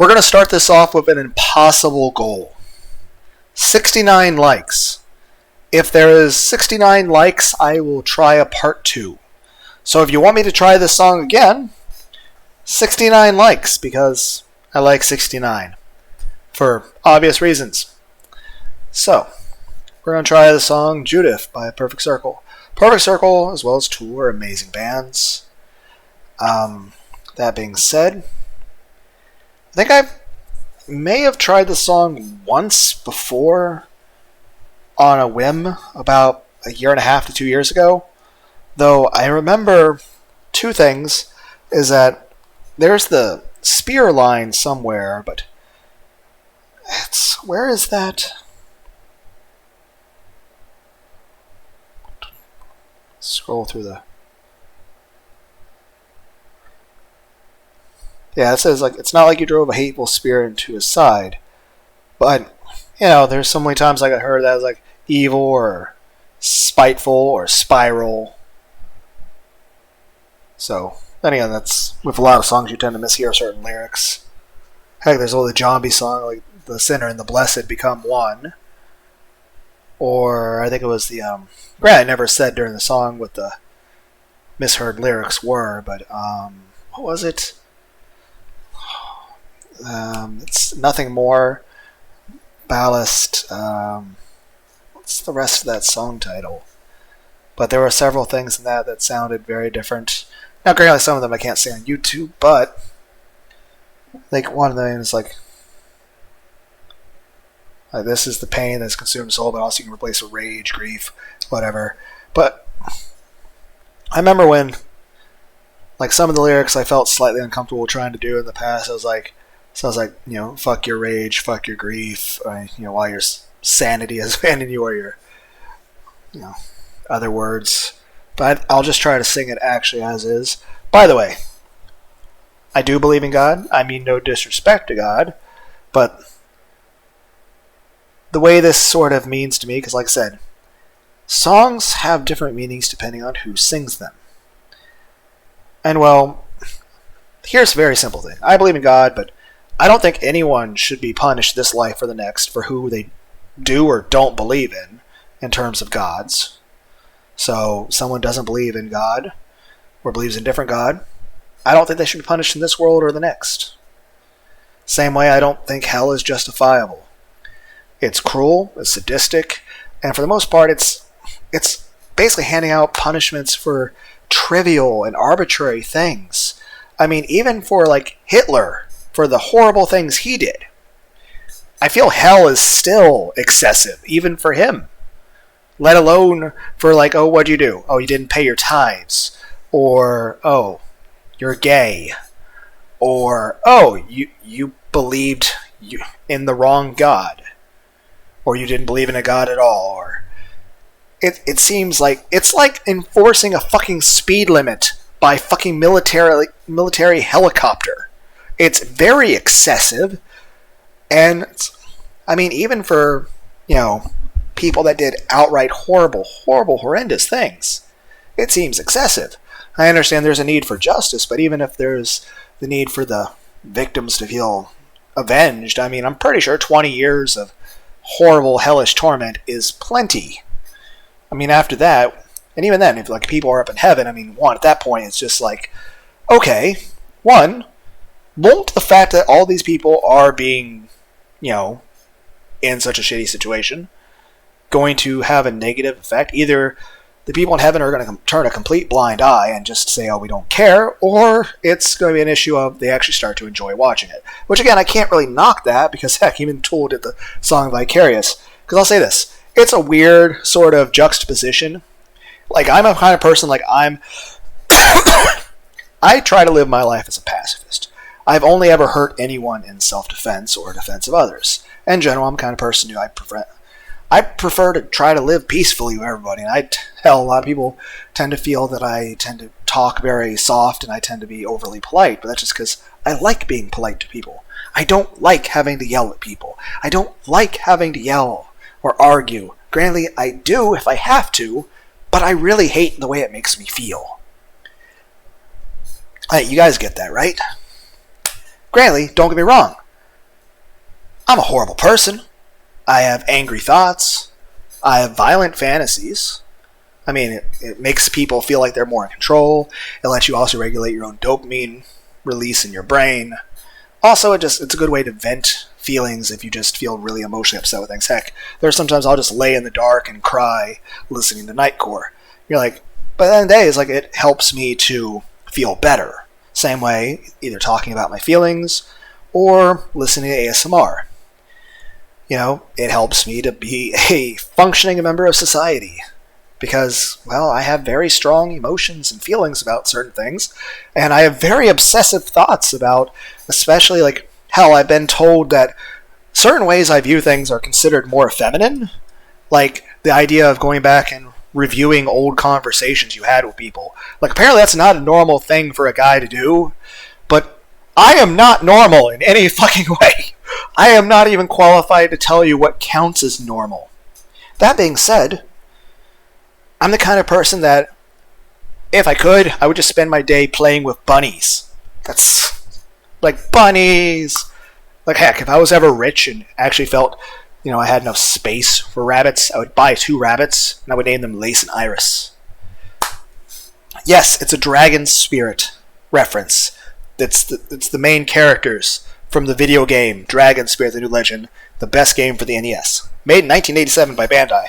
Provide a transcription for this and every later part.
We're going to start this off with an impossible goal. 69 likes. If there is 69 likes, I will try a part 2. So if you want me to try this song again, 69 likes, because I like 69. For obvious reasons. So, we're going to try the song Judith by Perfect Circle. Perfect Circle, as well as Tool, are amazing bands. That being said, I think I may have tried the song once before on a whim about a year and a half to 2 years ago. Though I remember two things, is that there's the spear line somewhere, but where is that? Scroll through the... Yeah, it says, like, it's not like you drove a hateful spear into his side. But, you know, there's so many times like I heard that as like evil or spiteful or spiral. So, then again, that's with a lot of songs you tend to mishear certain lyrics. Heck, there's all the zombie song, like the sinner and the blessed become one. Or I think it was the granted, I never said during the song what the misheard lyrics were, but what was it? It's nothing more ballast. What's the rest of that song title? But there were several things in that sounded very different. Now, granted, some of them I can't see on YouTube, but like one of them is like this is the pain that's consumed soul, but also you can replace with rage, grief, whatever. But I remember when, like, some of the lyrics I felt slightly uncomfortable trying to do in the past. I was like, you know, fuck your rage, fuck your grief, you know, while your sanity has abandoned you, or your, you know, other words. But I'll just try to sing it actually as is. By the way, I do believe in God. I mean no disrespect to God, but the way this sort of means to me, because like I said, songs have different meanings depending on who sings them. And well, here's a very simple thing. I believe in God, but I don't think anyone should be punished this life or the next for who they do or don't believe in terms of gods. So, someone doesn't believe in God, or believes in a different God, I don't think they should be punished in this world or the next. Same way I don't think hell is justifiable. It's cruel, it's sadistic, and for the most part it's basically handing out punishments for trivial and arbitrary things. I mean, even for like Hitler, for the horrible things he did, I feel hell is still excessive, even for him. Let alone for like, oh, what'd you do? Oh, you didn't pay your tithes. Or, oh, you're gay. Or, oh, you believed in the wrong God. Or you didn't believe in a God at all. Or it seems like it's like enforcing a fucking speed limit by fucking military helicopter. It's very excessive. And, I mean, even for, you know, people that did outright horrible, horrendous things, it seems excessive. I understand there's a need for justice, but even if there's the need for the victims to feel avenged, I mean, I'm pretty sure 20 years of horrible, hellish torment is plenty. I mean, after that, and even then, if like people are up in heaven, I mean, at that point, it's just like, okay, won't the fact that all these people are being, you know, in such a shitty situation going to have a negative effect? Either the people in heaven are going to turn a complete blind eye and just say, oh, we don't care, or it's going to be an issue of they actually start to enjoy watching it. Which, again, I can't really knock that, because, heck, even Tool did the song Vicarious. Because I'll say this, it's a weird sort of juxtaposition. Like, I'm a kind of person, like, I try to live my life as a pacifist. I've only ever hurt anyone in self-defense or defense of others. In general, I'm the kind of person who I prefer to try to live peacefully with everybody. And I tell a lot of people tend to feel that I tend to talk very soft and I tend to be overly polite, but that's just because I like being polite to people. I don't like having to yell at people. I don't like having to yell or argue. Granted, I do if I have to, but I really hate the way it makes me feel. You guys get that, right? Granted, don't get me wrong. I'm a horrible person. I have angry thoughts. I have violent fantasies. I mean, it makes people feel like they're more in control. It lets you also regulate your own dopamine release in your brain. Also, it's a good way to vent feelings if you just feel really emotionally upset with things. Heck, there's sometimes I'll just lay in the dark and cry listening to Nightcore. You're like, but at the end of the day, it's like it helps me to feel better. Same way, either talking about my feelings or listening to ASMR. You know, it helps me to be a functioning member of society. Because, well, I have very strong emotions and feelings about certain things, and I have very obsessive thoughts about, especially, like, hell, I've been told that certain ways I view things are considered more feminine, like the idea of going back and reviewing old conversations you had with people. Like, apparently that's not a normal thing for a guy to do, but I am not normal in any fucking way. I am not even qualified to tell you what counts as normal. That being said, I'm the kind of person that, if I could, I would just spend my day playing with bunnies. That's, like, bunnies! Like, heck, if I was ever rich and actually felt, you know, I had enough space for rabbits, I would buy 2 rabbits, and I would name them Lace and Iris. Yes, it's a dragon spirit reference. It's the main characters from the video game Dragon Spirit the New Legend, the best game for the NES. Made in 1987 by Bandai.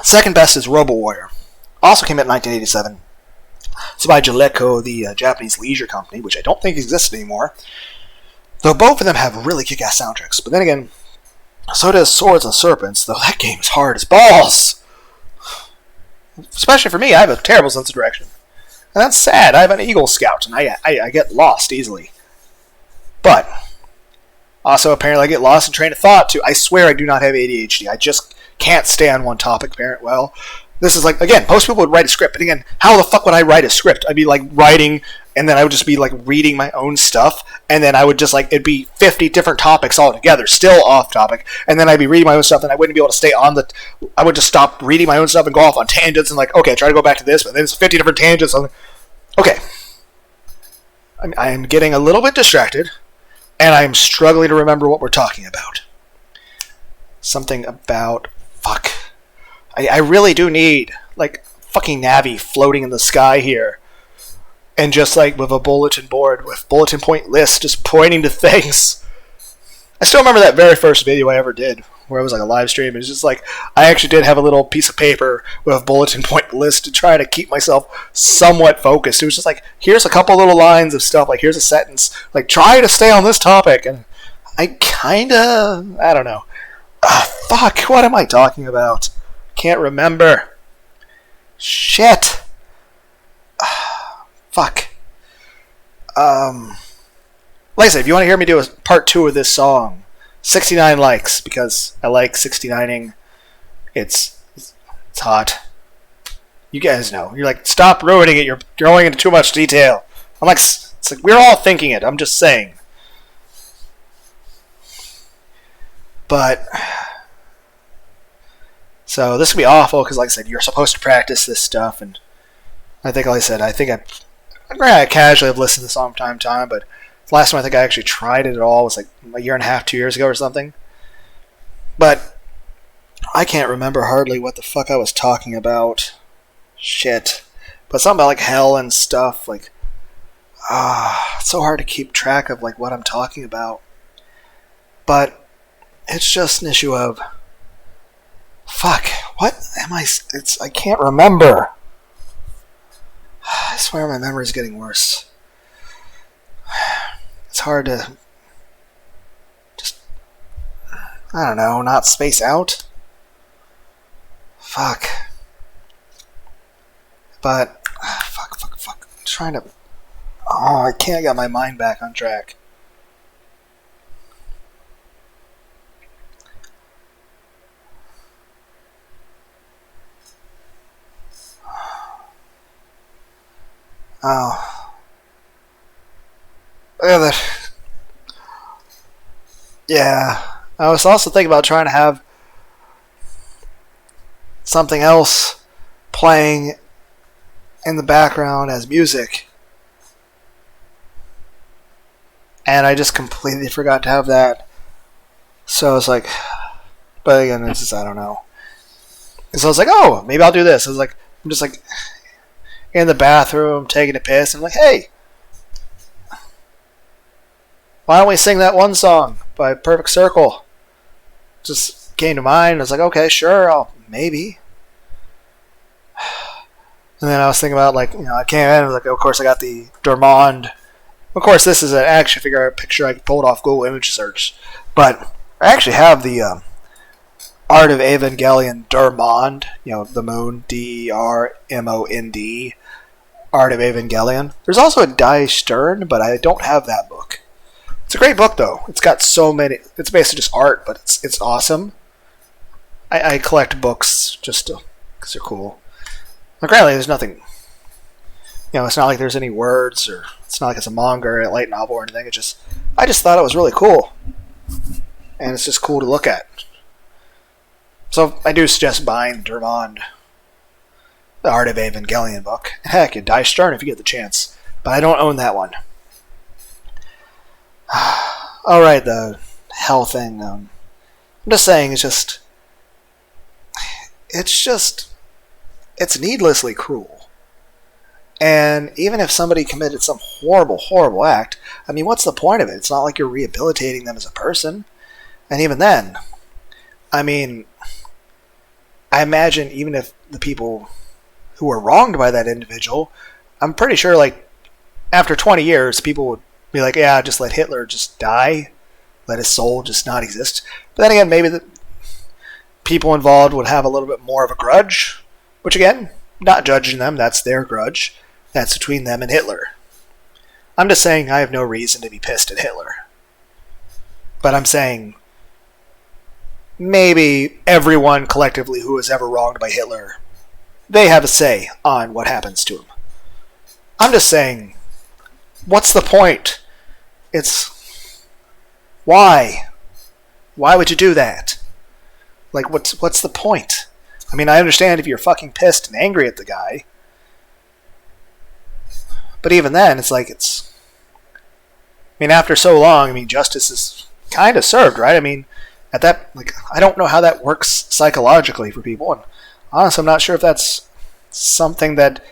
Second best is Robo Warrior. Also came out in 1987. It's by Jaleco, the Japanese leisure company, which I don't think exists anymore. Though both of them have really kick-ass soundtracks. But then again, so does Swords and Serpents, though that game is hard as balls. Especially for me, I have a terrible sense of direction. And that's sad. I have an Eagle Scout, and I get lost easily. But, also apparently I get lost in train of thought, too. I swear I do not have ADHD. I just can't stay on one topic, apparently. Well, this is like, again, most people would write a script, but again, how the fuck would I write a script? I'd be like writing, and then I would just be like reading my own stuff, and then I would just like, it'd be 50 different topics all together, still off topic, and then I'd be reading my own stuff, and I wouldn't be able to stay on I would just stop reading my own stuff and go off on tangents, and like, okay, try to go back to this, but then it's 50 different tangents. Okay. I'm getting a little bit distracted, and I'm struggling to remember what we're talking about. Something about... Fuck. I really do need, like, fucking Navi floating in the sky here. And just, like, with a bulletin board with bulletin point lists just pointing to things. I still remember that very first video I ever did, where it was like a live stream. It was just like, I actually did have a little piece of paper with a bulletin point list to try to keep myself somewhat focused. It was just like, here's a couple little lines of stuff, like, here's a sentence. Like, try to stay on this topic. And I kinda... I don't know. Fuck, what am I talking about? Can't remember. Shit. Fuck. Like I said, if you want to hear me do a part 2 of this song, 69 likes, because I like 69ing. It's hot. You guys know. You're like, stop ruining it. You're going into too much detail. I'm like, it's like, we're all thinking it. I'm just saying. But... So this would be awful because, like I said, you're supposed to practice this stuff, and I think, like I said, I casually have listened to the song from time to time, but the last time I think I actually tried it at all was like a year and a half, 2 years ago or something. But I can't remember hardly what the fuck I was talking about. Shit. But something about like hell and stuff, like, it's so hard to keep track of like what I'm talking about. But it's just an issue of... Fuck, what am I... I can't remember. I swear my memory's getting worse. It's hard to... just... I don't know, not space out? Fuck. But... fuck. I'm trying to... Oh, I can't get my mind back on track. Oh. Yeah. I was also thinking about trying to have something else playing in the background as music. and I just completely forgot to have that. So I was like, but again, it's just, I don't know. So I was like, oh, maybe I'll do this. I was like, I'm just like in the bathroom taking a piss. I'm like, hey, why don't we sing that one song by Perfect Circle? Just came to mind. I was like, okay, sure, maybe. And then I was thinking about, like, I came in, I was like, of course I got the Dormond. Of course, this is an action figure picture I pulled off Google image search. But I actually have the Art of Evangelion Dormond, the moon, Dermond, Art of Evangelion. There's also a Die Stern, but I don't have that book. It's a great book, though. It's got so many. It's basically just art, but it's awesome. I collect books just because they're cool. But granted, there's nothing. It's not like there's any words, or it's not like it's a manga or a light novel or anything. I just thought it was really cool, and it's just cool to look at. So I do suggest buying Dormond, the Art of Evangelion book. Heck, you Die Stern if you get the chance, but I don't own that one. All right, the hell thing. I'm just saying, it's needlessly cruel. And even if somebody committed some horrible, horrible act, I mean, what's the point of it? It's not like you're rehabilitating them as a person. And even then, I mean, I imagine even if the people who were wronged by that individual, I'm pretty sure, like, after 20 years, people would be like, yeah, just let Hitler just die. Let his soul just not exist. But then again, maybe the people involved would have a little bit more of a grudge. Which again, not judging them, that's their grudge. That's between them and Hitler. I'm just saying I have no reason to be pissed at Hitler. But I'm saying maybe everyone collectively who was ever wronged by Hitler, they have a say on what happens to him. I'm just saying, what's the point? It's... Why? Why would you do that? Like, what's the point? I mean, I understand if you're fucking pissed and angry at the guy. But even then, it's like after so long, justice is kind of served, right? I mean, at that, I don't know how that works psychologically for people. And honestly, I'm not sure if that's something that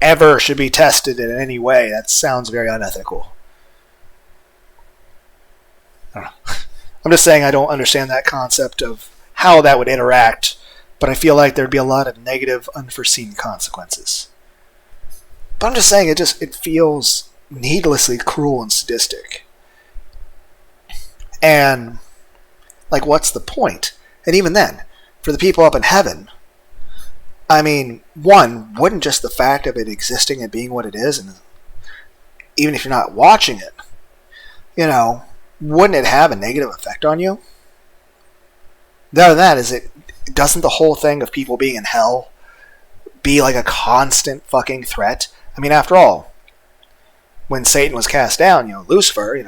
ever should be tested in any way. That sounds very unethical. I don't know. I'm just saying I don't understand that concept of how that would interact, but I feel like there'd be a lot of negative, unforeseen consequences. But I'm just saying it feels needlessly cruel and sadistic. And, what's the point? And even then, for the people up in heaven, one, wouldn't just the fact of it existing and being what it is, and even if you're not watching it, wouldn't it have a negative effect on you? The other than that, doesn't the whole thing of people being in hell be like a constant fucking threat? After all, when Satan was cast down, Lucifer,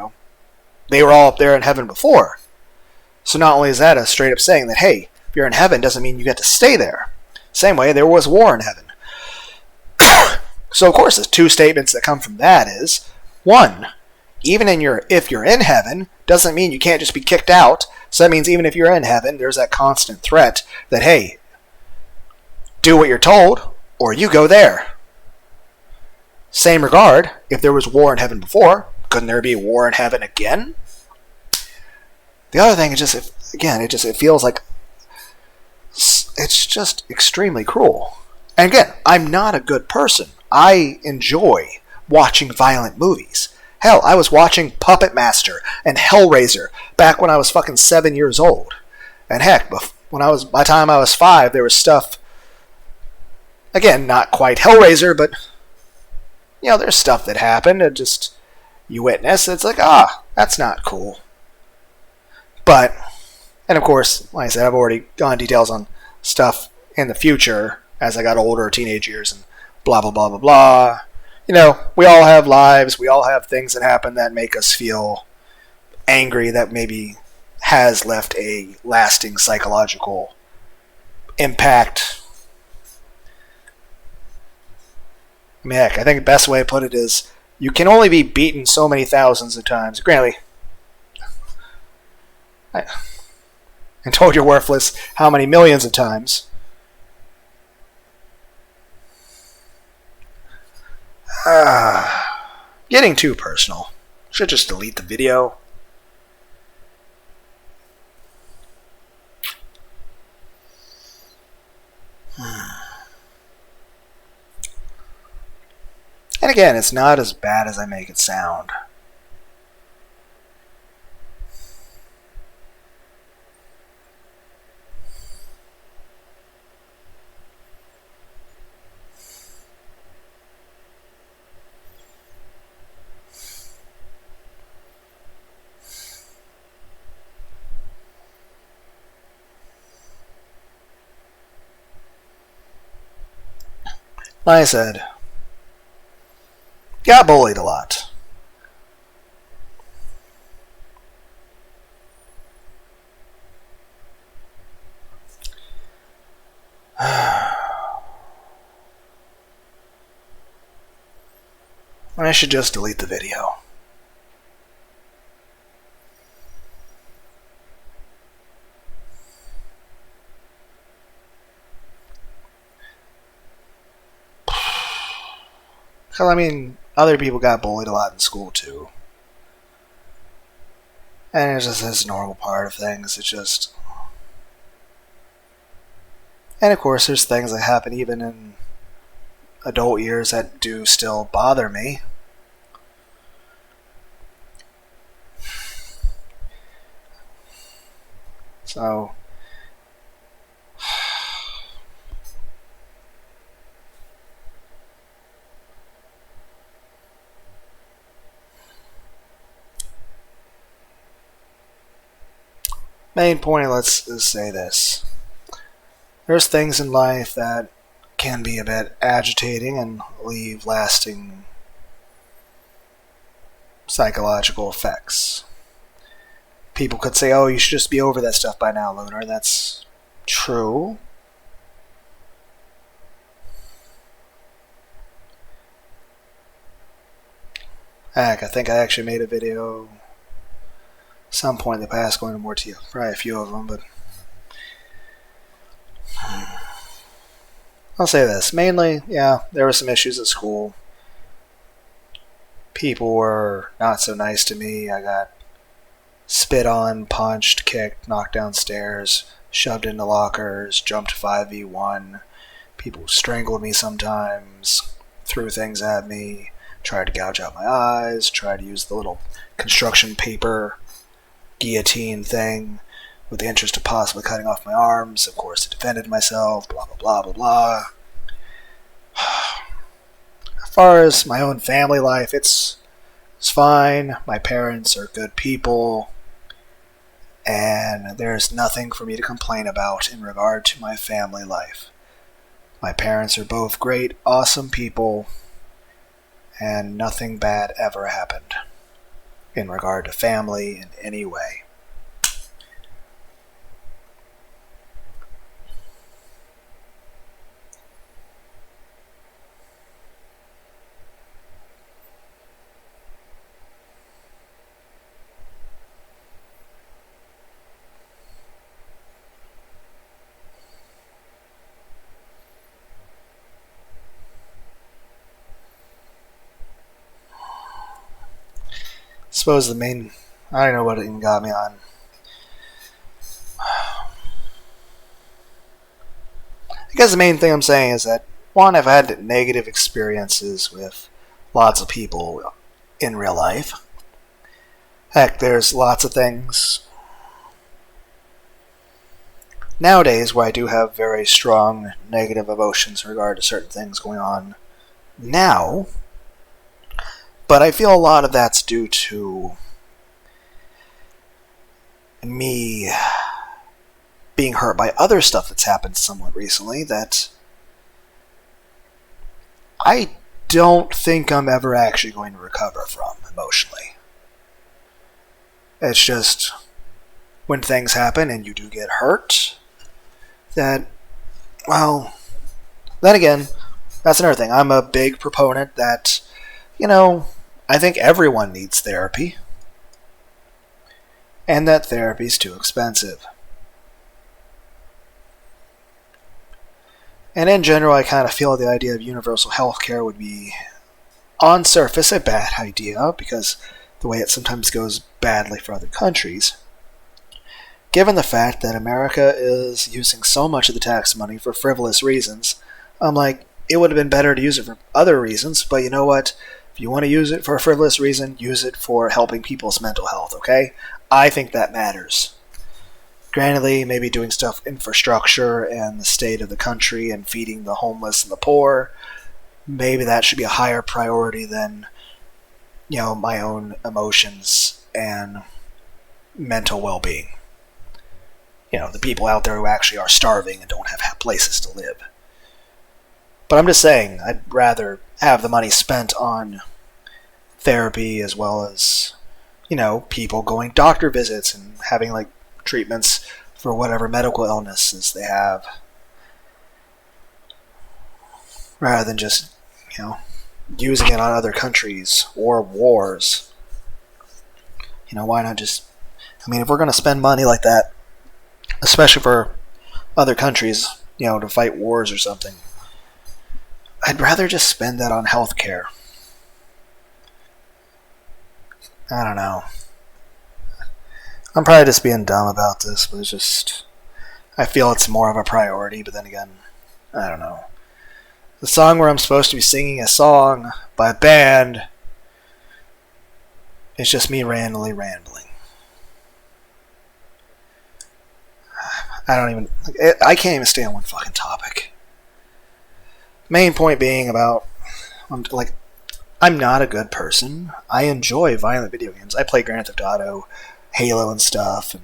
they were all up there in heaven before. So not only is that a straight up saying that, hey, if you're in heaven doesn't mean you get to stay there. Same way, there was war in heaven. So of course, the two statements that come from that is, one, if you're in heaven, doesn't mean you can't just be kicked out. So that means even if you're in heaven, there's that constant threat that, hey, do what you're told, or you go there. Same regard, if there was war in heaven before, couldn't there be war in heaven again? The other thing is it feels like it's just extremely cruel. And again, I'm not a good person. I enjoy watching violent movies. Hell, I was watching Puppet Master and Hellraiser back when I was fucking 7 years old. And heck, by the time I was 5, there was stuff, again, not quite Hellraiser, but, there's stuff that happened and just, you witness, it's like, that's not cool. But, and of course, like I said, I've already gone into details on stuff in the future as I got older, teenage years, and blah, blah, blah, blah, blah. We all have lives, we all have things that happen that make us feel angry, that maybe has left a lasting psychological impact. Heck, I think the best way to put it is You can only be beaten so many thousands of times. Granted, and told you're worthless how many millions of times. Getting too personal. Should just delete the video. And again, it's not as bad as I make it sound. Like I said, got bullied a lot. I should just delete the video. Because, I mean, other people got bullied a lot in school, too. And it's just this normal part of things. It's just... And, of course, there's things that happen even in adult years that do still bother me. So... Main point, let's say this. There's things in life that can be a bit agitating and leave lasting psychological effects. People could say, oh, you should just be over that stuff by now, Lunar. That's true. Heck, I think I actually made a video some point in the past going into more to you. Probably a few of them, but I'll say this. Mainly, yeah, there were some issues at school. People were not so nice to me. I got spit on, punched, kicked, knocked downstairs, shoved into lockers, jumped 5v1. People strangled me sometimes, threw things at me, tried to gouge out my eyes, tried to use the little construction paper guillotine thing with the interest of possibly cutting off my arms. Of course, I defended myself, blah, blah, blah, blah, blah. As far as my own family life, it's fine. My parents are good people, and there's nothing for me to complain about in regard to my family life. My parents are both great, awesome people, and nothing bad ever happened in regard to family in any way. I suppose I don't know what it even got me on. I guess the main thing I'm saying is that, one, I've had negative experiences with lots of people in real life. Heck, there's lots of things nowadays where I do have very strong negative emotions in regard to certain things going on now. But I feel a lot of that's due to me being hurt by other stuff that's happened somewhat recently that I don't think I'm ever actually going to recover from emotionally. It's just when things happen and you do get hurt, that, well, then again, that's another thing. I'm a big proponent that, I think everyone needs therapy, and that therapy is too expensive. And in general, I kind of feel the idea of universal health care would be, on surface, a bad idea, because the way it sometimes goes badly for other countries. Given the fact that America is using so much of the tax money for frivolous reasons, I'm like, it would have been better to use it for other reasons, but you know what? If you want to use it for a frivolous reason, use it for helping people's mental health, okay? I think that matters. Grantedly, maybe doing stuff infrastructure and the state of the country and feeding the homeless and the poor, maybe that should be a higher priority than, my own emotions and mental well-being. The people out there who actually are starving and don't have places to live. But I'm just saying, I'd rather have the money spent on therapy as well as, people going doctor visits and having, treatments for whatever medical illnesses they have. Rather than just, using it on other countries or wars. Why not just... if we're going to spend money like that, especially for other countries, to fight wars or something, I'd rather just spend that on healthcare. I don't know. I'm probably just being dumb about this, but it's just... I feel it's more of a priority, but then again, I don't know. The song where I'm supposed to be singing a song by a band is just me randomly rambling. I can't even stay on one fucking topic. Main point being about, I'm not a good person. I enjoy violent video games. I play Grand Theft Auto, Halo and stuff, and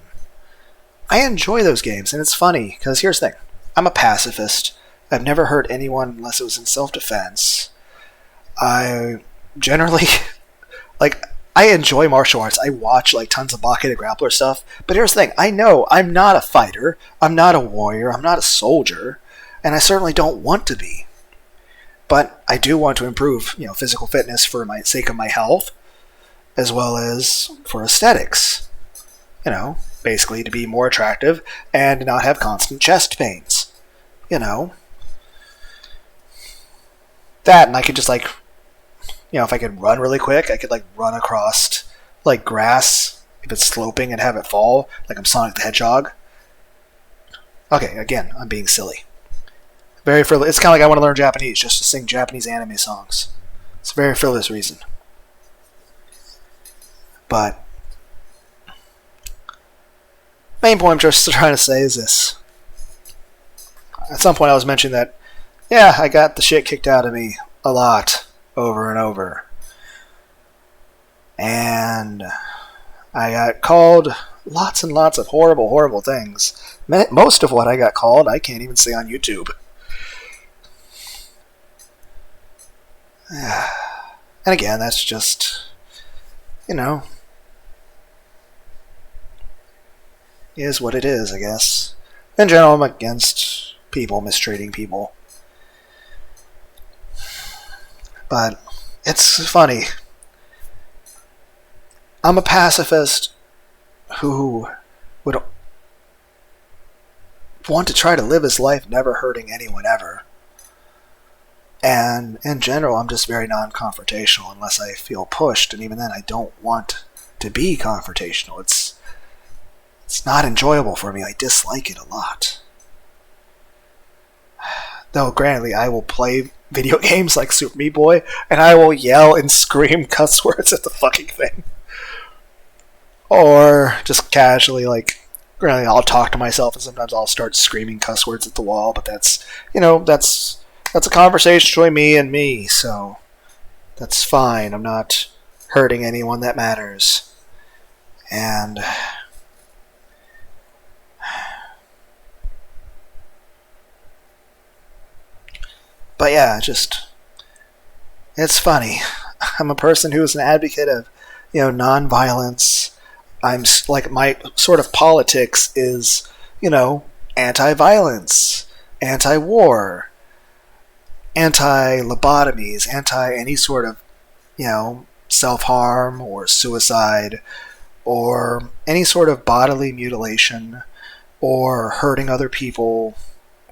I enjoy those games, and it's funny, because here's the thing. I'm a pacifist. I've never hurt anyone unless it was in self-defense. I generally, I enjoy martial arts. I watch, tons of Baki Grappler stuff, but here's the thing. I know I'm not a fighter. I'm not a warrior. I'm not a soldier, and I certainly don't want to be. But I do want to improve, physical fitness for my sake of my health, as well as for aesthetics. Basically to be more attractive and not have constant chest pains. That, and I could just, if I could run really quick, I could, run across, grass, if it's sloping, and have it fall, like I'm Sonic the Hedgehog. Okay, again, I'm being silly. Very frivolous. It's kind of like I want to learn Japanese, just to sing Japanese anime songs. It's a very frivolous reason. But main point I'm just trying to say is this. At some point I was mentioning that, yeah, I got the shit kicked out of me a lot, over and over. And I got called lots and lots of horrible, horrible things. Most of what I got called, I can't even say on YouTube. And again, that's just, is what it is, I guess. In general, I'm against people mistreating people. But it's funny. I'm a pacifist who would want to try to live his life never hurting anyone ever. And in general, I'm just very non-confrontational unless I feel pushed, and even then I don't want to be confrontational. It's not enjoyable for me. I dislike it a lot. Though, granted, I will play video games like Super Meat Boy, and I will yell and scream cuss words at the fucking thing. Or just casually, granted, I'll talk to myself, and sometimes I'll start screaming cuss words at the wall, but that's a conversation between me and me, so that's fine. I'm not hurting anyone that matters. And but yeah, it's funny. I'm a person who is an advocate of, non-violence. I'm my sort of politics is, anti-violence, anti-war, anti-lobotomies, anti any sort of, self-harm or suicide or any sort of bodily mutilation or hurting other people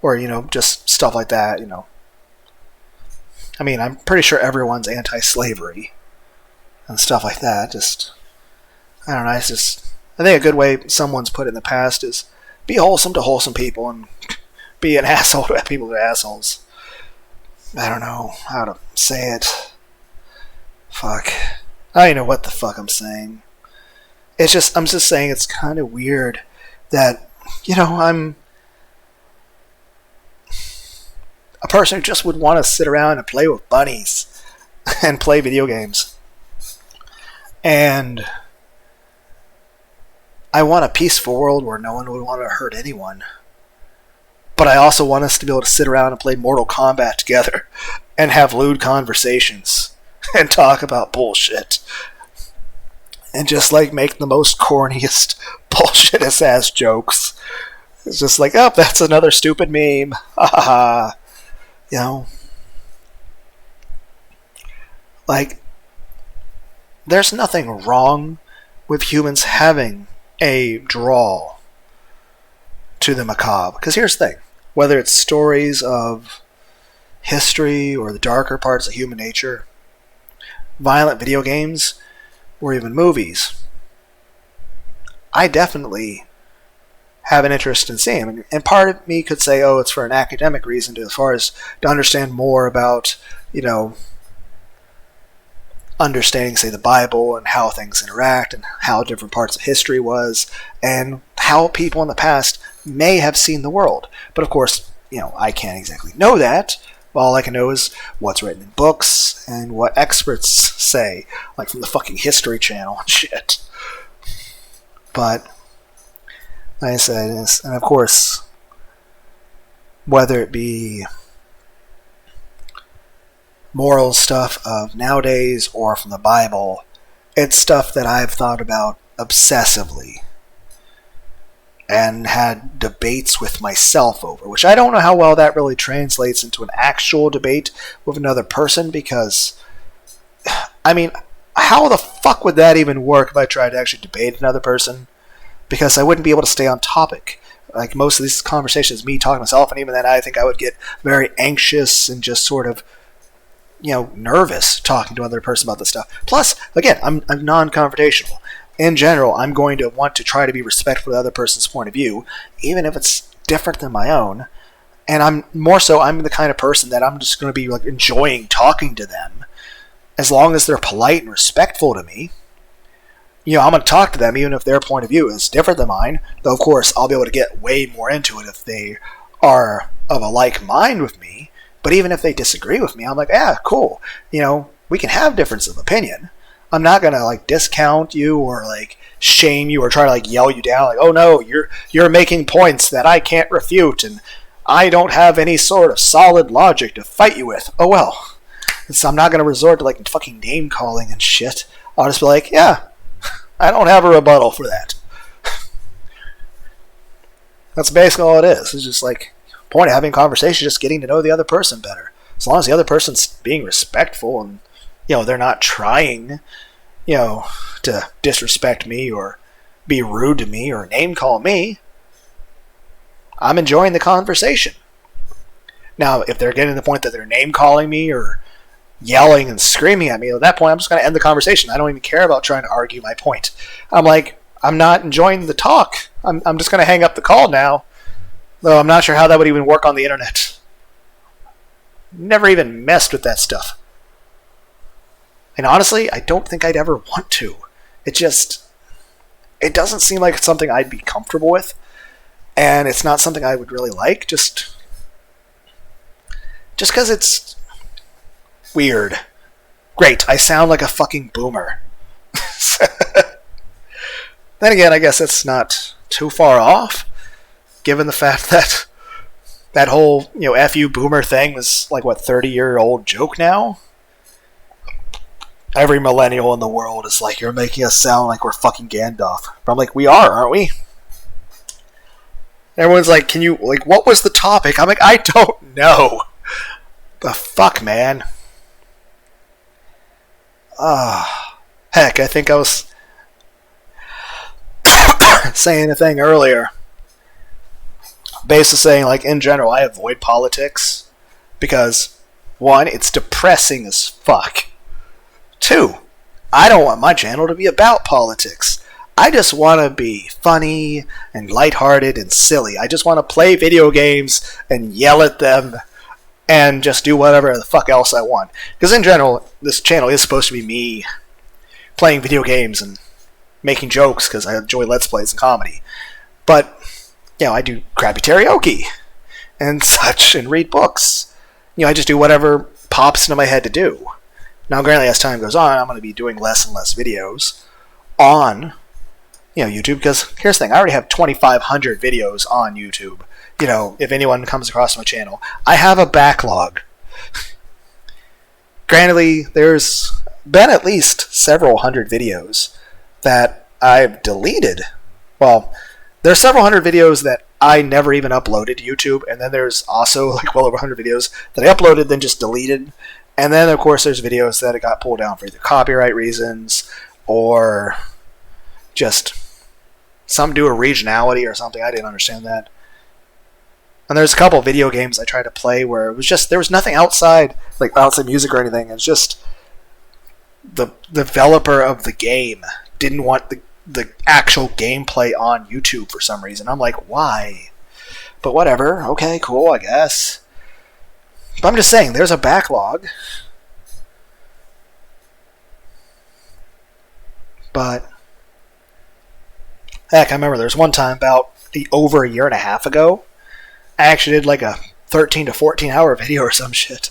or, just stuff like that, I mean, I'm pretty sure everyone's anti-slavery and stuff like that. I don't know, I think a good way someone's put it in the past is be wholesome to wholesome people and be an asshole to people that are assholes. I don't know how to say it. Fuck. I don't know what the fuck I'm saying. I'm just saying it's kind of weird that, I'm a person who just would want to sit around and play with bunnies and play video games. And I want a peaceful world where no one would want to hurt anyone. But I also want us to be able to sit around and play Mortal Kombat together and have lewd conversations and talk about bullshit. And just make the most corniest, bullshitest ass jokes. It's just oh, that's another stupid meme. Ha ha ha. There's nothing wrong with humans having a draw to the macabre. Because here's the thing. Whether it's stories of history or the darker parts of human nature, violent video games, or even movies, I definitely have an interest in seeing them. And part of me could say, oh, it's for an academic reason, as far as to understand more about, understanding, say, the Bible and how things interact and how different parts of history was and how people in the past may have seen the world. But of course, I can't exactly know that. All I can know is what's written in books and what experts say, from the fucking History Channel and shit. But, like I said, and of course, whether it be moral stuff of nowadays or from the Bible, it's stuff that I've thought about obsessively and had debates with myself over, which I don't know how well that really translates into an actual debate with another person, because, I mean, how the fuck would that even work if I tried to actually debate another person? Because I wouldn't be able to stay on topic. Most of these conversations, me talking to myself, and even then I think I would get very anxious and just sort of, nervous talking to another person about this stuff. Plus, again, I'm non-confrontational. In general, I'm going to want to try to be respectful of the other person's point of view, even if it's different than my own. And I'm the kind of person that I'm just going to be enjoying talking to them, as long as they're polite and respectful to me. I'm going to talk to them even if their point of view is different than mine. Though, of course, I'll be able to get way more into it if they are of a like mind with me. But even if they disagree with me, I'm yeah, cool. We can have difference of opinion. I'm not going to discount you or shame you or try to yell you down oh no, you're making points that I can't refute and I don't have any sort of solid logic to fight you with. Oh well. So I'm not going to resort to fucking name calling and shit. I'll just be yeah, I don't have a rebuttal for that. That's basically all it is. It's just point of having a conversation, just getting to know the other person better. As long as the other person's being respectful and they're not trying to disrespect me or be rude to me or name call me, I'm enjoying the conversation. Now, if they're getting to the point that they're name calling me or yelling and screaming at me, at that point I'm just going to end the conversation. I don't even care about trying to argue my point. I'm not enjoying the talk. I'm just going to hang up the call now. Though I'm not sure how that would even work on the internet. Never even messed with that stuff. And honestly, I don't think I'd ever want to. It doesn't seem like it's something I'd be comfortable with. And it's not something I would really like, just because it's weird. Great, I sound like a fucking boomer. Then again, I guess it's not too far off, given the fact that that whole, F you boomer thing was 30-year-old joke now? Every millennial in the world is you're making us sound like we're fucking Gandalf. But I'm we are, aren't we? Everyone's can you, what was the topic? I'm I don't know. The fuck, man? Heck, I think I was saying a thing earlier, basically saying, like, in general, I avoid politics because, one, it's depressing as fuck. Two, I don't want my channel to be about politics. I just want to be funny and lighthearted and silly. I just want to play video games and yell at them and just do whatever the fuck else I want. Because in general, this channel is supposed to be me playing video games and making jokes because I enjoy Let's Plays and comedy. But, you know, I do crappy karaoke and such and read books. You know, I just do whatever pops into my head to do. Now, granted, as time goes on, I'm going to be doing less and less videos on, you know, YouTube, because here's the thing, I already have 2,500 videos on YouTube. You know, if anyone comes across my channel, I have a backlog. Granted, there's been at least several hundred videos that I've deleted. Well, there's several hundred videos that I never even uploaded to YouTube, and then there's also like well over 100 videos that I uploaded then just deleted. And then, of course, there's videos that got pulled down for either copyright reasons or just some due to regionality or something. I didn't understand that. And there's a couple of video games I tried to play where it was just, there was nothing outside, like outside music or anything. It's just the developer of the game didn't want the actual gameplay on YouTube for some reason. I'm like, why? But whatever. Okay, cool, I guess. But I'm just saying, there's a backlog. But heck, I remember there was one time about over a year and a half ago, I actually did like a 13 to 14 hour video or some shit.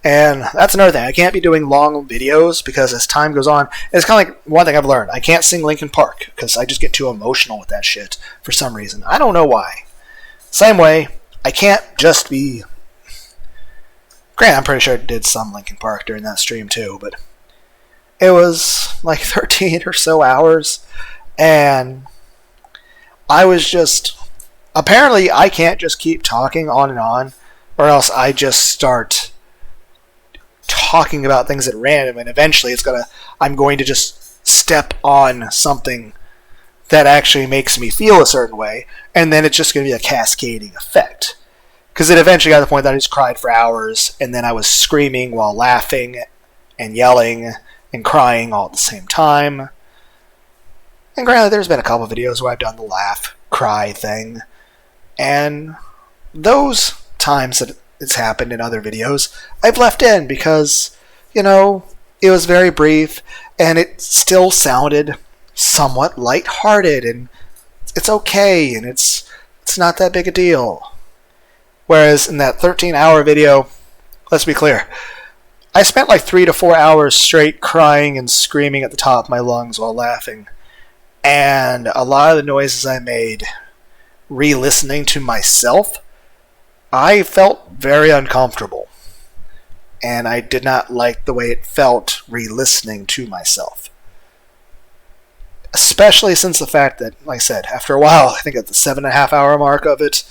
And that's another thing. I can't be doing long videos because as time goes on, it's kind of like one thing I've learned. I can't sing Linkin Park because I just get too emotional with that shit for some reason. I don't know why. Same way, I can't just be... Granted, I'm pretty sure I did some Linkin Park during that stream too, but it was like 13 or so hours, and I was just... Apparently, I can't just keep talking on and on, or else I just start talking about things at random, and eventually I'm going to just step on something that actually makes me feel a certain way, and then it's just going to be a cascading effect. Because it eventually got to the point that I just cried for hours, and then I was screaming while laughing and yelling and crying all at the same time. And granted, there's been a couple of videos where I've done the laugh, cry thing. And those times that it's happened in other videos, I've left in because, you know, it was very brief, and it still sounded somewhat lighthearted, and it's okay, and it's not that big a deal. Whereas in that 13-hour video, let's be clear, I spent like 3 to 4 hours straight crying and screaming at the top of my lungs while laughing. And a lot of the noises I made, re-listening to myself, I felt very uncomfortable. And I did not like the way it felt re-listening to myself. Especially since the fact that, like I said, after a while, I think at the 7.5 hour mark of it,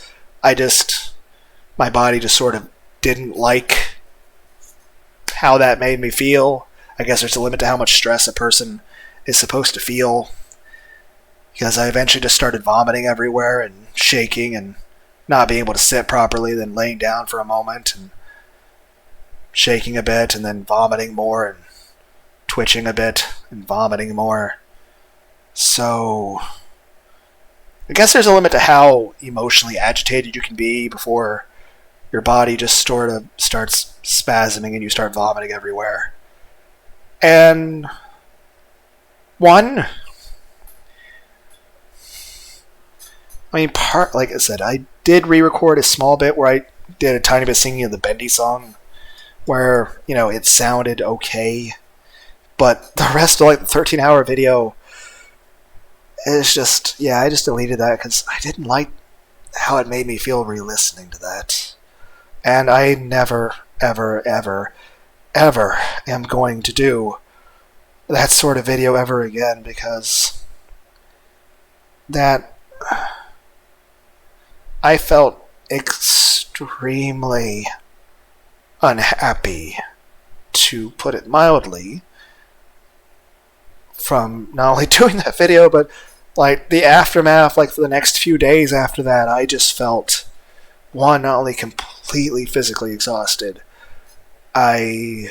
my body just sort of didn't like how that made me feel. I guess there's a limit to how much stress a person is supposed to feel. Because I eventually just started vomiting everywhere and shaking and not being able to sit properly, then laying down for a moment and shaking a bit and then vomiting more and twitching a bit and vomiting more. So I guess there's a limit to how emotionally agitated you can be before your body just sort of starts spasming and you start vomiting everywhere. And like I said, I did re-record a small bit where I did a tiny bit singing of the Bendy song where, you know, it sounded okay. But the rest of like the 13-hour video is just, yeah, I just deleted that because I didn't like how it made me feel re-listening to that. And I never, ever, ever, ever am going to do that sort of video ever again because I felt extremely unhappy, to put it mildly, from not only doing that video, but like the aftermath, like for the next few days after that, I just felt, one, not only completely physically exhausted, I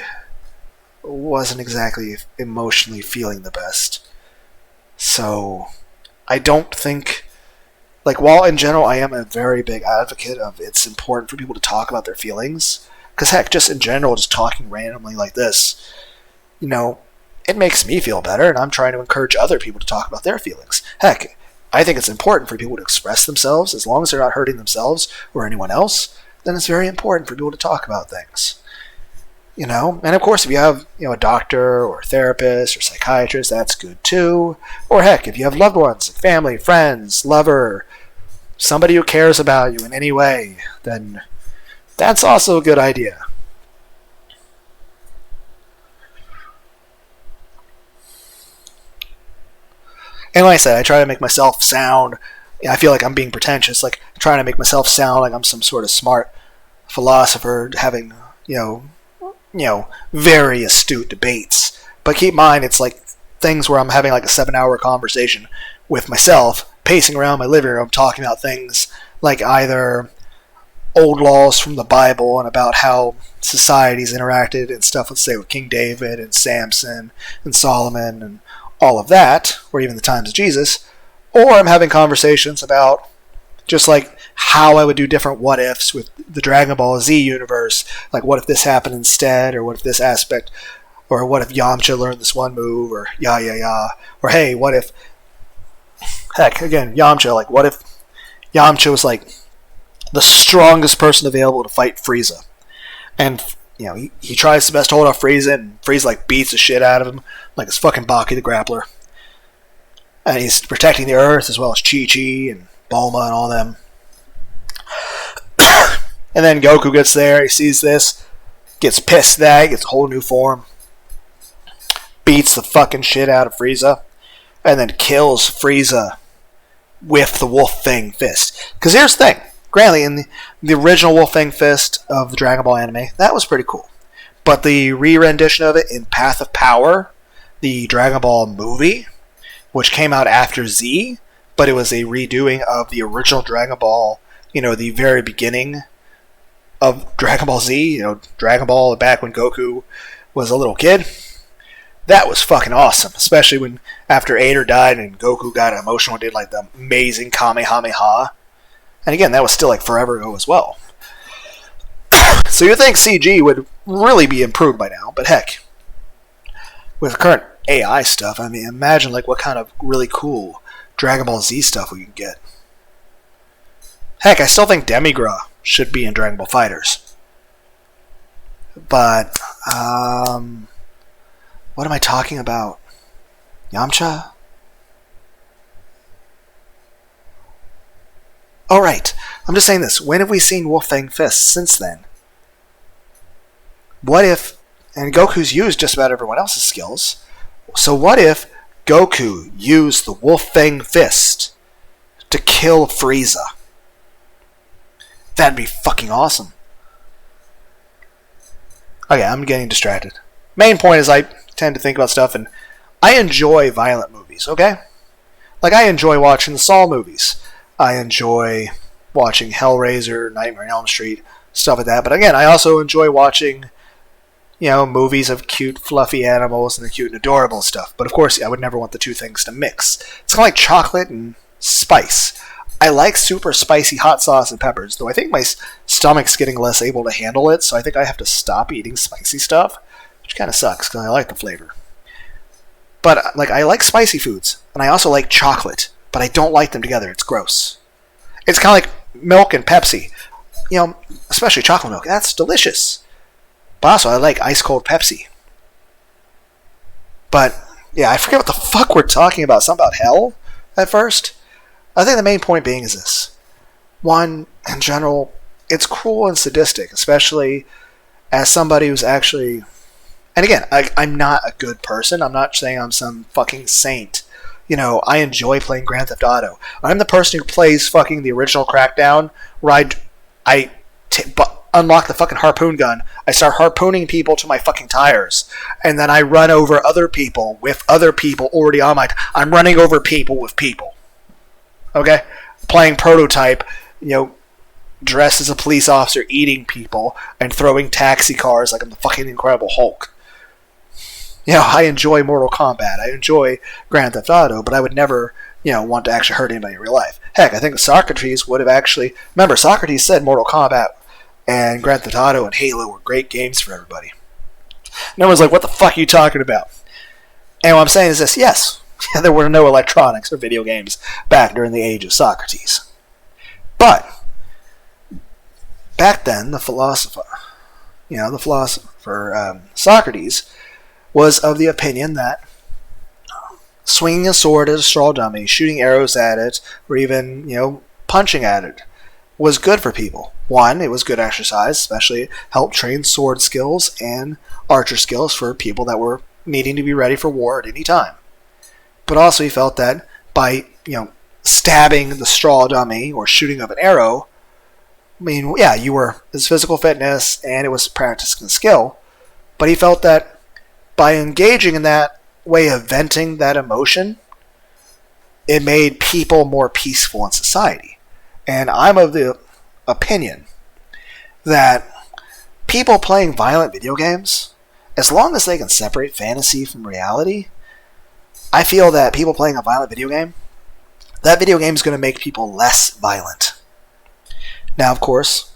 wasn't exactly emotionally feeling the best. So I don't think, like, while in general I am a very big advocate of it's important for people to talk about their feelings, because heck, just in general, just talking randomly like this, you know, it makes me feel better, and I'm trying to encourage other people to talk about their feelings. Heck, I think it's important for people to express themselves. As long as they're not hurting themselves or anyone else, then it's very important for people to talk about things. You know, and of course, if you have, you know, a doctor or a therapist or psychiatrist, that's good too. Or heck, if you have loved ones, family, friends, lover, somebody who cares about you in any way, then that's also a good idea. And like I said, I try to make myself sound, I feel like I'm being pretentious, like trying to make myself sound like I'm some sort of smart philosopher having, you know, very astute debates. But keep in mind, it's like things where I'm having like a 7-hour conversation with myself, pacing around my living room, talking about things like either old laws from the Bible and about how societies interacted and stuff, let's say with King David and Samson and Solomon and all of that, or even the times of Jesus, or I'm having conversations about just like how I would do different what ifs with the Dragon Ball Z universe, like what if this happened instead, or what if this aspect, or what if Yamcha learned this one move, or or hey, what if, heck, again, Yamcha, like what if Yamcha was like the strongest person available to fight Frieza, and you know, he tries his best to hold off Frieza, and Frieza like beats the shit out of him, like it's fucking Baki the Grappler. And he's protecting the Earth as well as Chi-Chi and Bulma and all them. And then Goku gets there, he sees this, gets pissed at that, gets a whole new form, beats the fucking shit out of Frieza, and then kills Frieza with the Wolf Fang Fist. Because here's the thing. Granted, in the original Wolf Fang Fist of the Dragon Ball anime, that was pretty cool. But the re-rendition of it in Path of Power, the Dragon Ball movie, which came out after Z, but it was a redoing of the original Dragon Ball, you know, the very beginning of Dragon Ball Z, you know, Dragon Ball back when Goku was a little kid. That was fucking awesome, especially when after Ader died and Goku got emotional and did like the amazing Kamehameha. And again, that was still like forever ago as well. So you'd think CG would really be improved by now, but heck, with current AI stuff, I mean, imagine like what kind of really cool Dragon Ball Z stuff we can get. Heck, I still think Demigra should be in Dragon Ball FighterZ. But, what am I talking about? Yamcha? Oh, right. I'm just saying this. When have we seen Wolf Fang Fist since then? What if... And Goku's used just about everyone else's skills. So what if Goku used the Wolf Fang Fist to kill Frieza? That'd be fucking awesome. Okay, I'm getting distracted. Main point is I tend to think about stuff, and I enjoy violent movies, okay? Like, I enjoy watching the Saw movies. I enjoy watching Hellraiser, Nightmare on Elm Street, stuff like that. But again, I also enjoy watching, you know, movies of cute, fluffy animals and the cute and adorable stuff. But of course, I would never want the two things to mix. It's kind of like chocolate and spice. I like super spicy hot sauce and peppers, though I think my stomach's getting less able to handle it, so I think I have to stop eating spicy stuff, which kind of sucks because I like the flavor. But like, I like spicy foods, and I also like chocolate, but I don't like them together. It's gross. It's kind of like milk and Pepsi. You know, especially chocolate milk. That's delicious. But also, I like ice-cold Pepsi. But, yeah, I forget what the fuck we're talking about. Something about hell at first. I think the main point being is this. One, in general, it's cruel and sadistic, especially as somebody who's actually... And again, I'm not a good person. I'm not saying I'm some fucking saint. You know, I enjoy playing Grand Theft Auto. I'm the person who plays fucking the original Crackdown, where unlock the fucking harpoon gun, I start harpooning people to my fucking tires, and then I run over other people with other people already on my... I'm running over people with people. Okay? Playing Prototype, dressed as a police officer, eating people, and throwing taxi cars like I'm the fucking Incredible Hulk. I enjoy Mortal Kombat. I enjoy Grand Theft Auto, but I would never, want to actually hurt anybody in real life. Heck, I think Socrates would have actually... Remember, Socrates said Mortal Kombat and Grand Theft Auto and Halo were great games for everybody. No one's like, what the fuck are you talking about? And what I'm saying is this, yes, there were no electronics or video games back during the age of Socrates. But, back then, the philosopher Socrates, was of the opinion that swinging a sword at a straw dummy, shooting arrows at it, or even, punching at it, was good for people. One, it was good exercise, especially helped train sword skills and archer skills for people that were needing to be ready for war at any time. But also he felt that by, stabbing the straw dummy or shooting of an arrow, it's physical fitness and it was practicing skill, but he felt that by engaging in that way of venting that emotion, it made people more peaceful in society. And I'm of the opinion that people playing violent video games, as long as they can separate fantasy from reality, I feel that people playing a violent video game, that video game is going to make people less violent. Now, of course,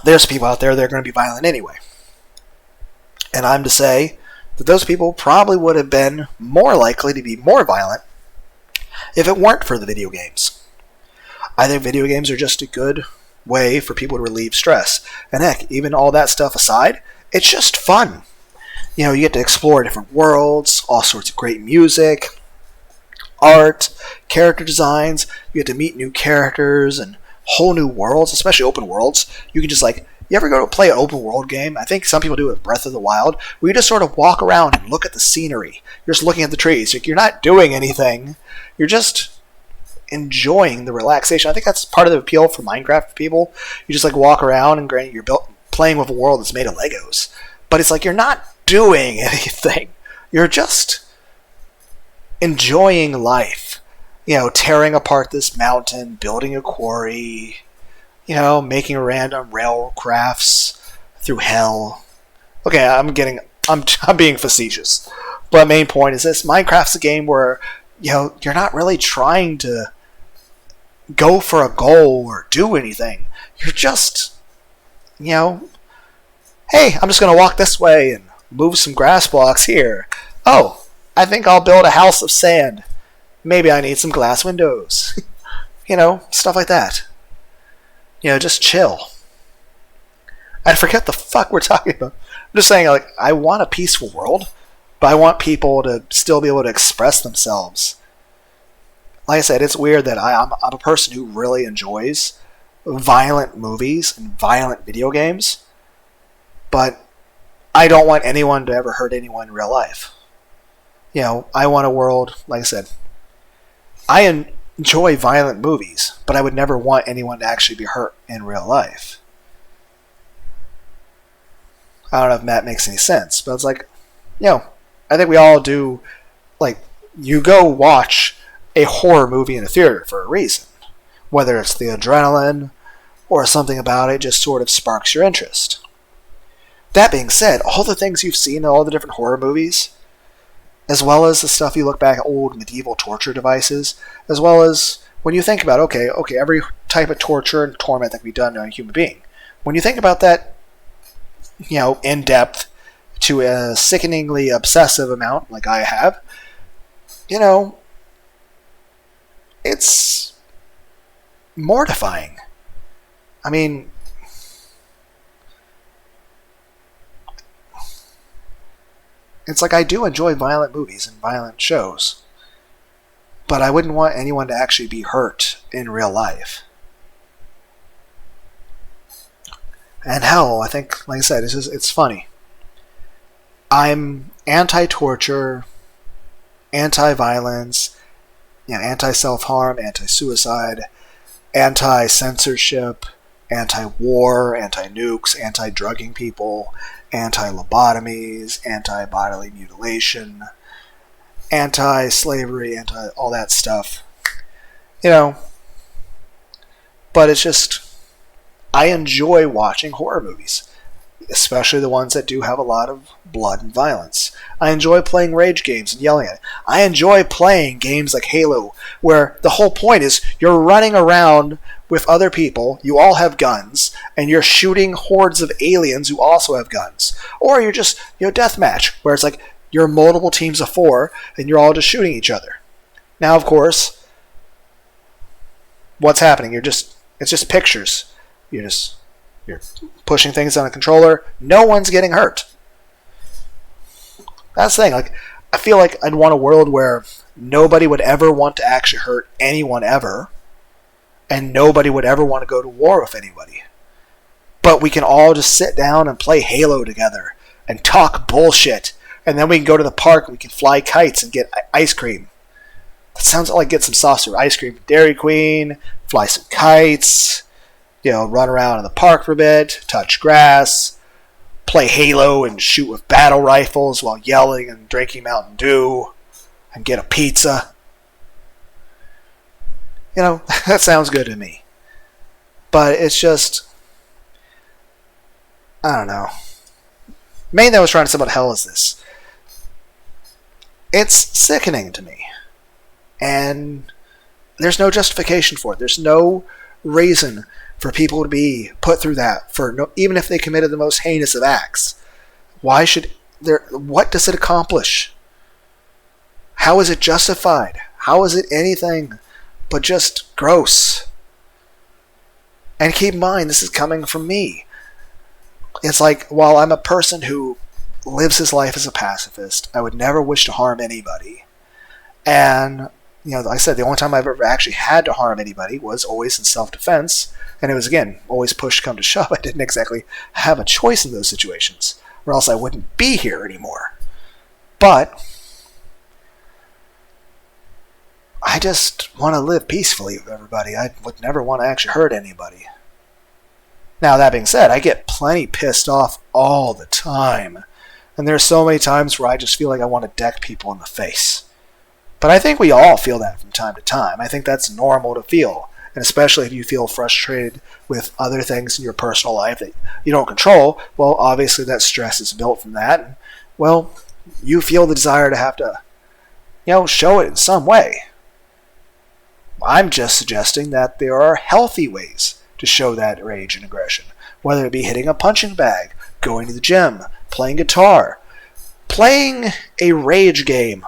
there's people out there that are going to be violent anyway. And I'm to say that those people probably would have been more likely to be more violent if it weren't for the video games. I think video games are just a good way for people to relieve stress. And heck, even all that stuff aside, it's just fun. You get to explore different worlds, all sorts of great music, art, character designs. You get to meet new characters and whole new worlds, especially open worlds. You can just you ever go to play an open world game? I think some people do it with Breath of the Wild, where you just sort of walk around and look at the scenery. You're just looking at the trees. You're not doing anything. You're just enjoying the relaxation. I think that's part of the appeal for Minecraft people. You just walk around, and granted, you're playing with a world that's made of Legos, but it's you're not doing anything. You're just enjoying life. Tearing apart this mountain, building a quarry, making random rail crafts through hell. Okay, I'm being facetious. But main point is this: Minecraft's a game where, you're not really trying to go for a goal or do anything. You're just, hey, I'm just going to walk this way and move some grass blocks here. Oh, I think I'll build a house of sand. Maybe I need some glass windows. Stuff like that. Just chill. I forget the fuck we're talking about. I'm just saying, I want a peaceful world, but I want people to still be able to express themselves. Like I said, it's weird that I'm a person who really enjoys violent movies and violent video games, but I don't want anyone to ever hurt anyone in real life. I want a world, like I said, I enjoy violent movies, but I would never want anyone to actually be hurt in real life. I don't know if that makes any sense, but it's I think we all do, you go watch a horror movie in a theater for a reason. Whether it's the adrenaline or something about it just sort of sparks your interest. That being said, all the things you've seen in all the different horror movies, as well as the stuff you look back at old medieval torture devices, as well as when you think about, okay, every type of torture and torment that can be done to a human being. When you think about that, in depth to a sickeningly obsessive amount, like I have, it's mortifying. I mean, it's I do enjoy violent movies and violent shows, but I wouldn't want anyone to actually be hurt in real life. And hell, I think, like I said, it's funny. I'm anti-torture, anti-violence, anti-self-harm, anti-suicide, anti-censorship, anti-war, anti-nukes, anti-drugging people, anti-lobotomies, anti-bodily mutilation, anti-slavery, anti-all that stuff. You know, but it's just, I enjoy watching horror movies, especially the ones that do have a lot of blood and violence. I enjoy playing rage games and yelling at it. I enjoy playing games like Halo, where the whole point is you're running around with other people, you all have guns, and you're shooting hordes of aliens who also have guns. Or you're just, deathmatch, where it's like you're multiple teams of 4, and you're all just shooting each other. Now, of course, what's happening? It's just pictures. You're pushing things on a controller. No one's getting hurt. That's the thing. Like, I feel like I'd want a world where nobody would ever want to actually hurt anyone ever, and nobody would ever want to go to war with anybody. But we can all just sit down and play Halo together and talk bullshit, and then we can go to the park and we can fly kites and get ice cream. That sounds like get some saucer ice cream from Dairy Queen, fly some kites, run around in the park for a bit, touch grass, play Halo and shoot with battle rifles while yelling and drinking Mountain Dew, and get a pizza. That sounds good to me. But it's just, I don't know. Main thing I was trying to say, what the hell is this? It's sickening to me. And there's no justification for it. There's no reason for people to be put through that, even if they committed the most heinous of acts. What does it accomplish? How is it justified? How is it anything but just gross? And keep in mind, this is coming from me. It's like, while I'm a person who lives his life as a pacifist, I would never wish to harm anybody. And, like I said, the only time I've ever actually had to harm anybody was always in self-defense. And it was, again, always push come to shove. I didn't exactly have a choice in those situations, or else I wouldn't be here anymore. But I just want to live peacefully with everybody. I would never want to actually hurt anybody. Now, that being said, I get plenty pissed off all the time. And there's so many times where I just feel like I want to deck people in the face. But I think we all feel that from time to time. I think that's normal to feel. And especially if you feel frustrated with other things in your personal life that you don't control, well, obviously that stress is built from that. And, well, you feel the desire to have to, show it in some way. I'm just suggesting that there are healthy ways to show that rage and aggression, whether it be hitting a punching bag, going to the gym, playing guitar, playing a rage game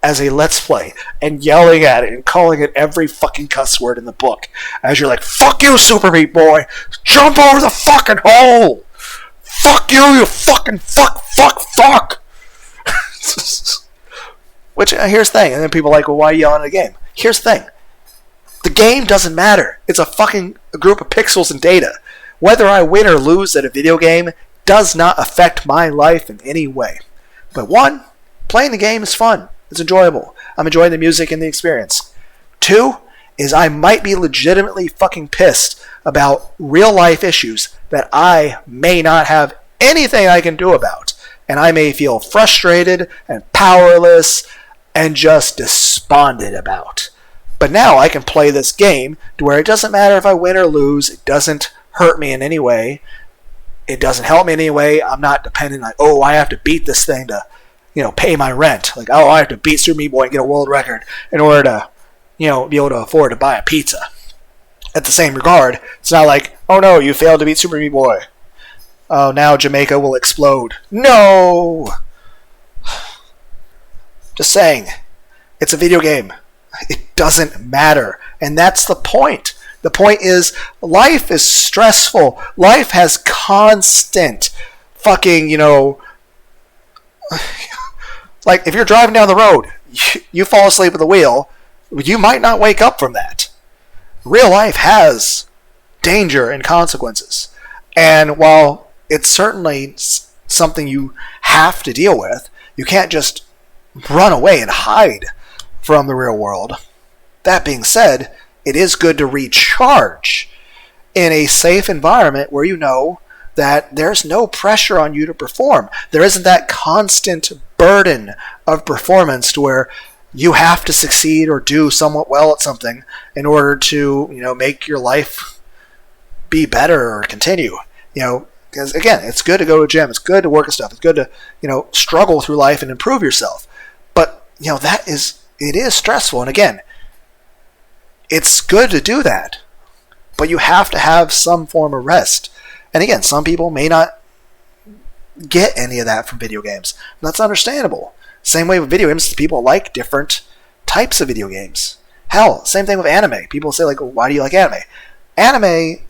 as a let's play, and yelling at it and calling it every fucking cuss word in the book as you're like, fuck you, Super Meat Boy, jump over the fucking hole, fuck you fucking fuck. Which, here's the thing, and then people are like, well, why are you yelling at a game? Here's the thing. The game doesn't matter. It's a fucking group of pixels and data. Whether I win or lose at a video game does not affect my life in any way. But 1, playing the game is fun. It's enjoyable. I'm enjoying the music and the experience. 2 is I might be legitimately fucking pissed about real life issues that I may not have anything I can do about. And I may feel frustrated and powerless and just despondent about. But now I can play this game to where it doesn't matter if I win or lose. It doesn't hurt me in any way. It doesn't help me in any way. I'm not dependent on, I have to beat this thing to, pay my rent. Like, I have to beat Super Meat Boy and get a world record in order to, be able to afford to buy a pizza. At the same regard, it's not like, oh no, you failed to beat Super Meat Boy. Oh, now Jamaica will explode. No! Just saying. It's a video game. It doesn't matter. And that's the point. The point is, life is stressful. Life has constant fucking, like, if you're driving down the road, you fall asleep at the wheel, you might not wake up from that. Real life has danger and consequences. And while it's certainly something you have to deal with, you can't just run away and hide from the real world. That being said, it is good to recharge in a safe environment where you know that there's no pressure on you to perform. There isn't that constant burden of performance to where you have to succeed or do somewhat well at something in order to, make your life be better or continue. Because again, it's good to go to a gym, it's good to work at stuff, it's good to, struggle through life and improve yourself. But, it is stressful. And again, it's good to do that, but you have to have some form of rest. And again, some people may not get any of that from video games. That's understandable. Same way with video games, people like different types of video games. Hell, same thing with anime. People say, like, why do you like anime? Anime,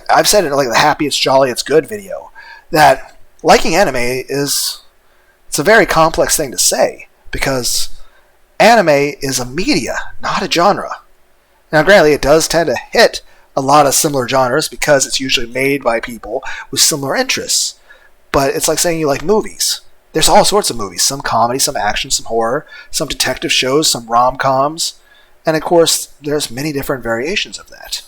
I've said it like the happy, it's jolly, it's good video, that liking anime it's a very complex thing to say, because anime is a media, not a genre. Now, granted, it does tend to hit a lot of similar genres because it's usually made by people with similar interests. But it's like saying you like movies. There's all sorts of movies. Some comedy, some action, some horror, some detective shows, some rom-coms. And of course, there's many different variations of that.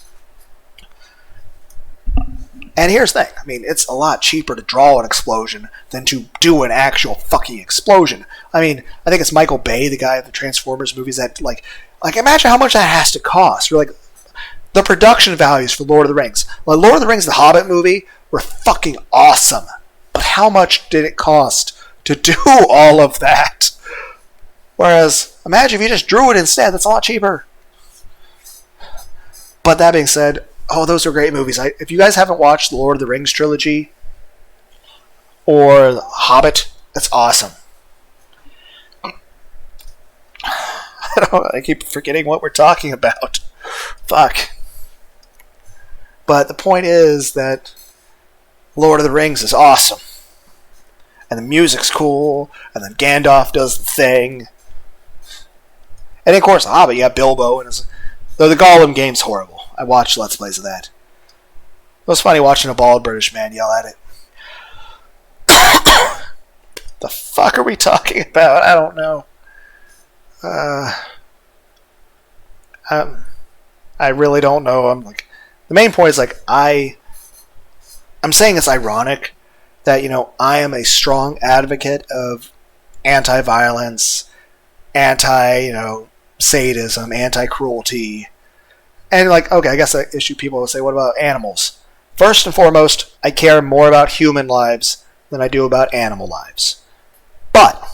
And here's the thing. I mean, it's a lot cheaper to draw an explosion than to do an actual fucking explosion. I mean, I think it's Michael Bay, the guy of the Transformers movies, that, like imagine how much that has to cost. Or, like, the production values for Lord of the Rings. Like, Lord of the Rings, the Hobbit movie, were fucking awesome. But how much did it cost to do all of that? Whereas, imagine if you just drew it instead. That's a lot cheaper. But that being said, those are great movies. If you guys haven't watched the Lord of the Rings trilogy or the Hobbit, that's awesome. I keep forgetting what we're talking about. Fuck. But the point is that Lord of the Rings is awesome. And the music's cool, and then Gandalf does the thing. And of course, the Hobbit, you got Bilbo, and though the Gollum game's horrible. I watched Let's Plays of that. It was funny watching a bald British man yell at it. The fuck are we talking about? I don't know. I really don't know. The main point is, I'm saying it's ironic that, I am a strong advocate of anti-violence, sadism, anti-cruelty. And, okay, I guess that issue people will say, what about animals? First and foremost, I care more about human lives than I do about animal lives. But,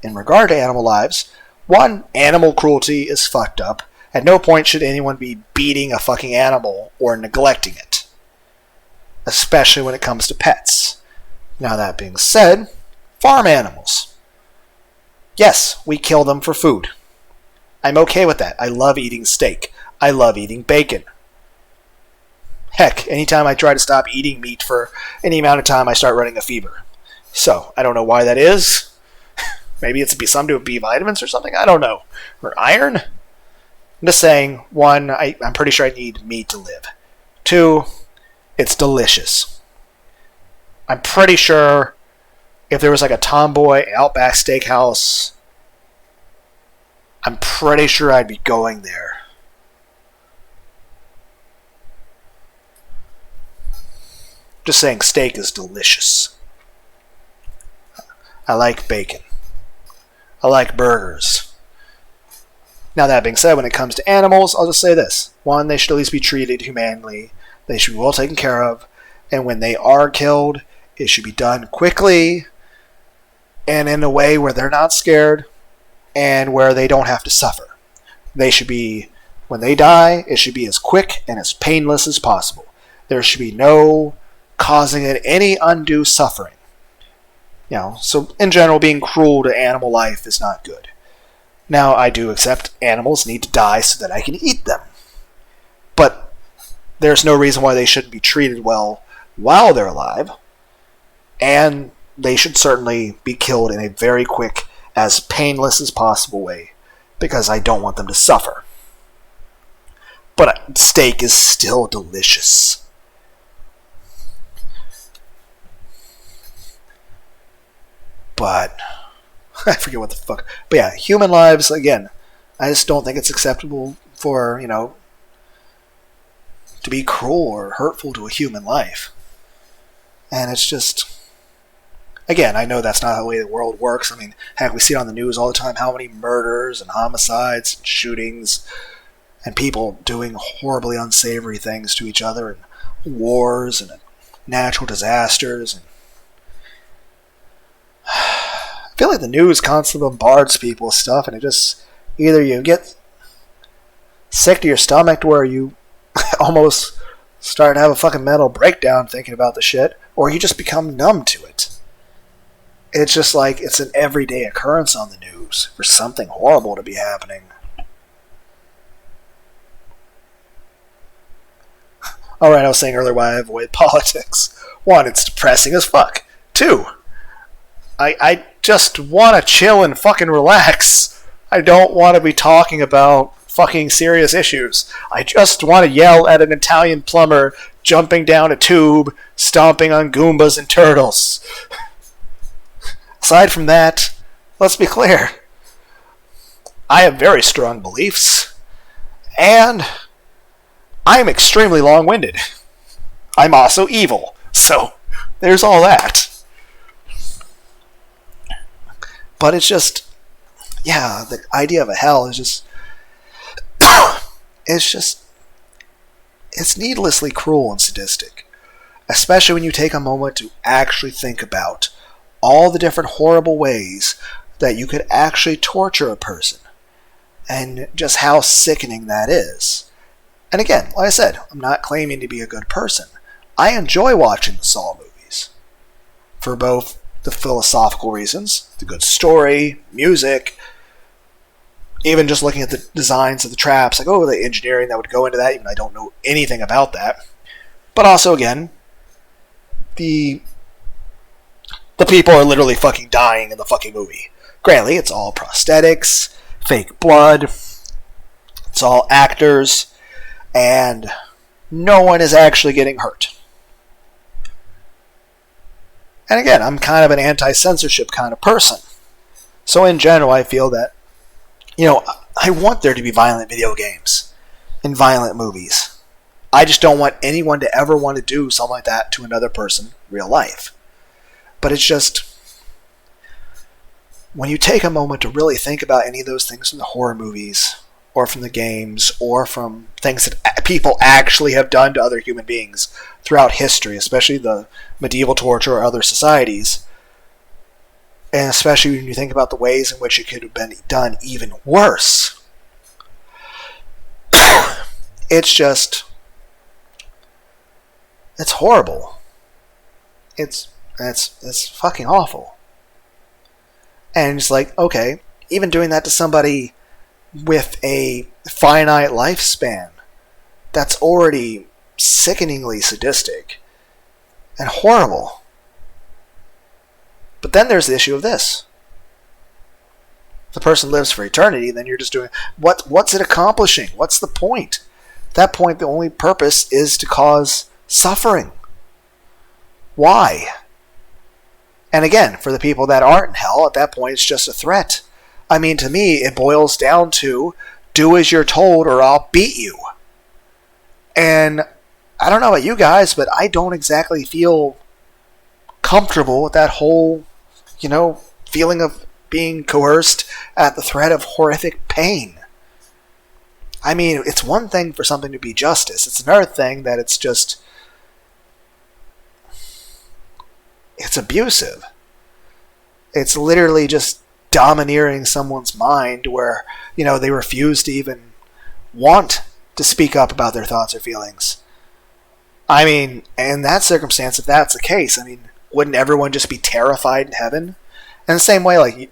in regard to animal lives, one, animal cruelty is fucked up. At no point should anyone be beating a fucking animal or neglecting it. Especially when it comes to pets. Now, that being said, farm animals. Yes, we kill them for food. I'm okay with that. I love eating steak. I love eating bacon. Heck, anytime I try to stop eating meat for any amount of time, I start running a fever. So, I don't know why that is. Maybe it's something to do with B vitamins or something? I don't know. Or iron? I'm just saying, one, I'm pretty sure I need meat to live. Two, it's delicious. I'm pretty sure if there was a Tomboy Outback Steakhouse, I'm pretty sure I'd be going there. Just saying, steak is delicious. I like bacon. I like burgers. Now, that being said, when it comes to animals, I'll just say this. One, they should at least be treated humanely. They should be well taken care of. And when they are killed, it should be done quickly and in a way where they're not scared and where they don't have to suffer. They should be, when they die, it should be as quick and as painless as possible. There should be no causing it any undue suffering. So in general, being cruel to animal life is not good. Now, I do accept animals need to die so that I can eat them. But there's no reason why they shouldn't be treated well while they're alive. And they should certainly be killed in a very quick, as painless as possible way, because I don't want them to suffer. But steak is still delicious. But I forget what the fuck. But yeah, human lives, again, I just don't think it's acceptable for, to be cruel or hurtful to a human life. And it's just, again, I know that's not the way the world works. I mean, heck, we see it on the news all the time, how many murders and homicides and shootings and people doing horribly unsavory things to each other, and wars and natural disasters. And I feel like the news constantly bombards people with stuff, and it just, either you get sick to your stomach to where you almost start to have a fucking mental breakdown thinking about the shit, or you just become numb to it. It's just like it's an everyday occurrence on the news for something horrible to be happening. Alright, I was saying earlier why I avoid politics. 1, it's depressing as fuck. 2, I just want to chill and fucking relax. I don't want to be talking about fucking serious issues. I just want to yell at an Italian plumber jumping down a tube, stomping on Goombas and turtles. Aside from that, let's be clear. I have very strong beliefs, and I'm extremely long-winded. I'm also evil, so there's all that. But it's just, yeah, the idea of a hell is just, it's needlessly cruel and sadistic. Especially when you take a moment to actually think about all the different horrible ways that you could actually torture a person. And just how sickening that is. And again, like I said, I'm not claiming to be a good person. I enjoy watching the Saw movies. For both the philosophical reasons, the good story, music, even just looking at the designs of the traps, like, oh, the engineering that would go into that, even I don't know anything about that. But also, again, the people are literally fucking dying in the fucking movie. Granted, it's all prosthetics, fake blood, it's all actors, and no one is actually getting hurt. And again, I'm kind of an anti-censorship kind of person. So in general, I feel that, I want there to be violent video games and violent movies. I just don't want anyone to ever want to do something like that to another person in real life. But it's just, when you take a moment to really think about any of those things from the horror movies, or from the games, or from things that people actually have done to other human beings throughout history, especially the medieval torture or other societies, and especially when you think about the ways in which it could have been done even worse, it's just, it's horrible. It's fucking awful. And it's like, okay, even doing that to somebody with a finite lifespan, that's already sickeningly sadistic and horrible. But then there's the issue of this. If the person lives for eternity, then you're just doing, what's it accomplishing? What's the point? At that point, the only purpose is to cause suffering. Why? And again, for the people that aren't in hell, at that point, it's just a threat. I mean, to me, it boils down to, do as you're told or I'll beat you. And I don't know about you guys, but I don't exactly feel comfortable with that whole, feeling of being coerced at the threat of horrific pain. I mean, it's one thing for something to be justice. It's another thing that it's just, it's abusive. It's literally just domineering someone's mind where, they refuse to even want to speak up about their thoughts or feelings. I mean, in that circumstance, if that's the case, wouldn't everyone just be terrified in heaven? And the same way,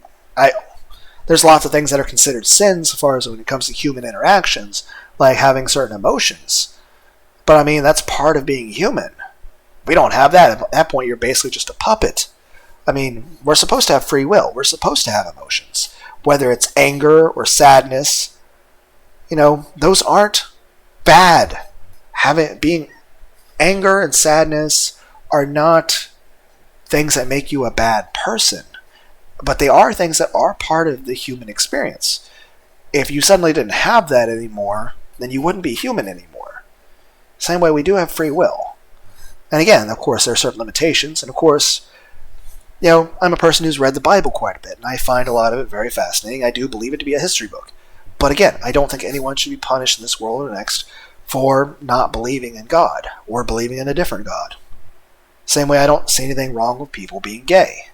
there's lots of things that are considered sins as far as when it comes to human interactions, like having certain emotions. But that's part of being human. We don't have that. At that point, you're basically just a puppet. We're supposed to have free will. We're supposed to have emotions. Whether it's anger or sadness, those aren't bad. Being anger and sadness are not things that make you a bad person. But they are things that are part of the human experience. If you suddenly didn't have that anymore, then you wouldn't be human anymore. Same way we do have free will. And again, of course, there are certain limitations. And of course, I'm a person who's read the Bible quite a bit, and I find a lot of it very fascinating. I do believe it to be a history book. But again, I don't think anyone should be punished in this world or the next for not believing in God or believing in a different God. Same way I don't see anything wrong with people being gay.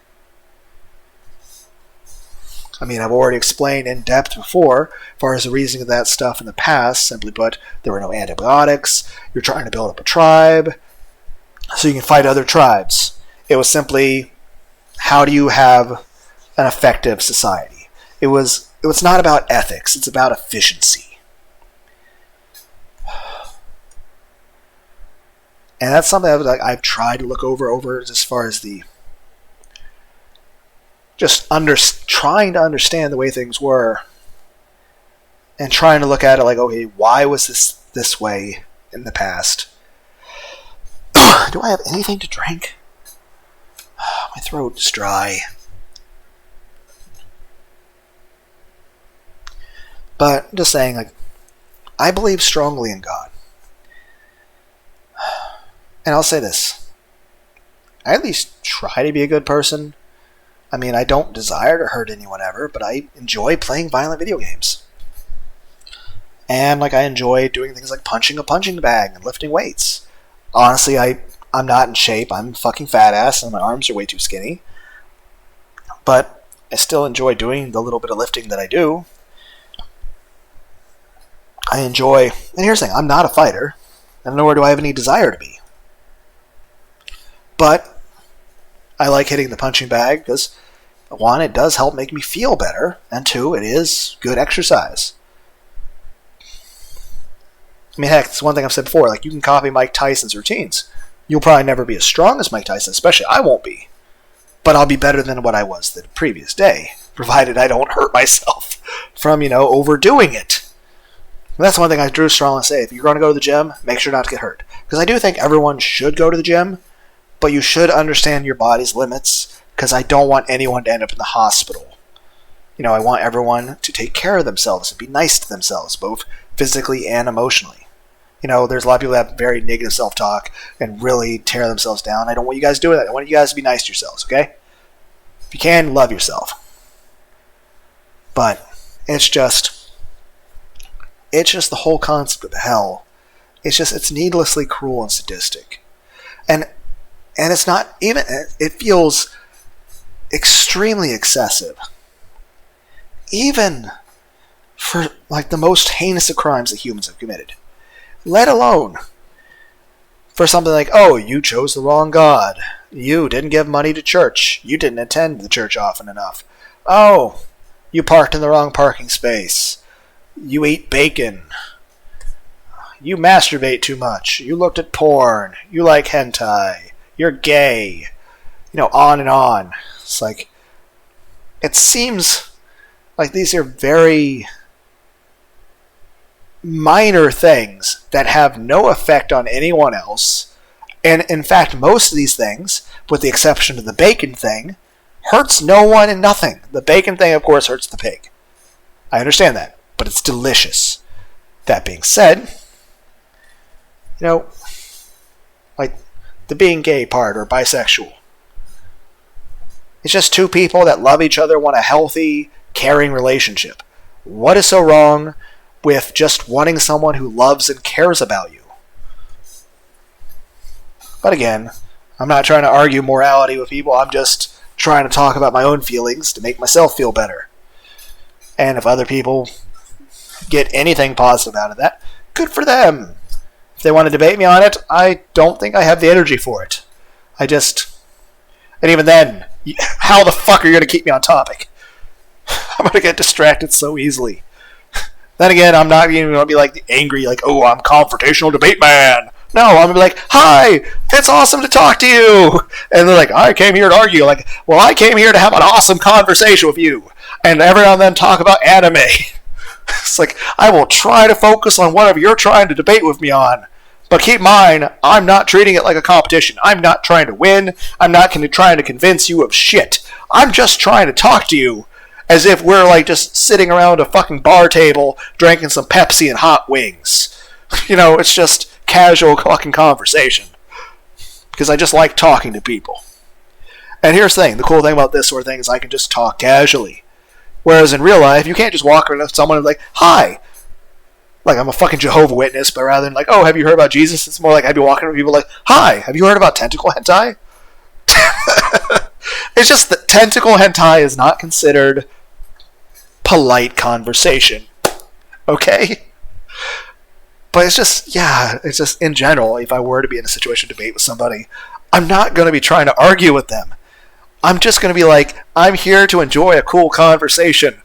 I mean, I've already explained in depth before, as far as the reasoning of that stuff in the past. Simply put, there were no antibiotics. You're trying to build up a tribe so you can fight other tribes. It was simply, how do you have an effective society? It was not about ethics. It's about efficiency. And that's something I've tried to look over as far as the just trying to understand the way things were, and trying to look at it like, okay, why was this way in the past? Do I have anything to drink? My throat's dry. But just saying, I believe strongly in God. And I'll say this. I at least try to be a good person. I mean, I don't desire to hurt anyone ever, but I enjoy playing violent video games. And I enjoy doing things like punching a punching bag and lifting weights. Honestly, I'm not in shape. I'm a fucking fat ass and my arms are way too skinny. But I still enjoy doing the little bit of lifting that I do. I enjoy, and here's the thing, I'm not a fighter, and nor do I have any desire to be. But I like hitting the punching bag because, one, it does help make me feel better, and two, it is good exercise. I mean, heck, it's one thing I've said before, you can copy Mike Tyson's routines. You'll probably never be as strong as Mike Tyson, especially I won't be. But I'll be better than what I was the previous day, provided I don't hurt myself from, overdoing it. That's one thing I do strongly say. If you're going to go to the gym, make sure not to get hurt. Because I do think everyone should go to the gym, but you should understand your body's limits, because I don't want anyone to end up in the hospital. I want everyone to take care of themselves and be nice to themselves, both physically and emotionally. There's a lot of people that have very negative self-talk and really tear themselves down. I don't want you guys doing that. I want you guys to be nice to yourselves, okay? If you can, love yourself. But it's just the whole concept of hell. It's needlessly cruel and sadistic. And it's not even, it feels extremely excessive. Even for the most heinous of crimes that humans have committed. Let alone for something like, oh, you chose the wrong God. You didn't give money to church. You didn't attend the church often enough. Oh, you parked in the wrong parking space. You ate bacon. You masturbate too much. You looked at porn. You like hentai. You're gay. On and on. It's it seems like these are very minor things that have no effect on anyone else. And in fact, most of these things, with the exception of the bacon thing, hurts no one and nothing. The bacon thing, of course, hurts the pig. I understand that, but it's delicious. That being said, the being gay part or bisexual. It's just two people that love each other, want a healthy, caring relationship. What is so wrong with just wanting someone who loves and cares about you? But again, I'm not trying to argue morality with people. I'm just trying to talk about my own feelings to make myself feel better. And if other people get anything positive out of that, good for them. If they want to debate me on it, I don't think I have the energy for it. And even then, how the fuck are you going to keep me on topic? I'm going to get distracted so easily. Then again, I'm not even going to be angry, oh, I'm confrontational debate man. No, I'm going to be like, hi, it's awesome to talk to you. And they're like, I came here to argue. Well, I came here to have an awesome conversation with you. And every now and then talk about anime. It's I will try to focus on whatever you're trying to debate with me on. But keep in mind, I'm not treating it like a competition. I'm not trying to win. I'm not trying to convince you of shit. I'm just trying to talk to you as if we're just sitting around a fucking bar table drinking some Pepsi and hot wings. It's just casual fucking conversation. Because I just like talking to people. And here's the thing. The cool thing about this sort of thing is I can just talk casually. Whereas in real life, you can't just walk around to someone and be like, hi. Like, I'm a fucking Jehovah's Witness, but rather than like, oh, have you heard about Jesus? It's more like I'd be walking to people like, hi, have you heard about tentacle hentai? It's just that tentacle hentai is not considered polite conversation. Okay? But it's just in general, if I were to be in a situation to debate with somebody, I'm not going to be trying to argue with them. I'm just going to be like, I'm here to enjoy a cool conversation.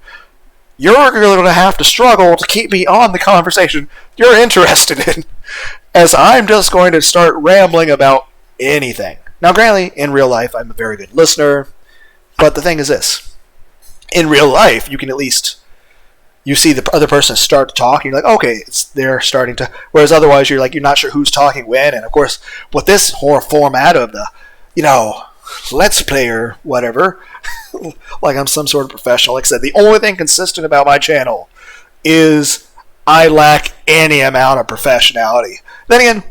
You're going to have to struggle to keep me on the conversation you're interested in, as I'm just going to start rambling about anything. Now, granted, in real life, I'm a very good listener, but the thing is this. In real life, you can at least, you see the other person start to talk, and you're like, okay, they're starting to, whereas otherwise you're like, you're not sure who's talking when, and of course, with this whole format of the, let's play or whatever, like I'm some sort of professional. Like I said, the only thing consistent about my channel is I lack any amount of professionality. Then again,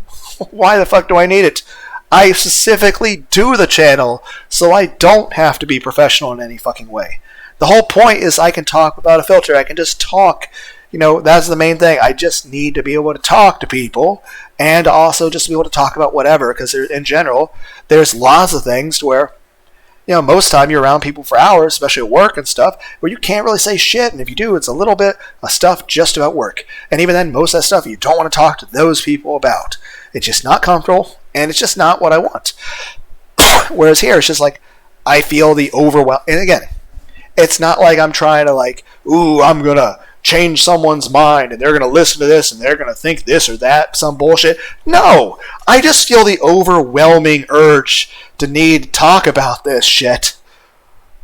why the fuck do I need it? I specifically do the channel so I don't have to be professional in any fucking way. The whole point is I can talk without a filter. I can just talk. That's the main thing. I just need to be able to talk to people and also just be able to talk about whatever, because in general, there's lots of things to where, most time you're around people for hours, especially at work and stuff, where you can't really say shit, and if you do, it's a little bit of stuff just about work. And even then, most of that stuff you don't want to talk to those people about. It's just not comfortable, and it's just not what I want. Whereas here, it's just like, I feel the overwhelm. And again, it's not like I'm trying to I'm going to change someone's mind and they're going to listen to this and they're going to think this or that, some bullshit. No, I just feel the overwhelming urge to need to talk about this shit.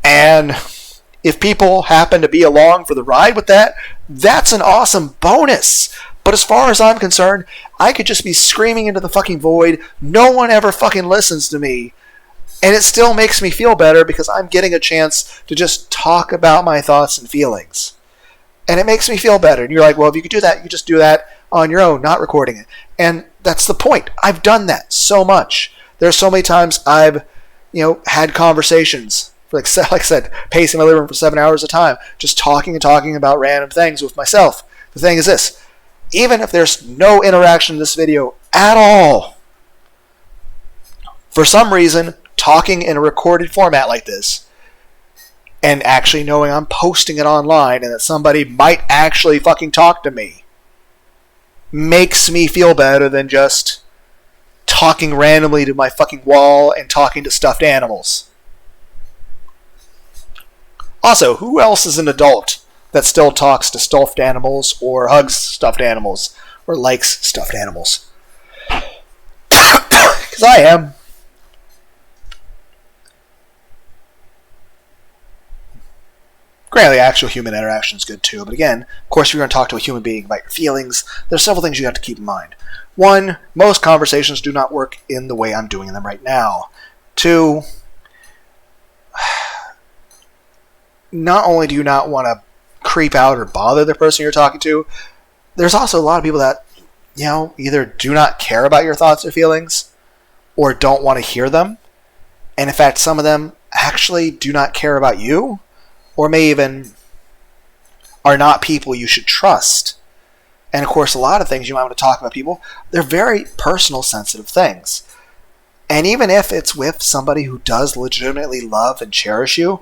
And if people happen to be along for the ride with that, that's an awesome bonus. But as far as I'm concerned, I could just be screaming into the fucking void. No one ever fucking listens to me. And it still makes me feel better because I'm getting a chance to just talk about my thoughts and feelings. And it makes me feel better. And you're like, well, if you could do that, you just do that on your own, not recording it. And that's the point. I've done that so much. There's so many times I've, had conversations, like I said, pacing my living room for 7 hours at a time, just talking and talking about random things with myself. The thing is this. Even if there's no interaction in this video at all, for some reason, talking in a recorded format like this, and actually knowing I'm posting it online and that somebody might actually fucking talk to me, makes me feel better than just talking randomly to my fucking wall and talking to stuffed animals. Also, who else is an adult that still talks to stuffed animals or hugs stuffed animals or likes stuffed animals? Because I am. Granted, actual human interaction is good too, but again, of course, if you're going to talk to a human being about your feelings, there's several things you have to keep in mind. One, most conversations do not work in the way I'm doing them right now. Two, not only do you not want to creep out or bother the person you're talking to, there's also a lot of people that, either do not care about your thoughts or feelings, or don't want to hear them. And in fact, some of them actually do not care about you, or may even are not people you should trust. And of course, a lot of things you might want to talk about people, they're very personal, sensitive things. And even if it's with somebody who does legitimately love and cherish you,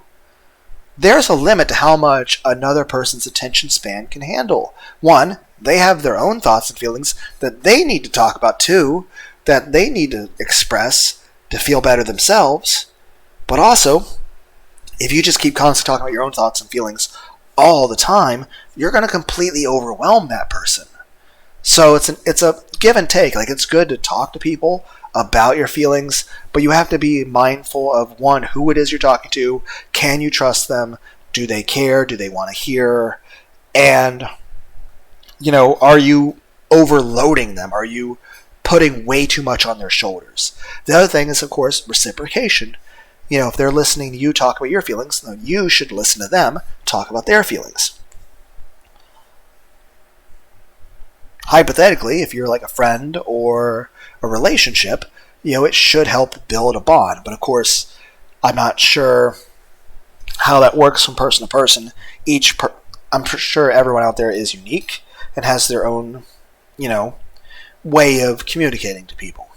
there's a limit to how much another person's attention span can handle. One, they have their own thoughts and feelings that they need to talk about too, that they need to express to feel better themselves. But also, if you just keep constantly talking about your own thoughts and feelings all the time, you're going to completely overwhelm that person. So it's a give and take. Like, it's good to talk to people about your feelings, but you have to be mindful of, one, who it is you're talking to. Can you trust them? Do they care? Do they want to hear? And, are you overloading them? Are you putting way too much on their shoulders? The other thing is, of course, reciprocation. If they're listening to you talk about your feelings, then you should listen to them talk about their feelings. hypothetically, if you're like a friend or a relationship, it should help build a bond. But of course, I'm not sure how that works from person to person. I'm sure everyone out there is unique and has their own, way of communicating to people.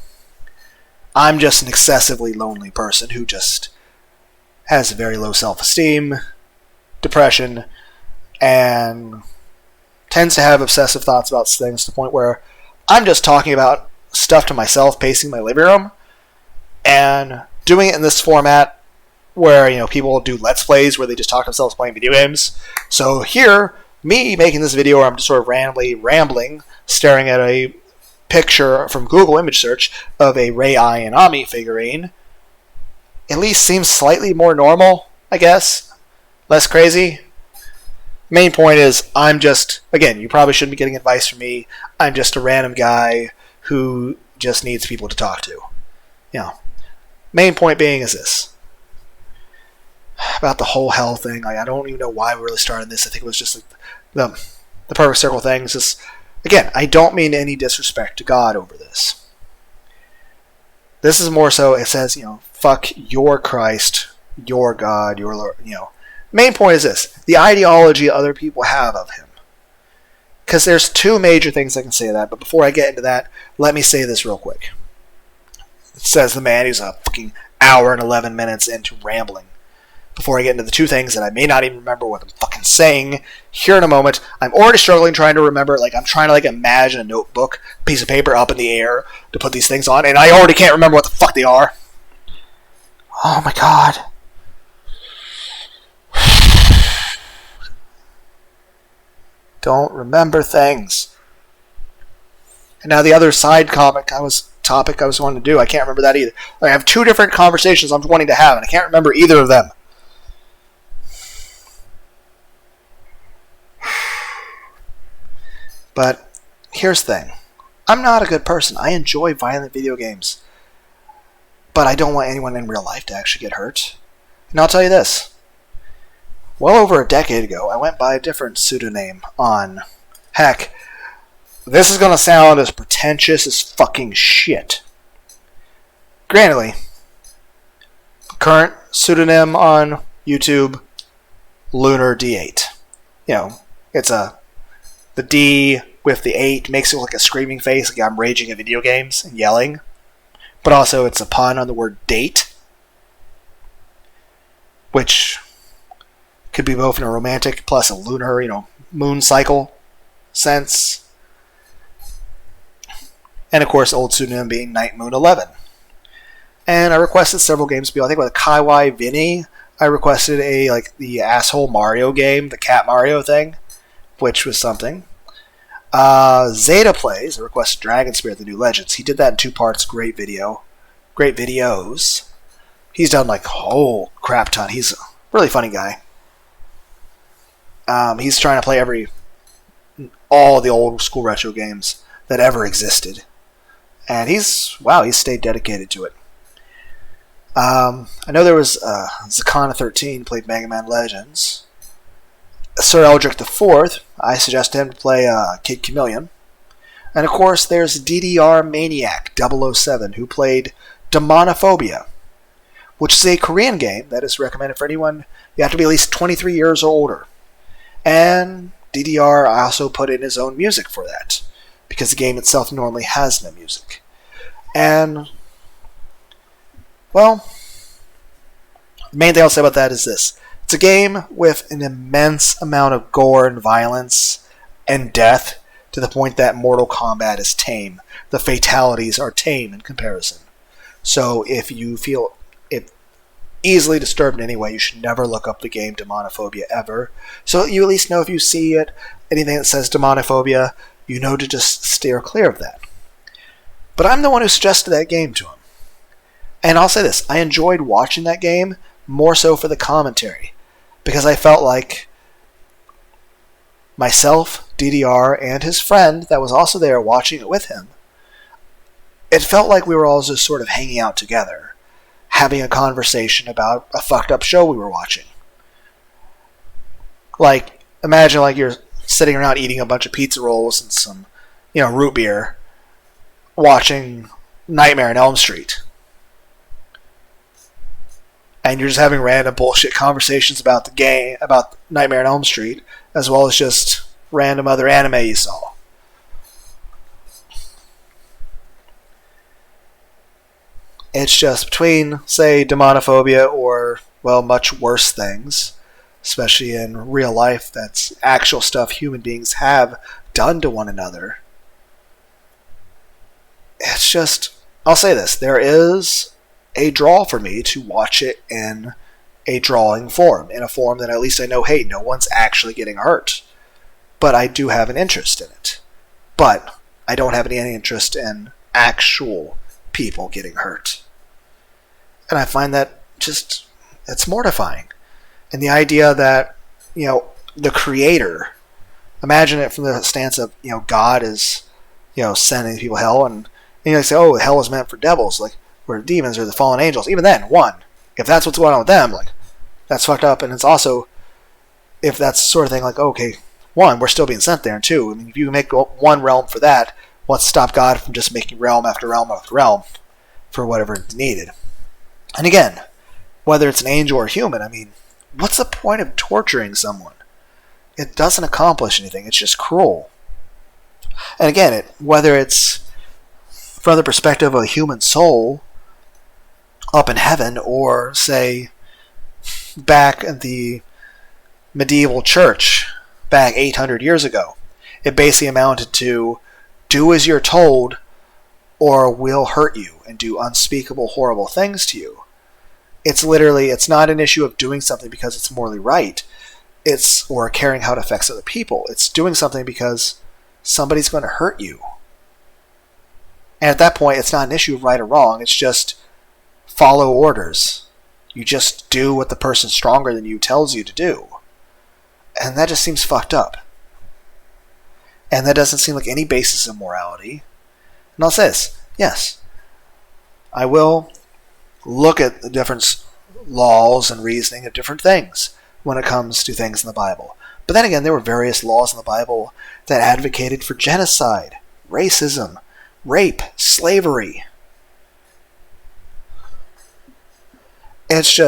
I'm just an excessively lonely person who just has very low self-esteem, depression, and tends to have obsessive thoughts about things to the point where I'm just talking about stuff to myself, pacing my living room, and doing it in this format where, people do Let's Plays where they just talk to themselves playing video games. So here, me making this video where I'm just sort of randomly rambling, staring at a picture from Google image search of a Rei Ayanami figurine, at least seems slightly more normal, I guess. Less crazy. Main point is, I'm just, again, you probably shouldn't be getting advice from me. I'm just a random guy who just needs people to talk to. Main point being is this. About the whole hell thing. I don't even know why we really started this. I think it was just the perfect circle thing. It's just, again, I don't mean any disrespect to God over this. This is more so, it says, fuck your Christ, your God, your Lord, Main point is this. The ideology other people have of him. Because there's two major things I can say to that, but before I get into that, let me say this real quick. It says the man who's a fucking hour and 11 minutes into rambling. Before I get into the two things that I may not even remember what I'm fucking saying here in a moment, I'm already struggling trying to remember, I'm trying to imagine a notebook, piece of paper up in the air to put these things on, and I already can't remember what the fuck they are. Oh my god. Don't remember things. And now the other side topic I was wanting to do, I can't remember that either. I have two different conversations I'm wanting to have, and I can't remember either of them. But here's the thing. I'm not a good person. I enjoy violent video games. But I don't want anyone in real life to actually get hurt. And I'll tell you this. Well over a decade ago, I went by a different pseudonym on... Heck, this is going to sound as pretentious as fucking shit. Granted, current pseudonym on YouTube, Lunar D8. It's the D with the 8 makes it look like a screaming face, like I'm raging at video games and yelling. But also it's a pun on the word date, which could be both in a romantic plus a lunar, moon cycle sense. And of course, old pseudonym being Night Moon 11. And I requested several games to be, I think with Kaiwai Vinny, I requested the asshole Mario game, the Cat Mario thing, which was something. Zeta Plays, I requested Dragon Spirit, the New Legends. He did that in 2 parts, great video. Great videos. He's done a whole crap ton. He's a really funny guy. He's trying to play all the old school retro games that ever existed. And he's stayed dedicated to it. I know there was Zakana 13 played Mega Man Legends. Sir Eldrick IV, I suggested him to play Kid Chameleon. And of course, there's DDR Maniac 007, who played Demonophobia, which is a Korean game that is recommended for anyone. You have to be at least 23 years or older. And DDR also put in his own music for that, because the game itself normally has no music. And, well, the main thing I'll say about that is this. It's a game with an immense amount of gore and violence and death, to the point that Mortal Kombat is tame. The fatalities are tame in comparison. So if you feel easily disturbed in any way, you should never look up the game Demonophobia ever. So you at least know if you see it, anything that says Demonophobia, you know to just steer clear of that. But I'm the one who suggested that game to him. And I'll say this, I enjoyed watching that game more so for the commentary, because I felt like myself, DDR, and his friend that was also there watching it with him, it felt like we were all just sort of hanging out together, having a conversation about a fucked up show we were watching. Imagine you're sitting around eating a bunch of pizza rolls and some, root beer, watching Nightmare on Elm Street. And you're just having random bullshit conversations about the game, about Nightmare on Elm Street, as well as just random other anime you saw. It's just between, say, demonophobia or, well, much worse things, especially in real life, that's actual stuff human beings have done to one another. It's just, I'll say this, there is a draw for me to watch it in a drawing form, in a form that at least I know, hey, no one's actually getting hurt. But I do have an interest in it. But I don't have any interest in actual people getting hurt. And I find that just, it's mortifying. And the idea that, the creator, imagine it from the stance of, God is, sending people hell, and you say, oh, hell is meant for devils, like, or demons, or the fallen angels. Even then, if that's what's going on with them, like, that's fucked up. And it's also, if that's the sort of thing, like, okay, one, we're still being sent there, and two, I mean, if you make one realm for that, what's to stop God from just making realm after realm after realm for whatever is needed? And again, whether it's an angel or human, I mean, what's the point of torturing someone? It doesn't accomplish anything. It's just cruel. And again, whether it's from the perspective of a human soul up in heaven, or, say, back in the medieval church, back 800 years ago, it basically amounted to, do as you're told, or we'll hurt you and do unspeakable, horrible things to you. It's not an issue of doing something because it's morally right, or caring how it affects other people. It's doing something because somebody's going to hurt you. And at that point, it's not an issue of right or wrong, it's just follow orders. You just do what the person stronger than you tells you to do. And that just seems fucked up. And that doesn't seem like any basis of morality. And I'll say this, yes, I will look at the different laws and reasoning of different things when it comes to things in the Bible. But then again, there were various laws in the Bible that advocated for genocide, racism, rape, slavery. It's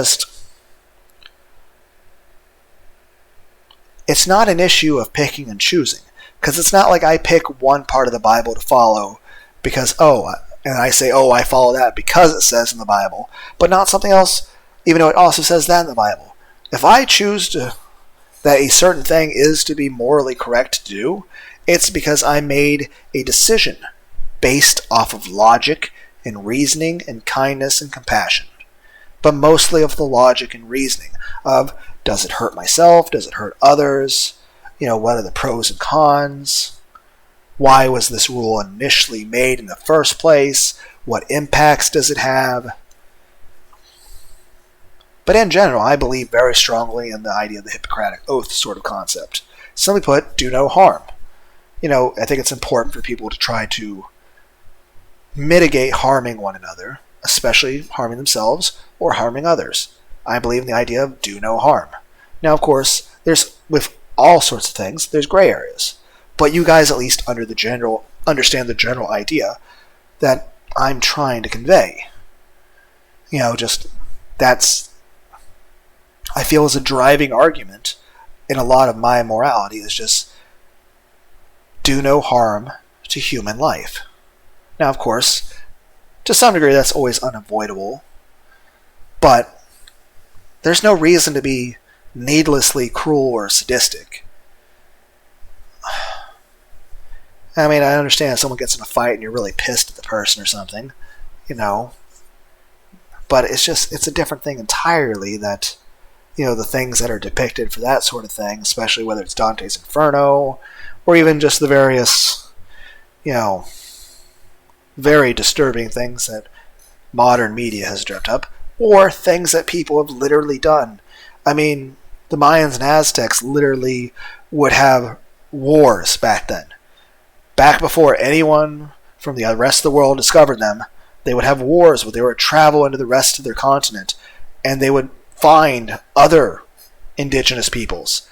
not an issue of picking and choosing. Because it's not like I pick one part of the Bible to follow because, and I say, I follow that because it says in the Bible, but not something else, even though it also says that in the Bible. If I choose that a certain thing is to be morally correct to do, it's because I made a decision based off of logic and reasoning and kindness and compassion. But mostly of the logic and reasoning of, does it hurt myself? Does it hurt others? What are the pros and cons? Why was this rule initially made in the first place? What impacts does it have? But in general, I believe very strongly in the idea of the Hippocratic Oath sort of concept. Simply put, do no harm. I think it's important for people to try to mitigate harming one another, especially harming themselves or harming others. I believe in the idea of do no harm. Now, of course, with all sorts of things, there's gray areas. But you guys at least understand the general idea that I'm trying to convey. That's, I feel, is a driving argument in a lot of my morality, is just do no harm to human life. Now, of course, to some degree that's always unavoidable, but there's no reason to be needlessly cruel or sadistic. I mean, I understand if someone gets in a fight and you're really pissed at the person or something, but it's a different thing entirely that, the things that are depicted for that sort of thing, especially whether it's Dante's Inferno, or even just the various, very disturbing things that modern media has dreamt up, or things that people have literally done. I mean, the Mayans and Aztecs literally would have wars back then. Back before anyone from the rest of the world discovered them, they would have wars where they would travel into the rest of their continent, and they would find other indigenous peoples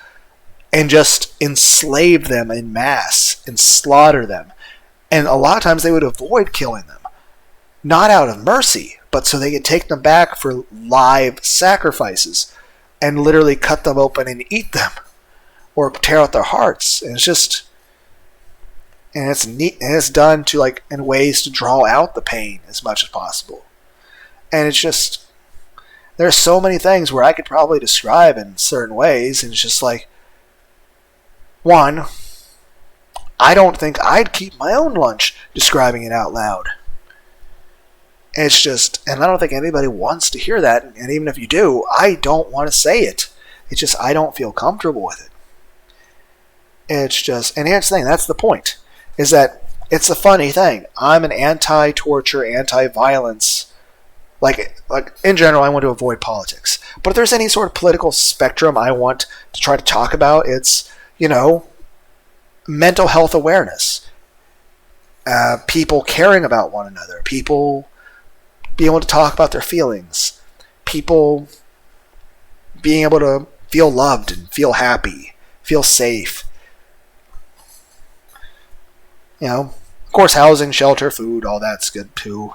and just enslave them en masse and slaughter them. And a lot of times they would avoid killing them. Not out of mercy, but so they could take them back for live sacrifices and literally cut them open and eat them. Or tear out their hearts. And it's just... And it's neat, and it's done to like in ways to draw out the pain as much as possible. And it's just, there's so many things where I could probably describe in certain ways, and it's just like, one, I don't think I'd keep my own lunch describing it out loud. And it's just, and I don't think anybody wants to hear that, and even if you do, I don't want to say it. It's just, I don't feel comfortable with it. It's just, and here's the thing, that's the point. Is that it's a funny thing. I'm an anti-torture, anti-violence. Like in general, I want to avoid politics. But if there's any sort of political spectrum I want to try to talk about, it's, mental health awareness. People caring about one another. People being able to talk about their feelings. People being able to feel loved and feel happy, feel safe. Of course, housing, shelter, food, all that's good too.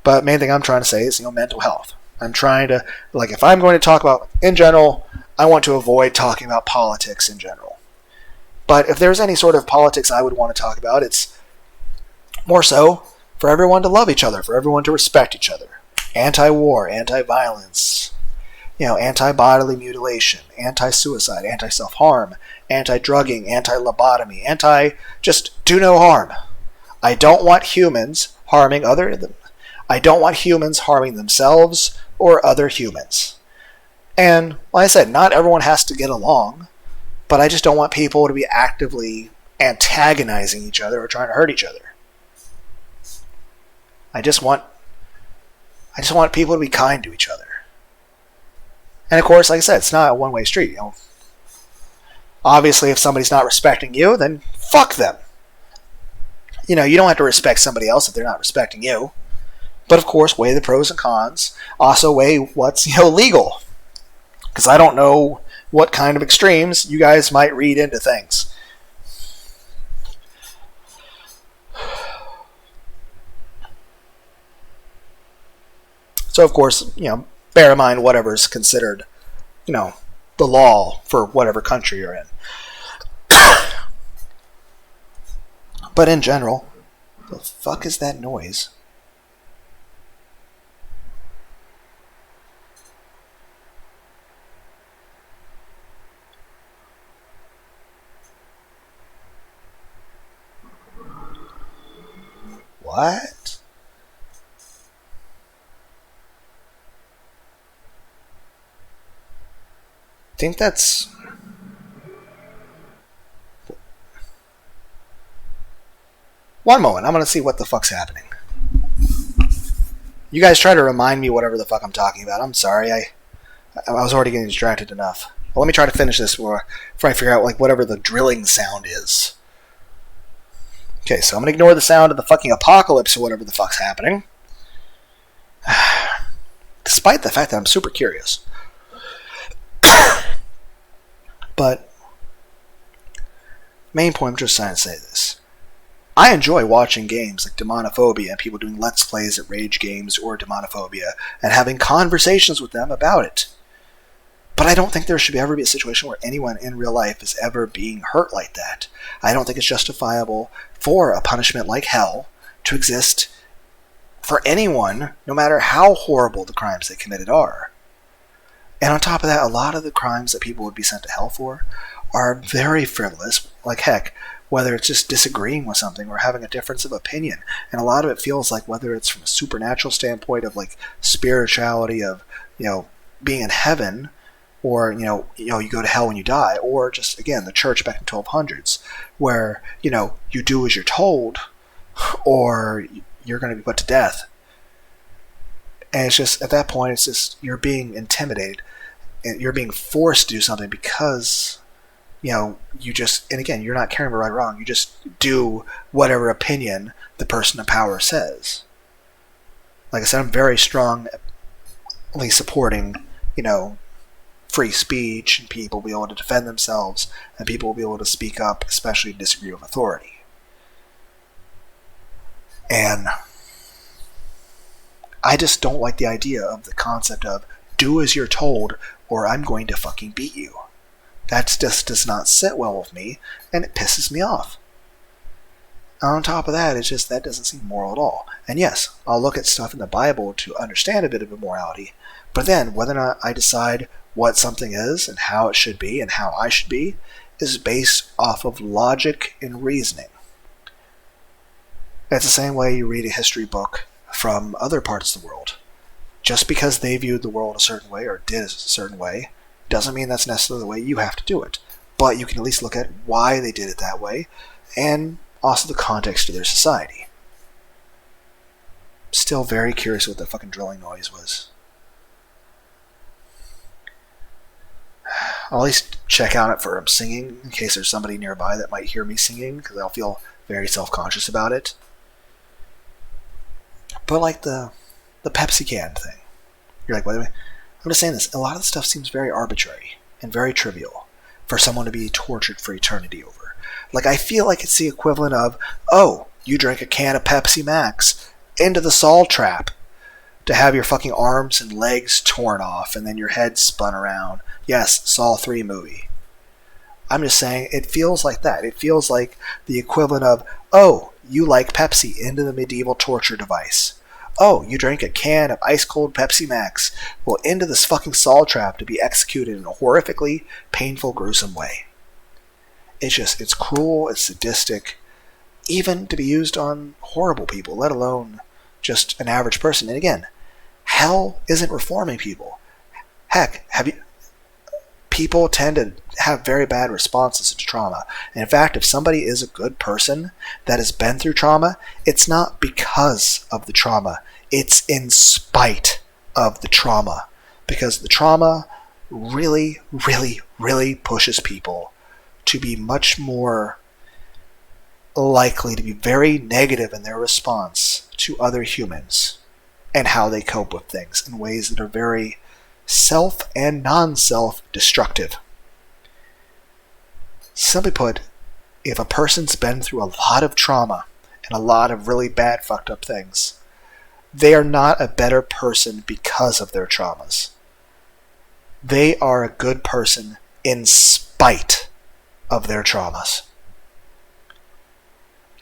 But main thing I'm trying to say is, mental health. I'm trying to, if I'm going to talk about, in general, I want to avoid talking about politics in general. But if there's any sort of politics I would want to talk about, it's more so for everyone to love each other, for everyone to respect each other. Anti-war, anti-violence, anti-bodily mutilation, anti-suicide, anti-self-harm, anti-drugging, anti-lobotomy, just do no harm. I don't want humans harming I don't want humans harming themselves or other humans. And like I said, not everyone has to get along, but I just don't want people to be actively antagonizing each other or trying to hurt each other. I just want people to be kind to each other. And of course, like I said, it's not a one-way street. Obviously, if somebody's not respecting you, then fuck them. You don't have to respect somebody else if they're not respecting you. But of course, weigh the pros and cons. Also weigh what's legal. Because I don't know what kind of extremes you guys might read into things. So of course, bear in mind whatever's considered, the law for whatever country you're in. But in general, the fuck is that noise? What? I think that's... One moment, I'm going to see what the fuck's happening. You guys try to remind me whatever the fuck I'm talking about. I'm sorry, I was already getting distracted enough. Well, let me try to finish this before I figure out whatever the drilling sound is. Okay, so I'm going to ignore the sound of the fucking apocalypse or whatever the fuck's happening. Despite the fact that I'm super curious. But, main point, I'm just trying to say this. I enjoy watching games like Demonophobia and people doing Let's Plays at Rage Games or Demonophobia and having conversations with them about it. But I don't think there should ever be a situation where anyone in real life is ever being hurt like that. I don't think it's justifiable for a punishment like hell to exist for anyone, no matter how horrible the crimes they committed are. And on top of that, a lot of the crimes that people would be sent to hell for are very frivolous, like heck, whether it's just disagreeing with something or having a difference of opinion. And a lot of it feels like, whether it's from a supernatural standpoint of like spirituality of, being in heaven, or, you go to hell when you die, or just, again, the church back in the 1200s, where, you do as you're told, or you're going to be put to death. And it's just, at that point, it's just, you're being intimidated, and you're being forced to do something because, you just, and again, you're not caring about right or wrong, you just do whatever opinion the person in power says. Like I said, I'm very strongly supporting, free speech, and people will be able to defend themselves, and people will be able to speak up, especially to disagree with authority. And I just don't like the idea of the concept of do as you're told or I'm going to fucking beat you. That just does not sit well with me, and it pisses me off. On top of that, it's just that doesn't seem moral at all. And yes, I'll look at stuff in the Bible to understand a bit of immorality, but then whether or not I decide what something is and how it should be and how I should be is based off of logic and reasoning. It's the same way you read a history book from other parts of the world. Just because they viewed the world a certain way or did it a certain way doesn't mean that's necessarily the way you have to do it. But you can at least look at why they did it that way and also the context of their society. Still very curious what the fucking drilling noise was. I'll at least check out it for singing in case there's somebody nearby that might hear me singing, because I'll feel very self-conscious about it. But like the Pepsi can thing. You're like, wait a minute. I'm just saying this. A lot of the stuff seems very arbitrary and very trivial for someone to be tortured for eternity over. Like, I feel like it's the equivalent of, oh, you drank a can of Pepsi Max into the Saul trap to have your fucking arms and legs torn off and then your head spun around. Yes, Saul 3 movie. I'm just saying, it feels like that. It feels like the equivalent of, oh, you like Pepsi into the medieval torture device. Oh, you drank a can of ice-cold Pepsi Max. Well, into this fucking Saul trap to be executed in a horrifically painful, gruesome way. It's cruel, it's sadistic, even to be used on horrible people, let alone just an average person. And again, hell isn't reforming people. Heck, people tend to have very bad responses to trauma. And in fact, if somebody is a good person that has been through trauma, it's not because of the trauma. It's in spite of the trauma. Because the trauma really, really, really pushes people to be much more likely to be very negative in their response to other humans and how they cope with things in ways that are very self and non-self destructive. Simply put, if a person's been through a lot of trauma and a lot of really bad fucked up things, they are not a better person because of their traumas. They are a good person in spite of their traumas.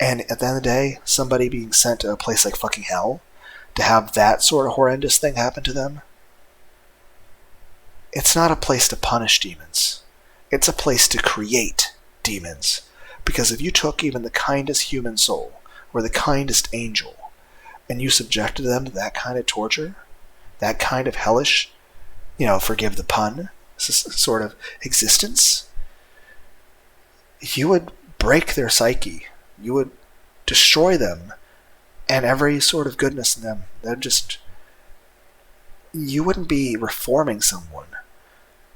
And at the end of the day, somebody being sent to a place like fucking hell to have that sort of horrendous thing happen to them, it's not a place to punish demons. It's a place to create demons. Because if you took even the kindest human soul, or the kindest angel, and you subjected them to that kind of torture, that kind of hellish, forgive the pun, sort of existence, you would break their psyche. You would destroy them and every sort of goodness in them. You wouldn't be reforming someone.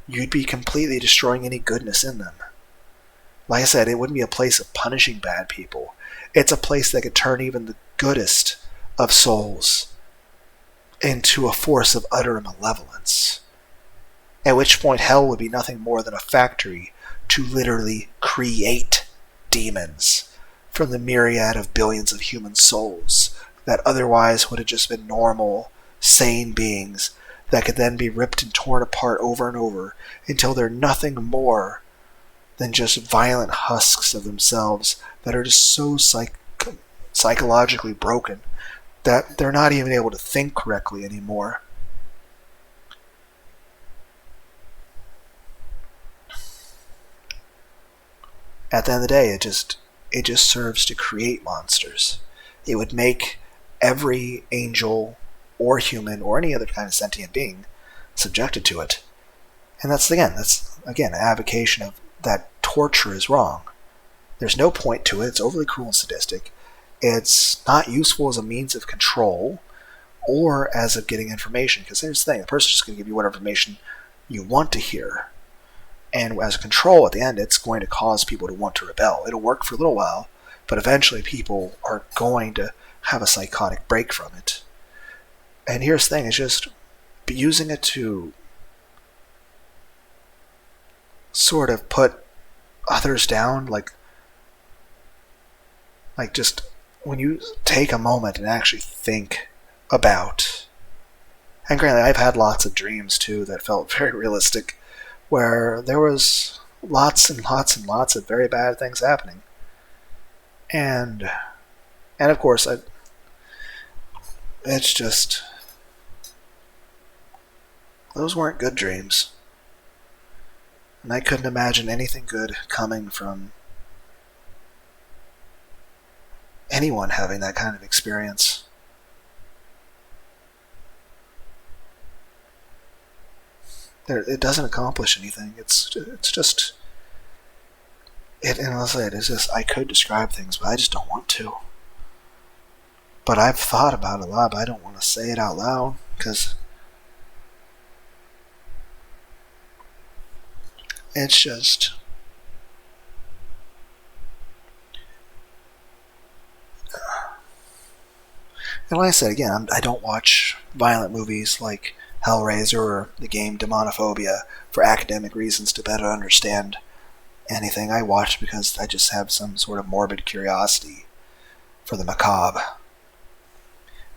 You'd be completely destroying any goodness in them. Like I said, it wouldn't be a place of punishing bad people. It's a place that could turn even the goodest of souls into a force of utter malevolence. At which point hell would be nothing more than a factory to literally create demons from the myriad of billions of human souls that otherwise would have just been normal, sane beings that could then be ripped and torn apart over and over until they're nothing more than just violent husks of themselves that are just so psychologically broken that they're not even able to think correctly anymore. At the end of the day, it just serves to create monsters. It would make every angel or human or any other kind of sentient being subjected to it. And that's again an avocation of that torture is wrong. There's no point to it. It's overly cruel and sadistic. It's not useful as a means of control or as of getting information. Because here's the thing, the person's just going to give you whatever information you want to hear. And as a control, at the end, it's going to cause people to want to rebel. It'll work for a little while, but eventually people are going to have a psychotic break from it. And here's the thing, it's just using it to sort of put others down, like just when you take a moment and actually think about, and granted, I've had lots of dreams too that felt very realistic, where there was lots and lots and lots of very bad things happening, and of course, it's just those weren't good dreams, and I couldn't imagine anything good coming from anyone having that kind of experience. It doesn't accomplish anything. It's just it. And I'll say it's just I could describe things, but I just don't want to. But I've thought about it a lot, but I don't want to say it out loud because it's just. And like I said again, I don't watch violent movies like Hellraiser or the game Demonophobia for academic reasons to better understand anything. I watch because I just have some sort of morbid curiosity for the macabre.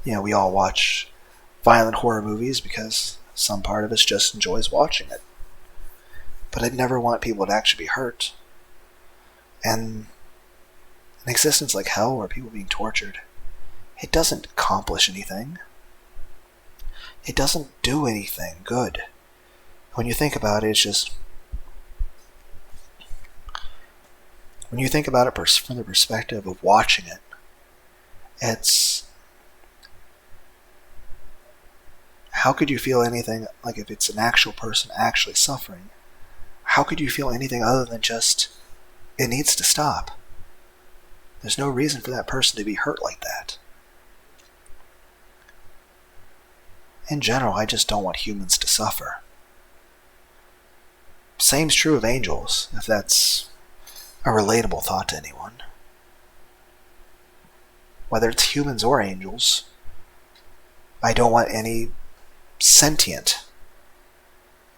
You know, we all watch violent horror movies because some part of us just enjoys watching it. But I'd never want people to actually be hurt. And an existence like hell where people are being tortured, it doesn't accomplish anything. It doesn't do anything good. When you think about it, it's just... When you think about it from the perspective of watching it, it's... How could you feel anything, like if it's an actual person actually suffering, how could you feel anything other than just, it needs to stop? There's no reason for that person to be hurt like that. In general, I just don't want humans to suffer. Same's true of angels, if that's a relatable thought to anyone. Whether it's humans or angels, I don't want any sentient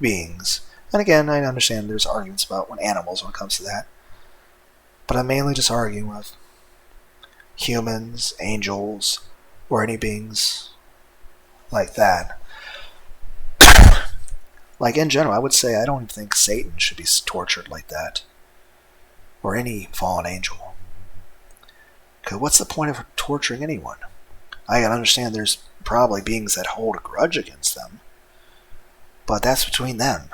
beings. And again, I understand there's arguments about when animals when it comes to that. But I'm mainly just arguing with humans, angels, or any beings like that. Like in general, I would say I don't even think Satan should be tortured like that. Or any fallen angel. Because what's the point of torturing anyone? I can understand there's probably beings that hold a grudge against them. But that's between them.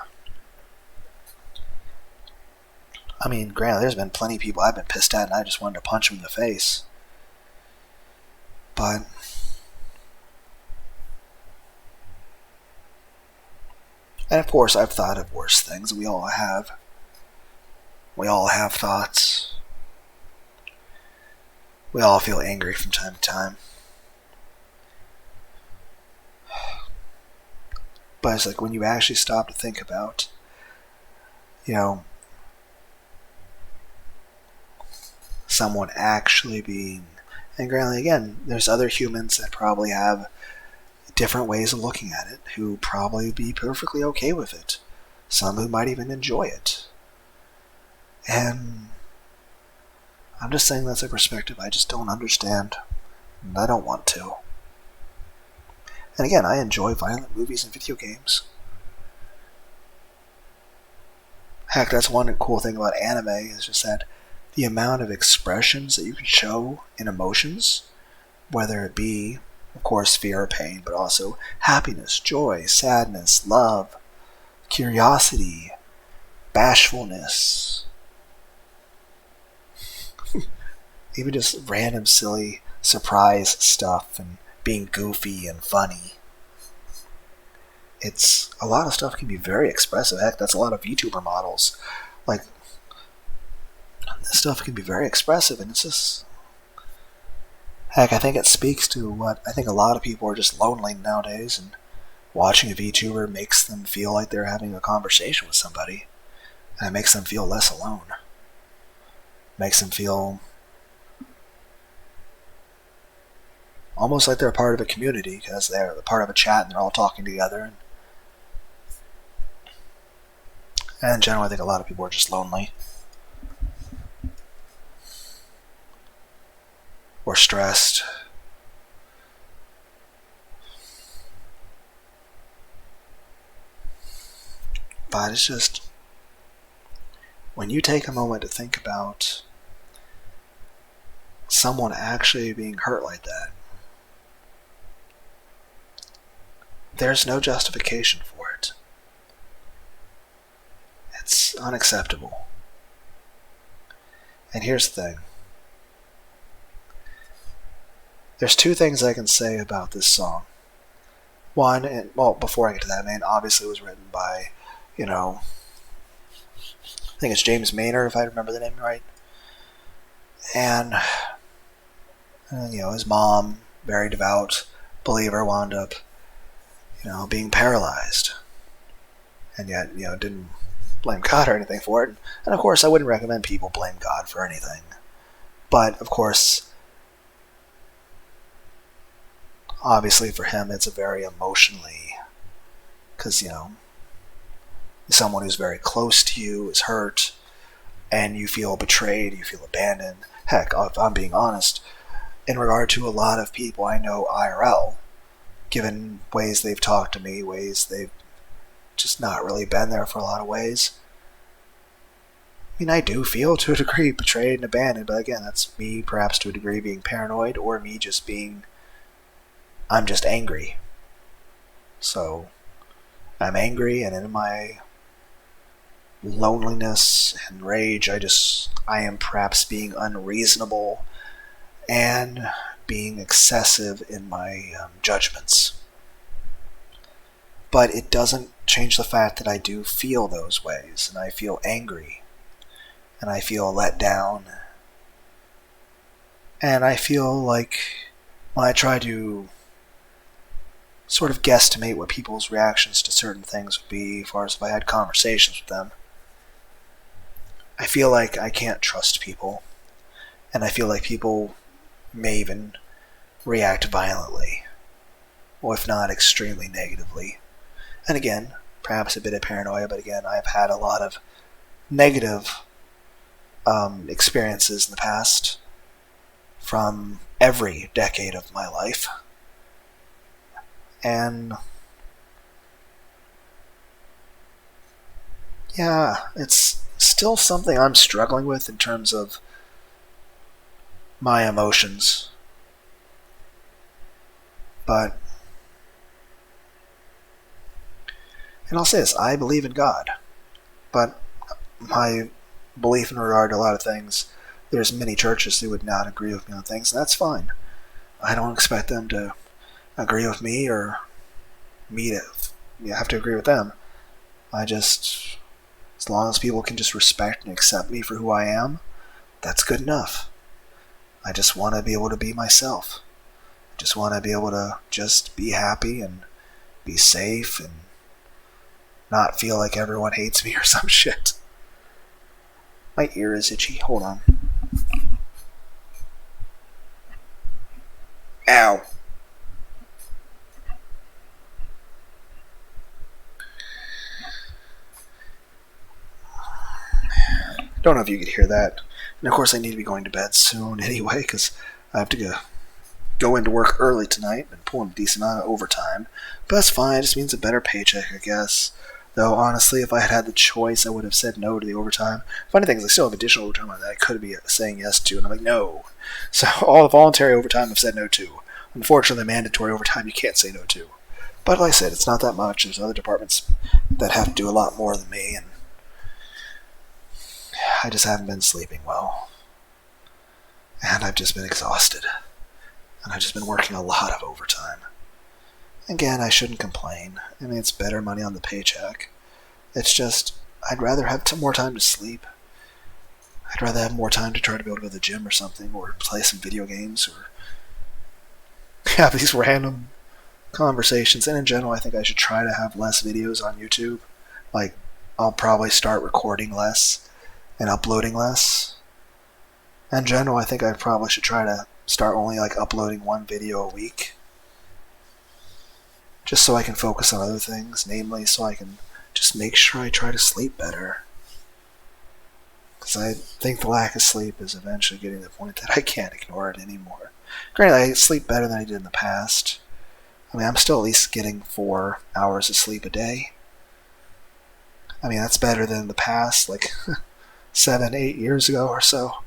I mean, granted, there's been plenty of people I've been pissed at and I just wanted to punch them in the face. But... And of course, I've thought of worse things. We all have. We all have thoughts. We all feel angry from time to time. But it's like when you actually stop to think about, you know, someone actually being... And granted, again, there's other humans that probably have different ways of looking at it, who probably be perfectly okay with it. Some who might even enjoy it. And I'm just saying that's a perspective I just don't understand. And I don't want to. And again, I enjoy violent movies and video games. Heck, that's one cool thing about anime, is just that the amount of expressions that you can show in emotions, whether it be, of course, fear or pain, but also happiness, joy, sadness, love, curiosity, bashfulness, even just random silly surprise stuff and being goofy and funny. It's a lot of stuff can be very expressive. Heck, that's a lot of VTuber models. Like, this stuff can be very expressive, and it's just... Heck, I think it speaks to what I think a lot of people are just lonely nowadays, and watching a VTuber makes them feel like they're having a conversation with somebody, and it makes them feel less alone. Makes them feel almost like they're a part of a community, because they're part of a chat and they're all talking together. And in general, I think a lot of people are just lonely. Or more stressed. But it's just, when you take a moment to think about someone actually being hurt like that, there's no justification for it. It's unacceptable. And here's the thing. There's two things I can say about this song. One, and well, before I get to that, man, obviously it was written by, I think it's James Maynard, if I remember the name right. And his mom, very devout believer, wound up, being paralyzed. And yet, didn't blame God or anything for it. And of course, I wouldn't recommend people blame God for anything. But, of course, obviously for him, it's a very emotionally, because, someone who's very close to you is hurt, and you feel betrayed, you feel abandoned. Heck, if I'm being honest, in regard to a lot of people I know IRL, given ways they've talked to me, ways they've just not really been there for a lot of ways. I mean, I do feel to a degree betrayed and abandoned, but again, that's me perhaps to a degree being paranoid, or me just being, I'm just angry. So, I'm angry, and in my loneliness and rage, I am perhaps being unreasonable and being excessive in my judgments. But it doesn't change the fact that I do feel those ways, and I feel angry, and I feel let down, and I feel like when I try to sort of guesstimate what people's reactions to certain things would be, as far as if I had conversations with them, I feel like I can't trust people, and I feel like people may even react violently, or if not extremely negatively. And again, perhaps a bit of paranoia, but again, I've had a lot of negative experiences in the past from every decade of my life. And yeah, it's still something I'm struggling with in terms of my emotions. But, and I'll say this, I believe in God, but my belief in regard to a lot of things, there's many churches who would not agree with me on things, and that's fine. I don't expect them to agree with me, or me to have to agree with them. As long as people can just respect and accept me for who I am, that's good enough. I just want to be able to be myself. I just want to be able to just be happy and be safe and not feel like everyone hates me or some shit. My ear is itchy. Hold on. Ow. Don't know if you could hear that. And of course I need to be going to bed soon anyway, because I have to go into work early tonight and pull in a decent amount of overtime. But that's fine, it just means a better paycheck, I guess. Though honestly, if I had had the choice, I would have said no to the overtime. Funny thing is, I still have additional overtime that I could be saying yes to, and I'm like, no. So all the voluntary overtime I've said no to. Unfortunately, the mandatory overtime you can't say no to. But like I said, it's not that much. There's other departments that have to do a lot more than me, and I just haven't been sleeping well. And I've just been exhausted. And I've just been working a lot of overtime. Again, I shouldn't complain. I mean, it's better money on the paycheck. It's just, I'd rather have more time to sleep. I'd rather have more time to try to be able to go to the gym or something, or play some video games, or have these random conversations. And in general, I think I should try to have less videos on YouTube. Like, I'll probably start recording less and uploading less. In general, I think I probably should try to start only uploading one video a week. Just so I can focus on other things, namely so I can just make sure I try to sleep better. Because I think the lack of sleep is eventually getting to the point that I can't ignore it anymore. Granted, I sleep better than I did in the past. I mean, I'm still at least getting 4 hours of sleep a day. I mean, that's better than the past, like 7, 8 years ago or so.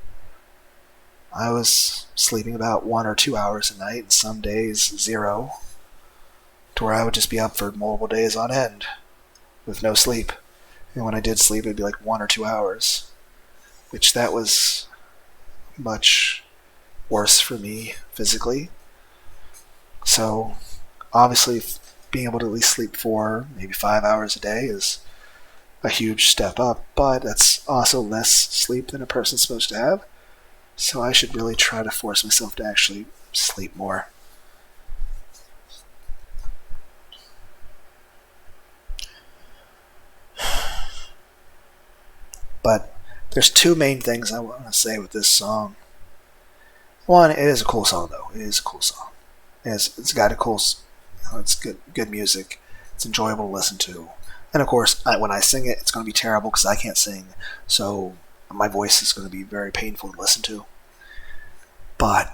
I was sleeping about 1 or 2 hours a night, and some days 0, to where I would just be up for multiple days on end with no sleep. And when I did sleep, it'd be like 1 or 2 hours, which that was much worse for me physically. So obviously being able to at least sleep 4, maybe 5 hours a day is a huge step up, but that's also less sleep than a person's supposed to have. So I should really try to force myself to actually sleep more. But there's 2 main things I want to say with this song. One, it is a cool song, though. It is a cool song. It's got a cool, it's good music. It's enjoyable to listen to. And of course, when I sing it, it's going to be terrible because I can't sing. So my voice is going to be very painful to listen to. But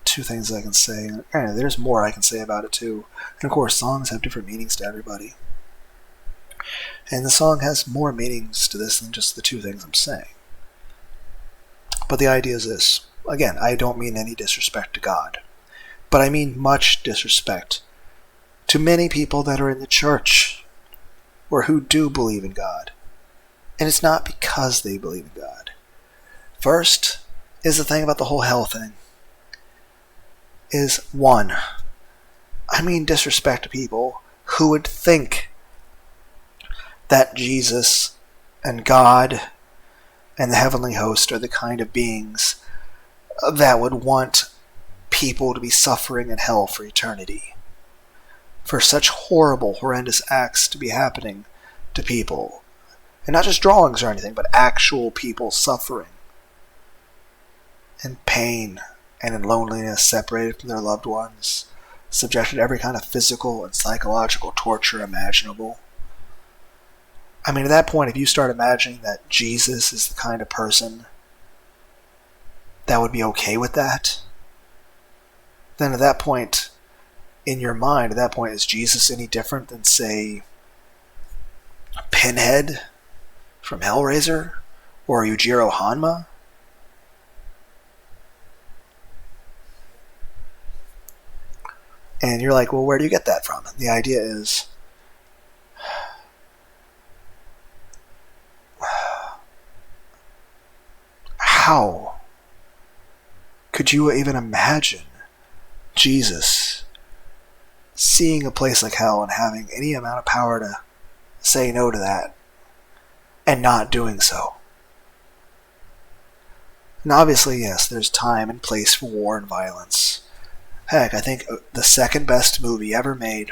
two things I can say. There's more I can say about it too. And of course, songs have different meanings to everybody. And the song has more meanings to this than just the 2 things I'm saying. But the idea is this. Again, I don't mean any disrespect to God. But I mean much disrespect to many people that are in the church or who do believe in God. And it's not because they believe in God. First is the thing about the whole hell thing. Is 1, I mean disrespect to people who would think that Jesus and God and the heavenly host are the kind of beings that would want people to be suffering in hell for eternity. For such horrible, horrendous acts to be happening to people. And not just drawings or anything, but actual people suffering in pain and in loneliness, separated from their loved ones, subjected to every kind of physical and psychological torture imaginable. I mean, at that point, if you start imagining that Jesus is the kind of person that would be okay with that, then at that point, in your mind, at that point, is Jesus any different than, say, Pinhead from Hellraiser? Or Yujiro Hanma? And you're like, well, where do you get that from? And the idea is, how could you even imagine Jesus seeing a place like hell and having any amount of power to say no to that and not doing so? And obviously, yes, there's time and place for war and violence. Heck, I think the second best movie ever made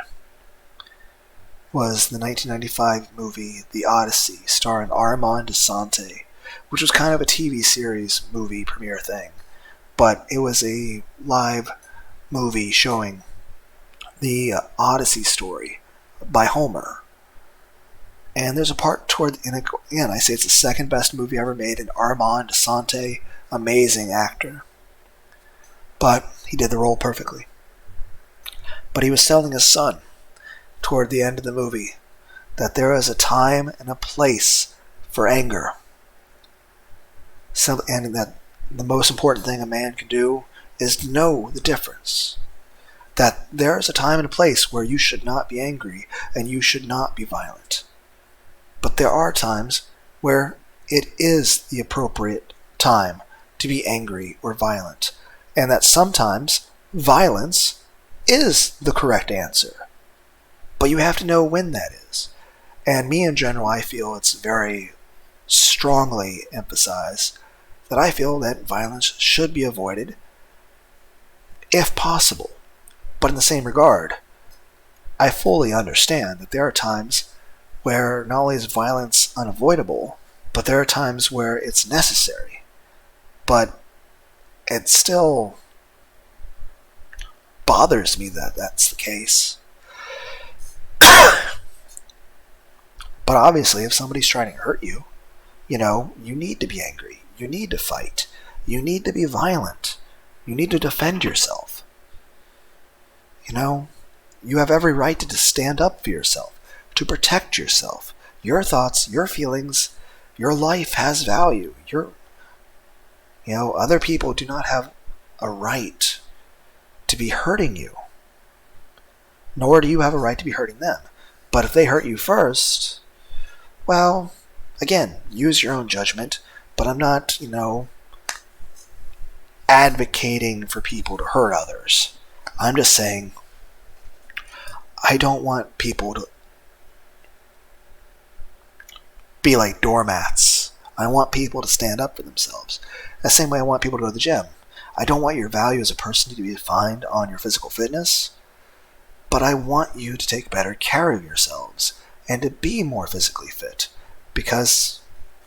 was the 1995 movie The Odyssey, starring Armand Assante, which was kind of a TV series movie premiere thing. But it was a live movie showing the Odyssey story by Homer. And there's a part toward, and again, I say it's the second best movie ever made, and Armand Assante, amazing actor. But he did the role perfectly. But he was telling his son, toward the end of the movie, that there is a time and a place for anger. So, and that the most important thing a man can do is to know the difference. That there is a time and a place where you should not be angry and you should not be violent. But there are times where it is the appropriate time to be angry or violent. And that sometimes violence is the correct answer. But you have to know when that is. And me in general, I feel it's very strongly emphasized that I feel that violence should be avoided if possible. But in the same regard, I fully understand that there are times where not only is violence unavoidable, but there are times where it's necessary. But it still bothers me that that's the case. But obviously, if somebody's trying to hurt you, you need to be angry. You need to fight. You need to be violent. You need to defend yourself. You have every right to just stand up for yourself, to protect yourself. Your thoughts, your feelings, your life has value. Other people do not have a right to be hurting you, nor do you have a right to be hurting them. But if they hurt you first, well, again, use your own judgment, but I'm not, advocating for people to hurt others. I'm just saying I don't want people to be like doormats. I want people to stand up for themselves. The same way I want people to go to the gym. I don't want your value as a person to be defined on your physical fitness, but I want you to take better care of yourselves and to be more physically fit, because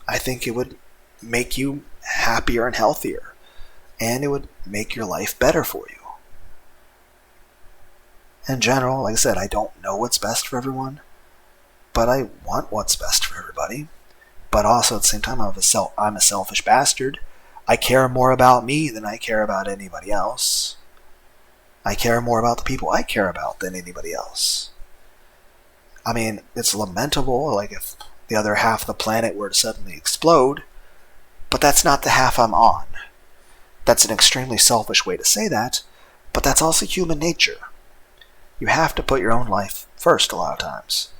I think it would make you happier and healthier, and it would make your life better for you. In general, like I said, I don't know what's best for everyone, but I want what's best for everybody. But also at the same time, I'm a selfish bastard. I care more about me than I care about anybody else. I care more about the people I care about than anybody else. I mean, it's lamentable, like if the other half of the planet were to suddenly explode, but that's not the half I'm on. That's an extremely selfish way to say that, but that's also human nature. You have to put your own life first a lot of times,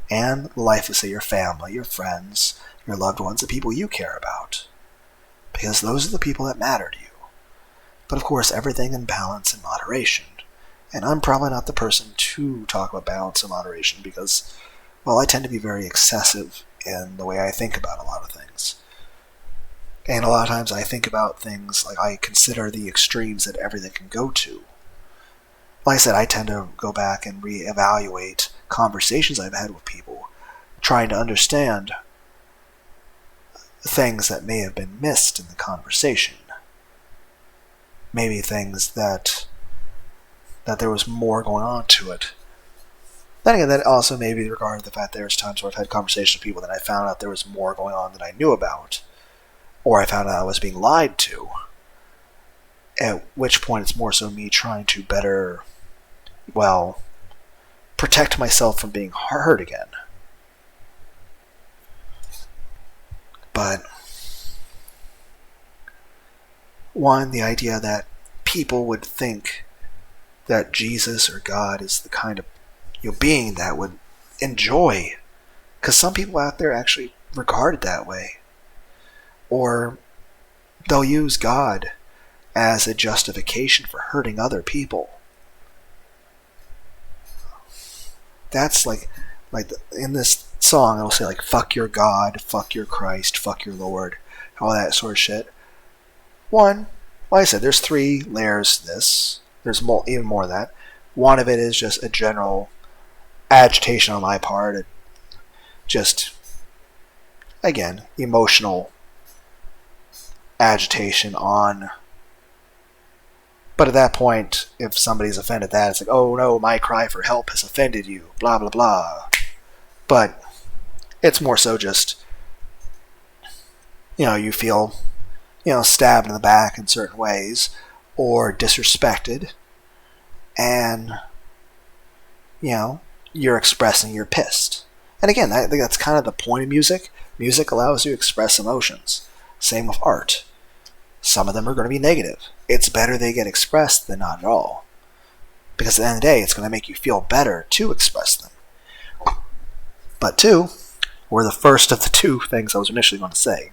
and the life of, say, your family, your friends, your loved ones, the people you care about, because those are the people that matter to you. But of course, everything in balance and moderation. And I'm probably not the person to talk about balance and moderation because, well, I tend to be very excessive in the way I think about a lot of things. And a lot of times I think about things like I consider the extremes that everything can go to. Like I said, I tend to go back and reevaluate conversations I've had with people, trying to understand things that may have been missed in the conversation. Maybe things that there was more going on to it. Then again, that also may be regarding the fact that there's times where I've had conversations with people that I found out there was more going on than I knew about, or I found out I was being lied to, at which point it's more so me trying to better, protect myself from being hurt again. But one, the idea that people would think that Jesus or God is the kind of being that would enjoy, because some people out there actually regard it that way, or they'll use God as a justification for hurting other people. That's like in this song it'll say like fuck your God, fuck your Christ, fuck your Lord, all that sort of shit. One, like I said, there's 3 layers to this. There's even more of that. One of it is just a general agitation on my part, and just, again, emotional agitation on. But at that point, if somebody's offended that, it's like, oh no, my cry for help has offended you, blah blah blah. But it's more so just, you feel, stabbed in the back in certain ways, or disrespected, and, you're expressing you're pissed. And again, I think that's kind of the point of music. Music allows you to express emotions. Same with art. Some of them are going to be negative. It's better they get expressed than not at all. Because at the end of the day, it's going to make you feel better to express them. But 2, or the first of the 2 things I was initially going to say,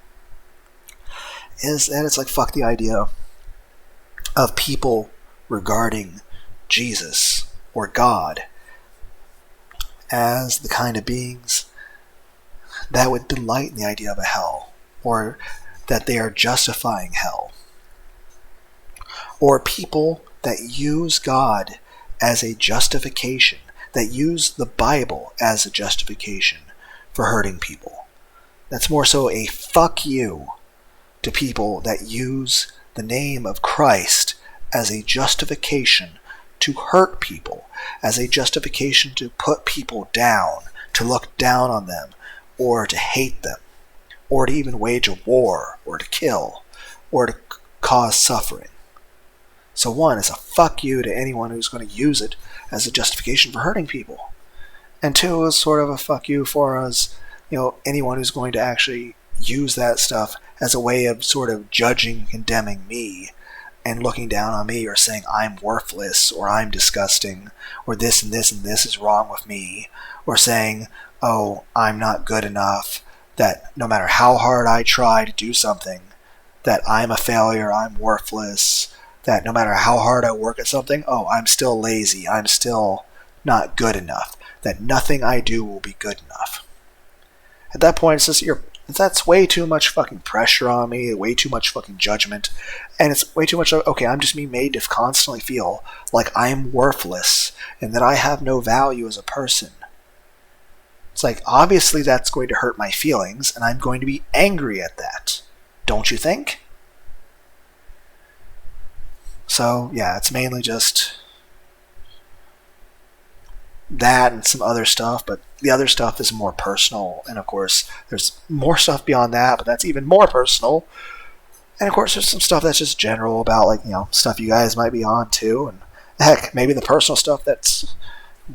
is that it's like fuck the idea of people regarding Jesus or God as the kind of beings that would delight in the idea of a hell, or that they are justifying hell, or people that use God as a justification, that use the Bible as a justification for hurting people. That's more so a fuck you to people that use the name of Christ as a justification to hurt people, as a justification to put people down, to look down on them, or to hate them, or to even wage a war, or to kill, or to cause suffering. So one is a fuck you to anyone who's going to use it as a justification for hurting people. And two is sort of a fuck you for us, anyone who's going to actually use that stuff as a way of sort of judging, condemning me, and looking down on me, or saying I'm worthless, or I'm disgusting, or this and this and this is wrong with me, or saying, oh, I'm not good enough, that no matter how hard I try to do something, that I'm a failure, I'm worthless, that no matter how hard I work at something, oh, I'm still lazy, I'm still not good enough, that nothing I do will be good enough. At that point, it's just, that's way too much fucking pressure on me, way too much fucking judgment, and it's way too much, okay, I'm just being made to constantly feel like I'm worthless, and that I have no value as a person. It's like, obviously that's going to hurt my feelings, and I'm going to be angry at that. Don't you think? So, yeah, it's mainly just that and some other stuff, but the other stuff is more personal, and of course there's more stuff beyond that, but that's even more personal. And of course there's some stuff that's just general about, like, stuff you guys might be on too, and heck, maybe the personal stuff that's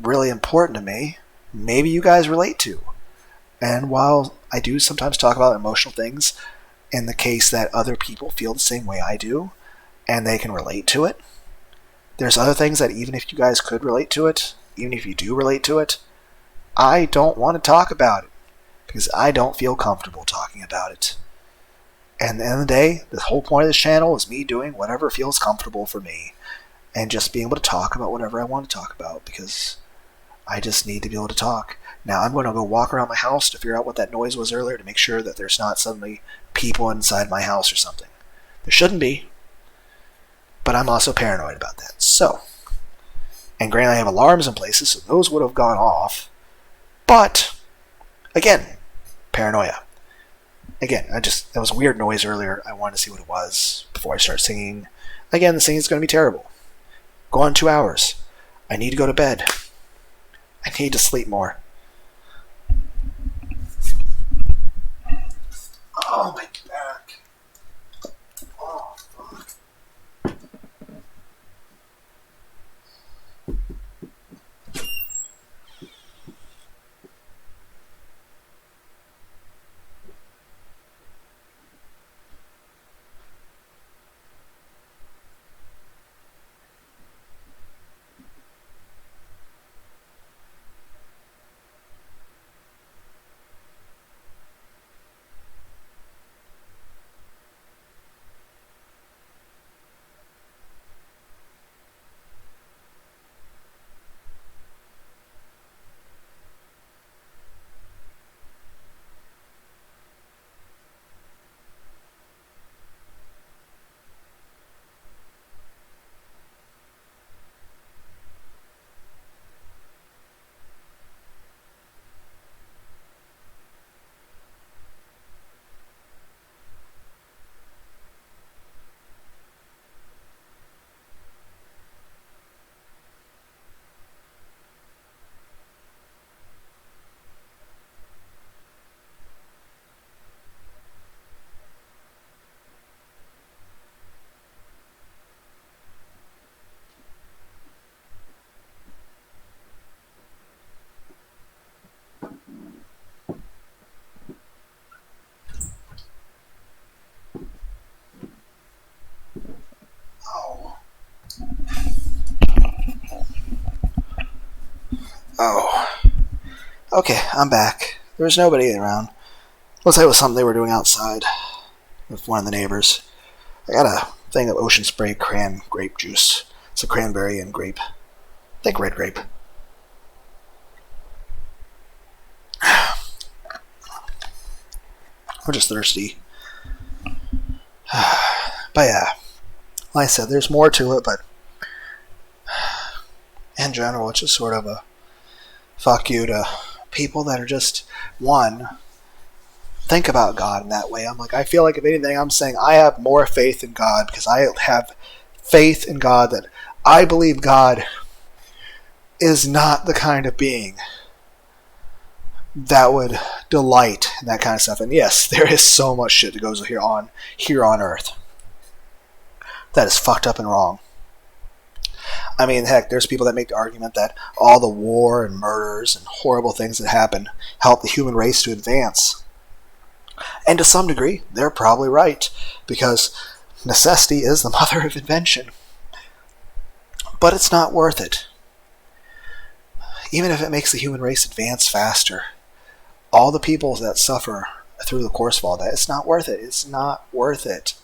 really important to me, maybe you guys relate to. And while I do sometimes talk about emotional things, in the case that other people feel the same way I do, and they can relate to it, there's other things that even if you guys could relate to it, even if you do relate to it, I don't want to talk about it, because I don't feel comfortable talking about it. And at the end of the day, the whole point of this channel is me doing whatever feels comfortable for me, and just being able to talk about whatever I want to talk about, because I just need to be able to talk. Now I'm going to go walk around my house to figure out what that noise was earlier, to make sure that there's not suddenly people inside my house or something. There shouldn't be, but I'm also paranoid about that. So, and granted, I have alarms in places, so those would have gone off. But, again, paranoia. Again, that was a weird noise earlier. I wanted to see what it was before I start singing. Again, the singing is going to be terrible. Go on 2 hours. I need to go to bed. I need to sleep more. Oh, my back. Oh, fuck. Oh. Okay, I'm back. There was nobody around. Looks like it was something they were doing outside with one of the neighbors. I got a thing of Ocean Spray cran grape juice. It's a cranberry and grape. I think red grape. I'm just thirsty. But yeah, like I said, there's more to it, but in general, it's just sort of a fuck you to people that are just, one, think about God in that way. I feel like if anything, I'm saying I have more faith in God, because I have faith in God that I believe God is not the kind of being that would delight in that kind of stuff. And yes, there is so much shit that goes here on Earth that is fucked up and wrong. I mean, heck, there's people that make the argument that all the war and murders and horrible things that happen help the human race to advance. And to some degree, they're probably right, because necessity is the mother of invention. But it's not worth it. Even if it makes the human race advance faster, all the people that suffer through the course of all that, it's not worth it. It's not worth it.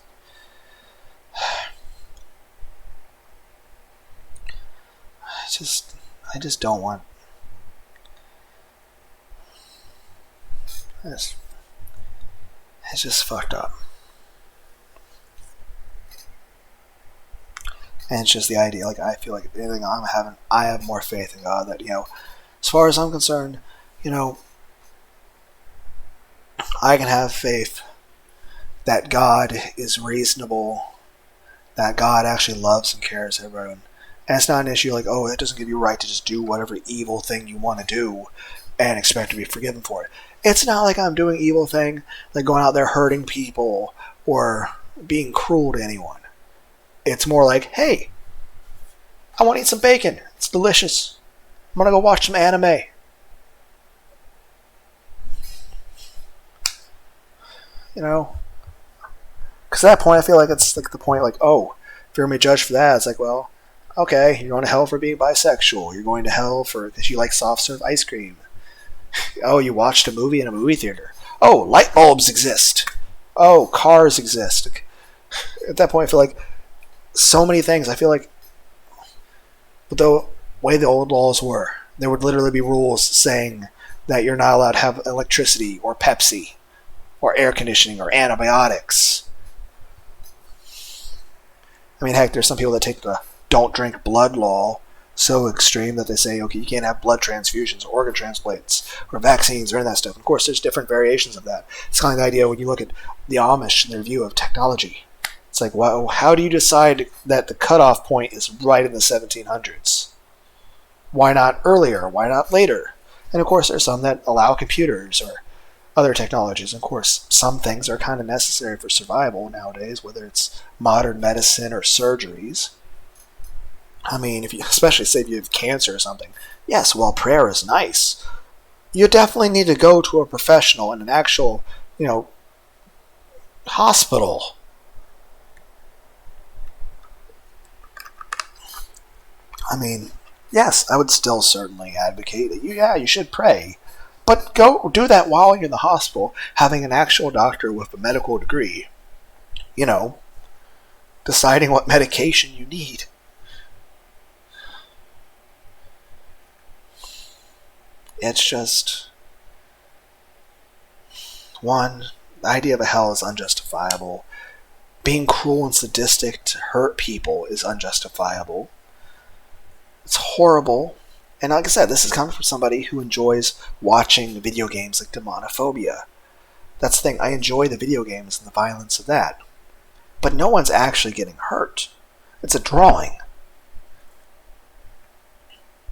I just don't want. It's just fucked up. And it's just the idea, like, I feel like if anything I have more faith in God that, as far as I'm concerned, I can have faith that God is reasonable, that God actually loves and cares for everyone. And it's not an issue like, oh, it doesn't give you a right to just do whatever evil thing you want to do and expect to be forgiven for it. It's not like I'm doing evil thing, like going out there hurting people or being cruel to anyone. It's more like, hey, I want to eat some bacon. It's delicious. I'm going to go watch some anime. Because at that point, I feel like it's like the point, like, oh, if you're going to be judged for that, it's like, well, okay, you're going to hell for being bisexual. You're going to hell because you like soft serve ice cream. Oh, you watched a movie in a movie theater. Oh, light bulbs exist. Oh, cars exist. At that point, I feel like so many things. I feel like with the way the old laws were, there would literally be rules saying that you're not allowed to have electricity or Pepsi or air conditioning or antibiotics. I mean, heck, there's some people that take the don't drink blood law so extreme that they say, okay, you can't have blood transfusions or organ transplants or vaccines or any of that stuff. Of course, there's different variations of that. It's kind of the idea when you look at the Amish and their view of technology. It's like, well, how do you decide that the cutoff point is right in the 1700s? Why not earlier? Why not later? And of course, there's some that allow computers or other technologies. Of course, some things are kind of necessary for survival nowadays, whether it's modern medicine or surgeries. I mean, especially say if you have cancer or something, yes, while prayer is nice, you definitely need to go to a professional in an actual, hospital. I mean, yes, I would still certainly advocate that you should pray. But go do that while you're in the hospital, having an actual doctor with a medical degree, deciding what medication you need. It's just, one, the idea of a hell is unjustifiable. Being cruel and sadistic to hurt people is unjustifiable. It's horrible. And like I said, this is coming from somebody who enjoys watching video games like Demonophobia. That's the thing, I enjoy the video games and the violence of that. But no one's actually getting hurt. It's a drawing.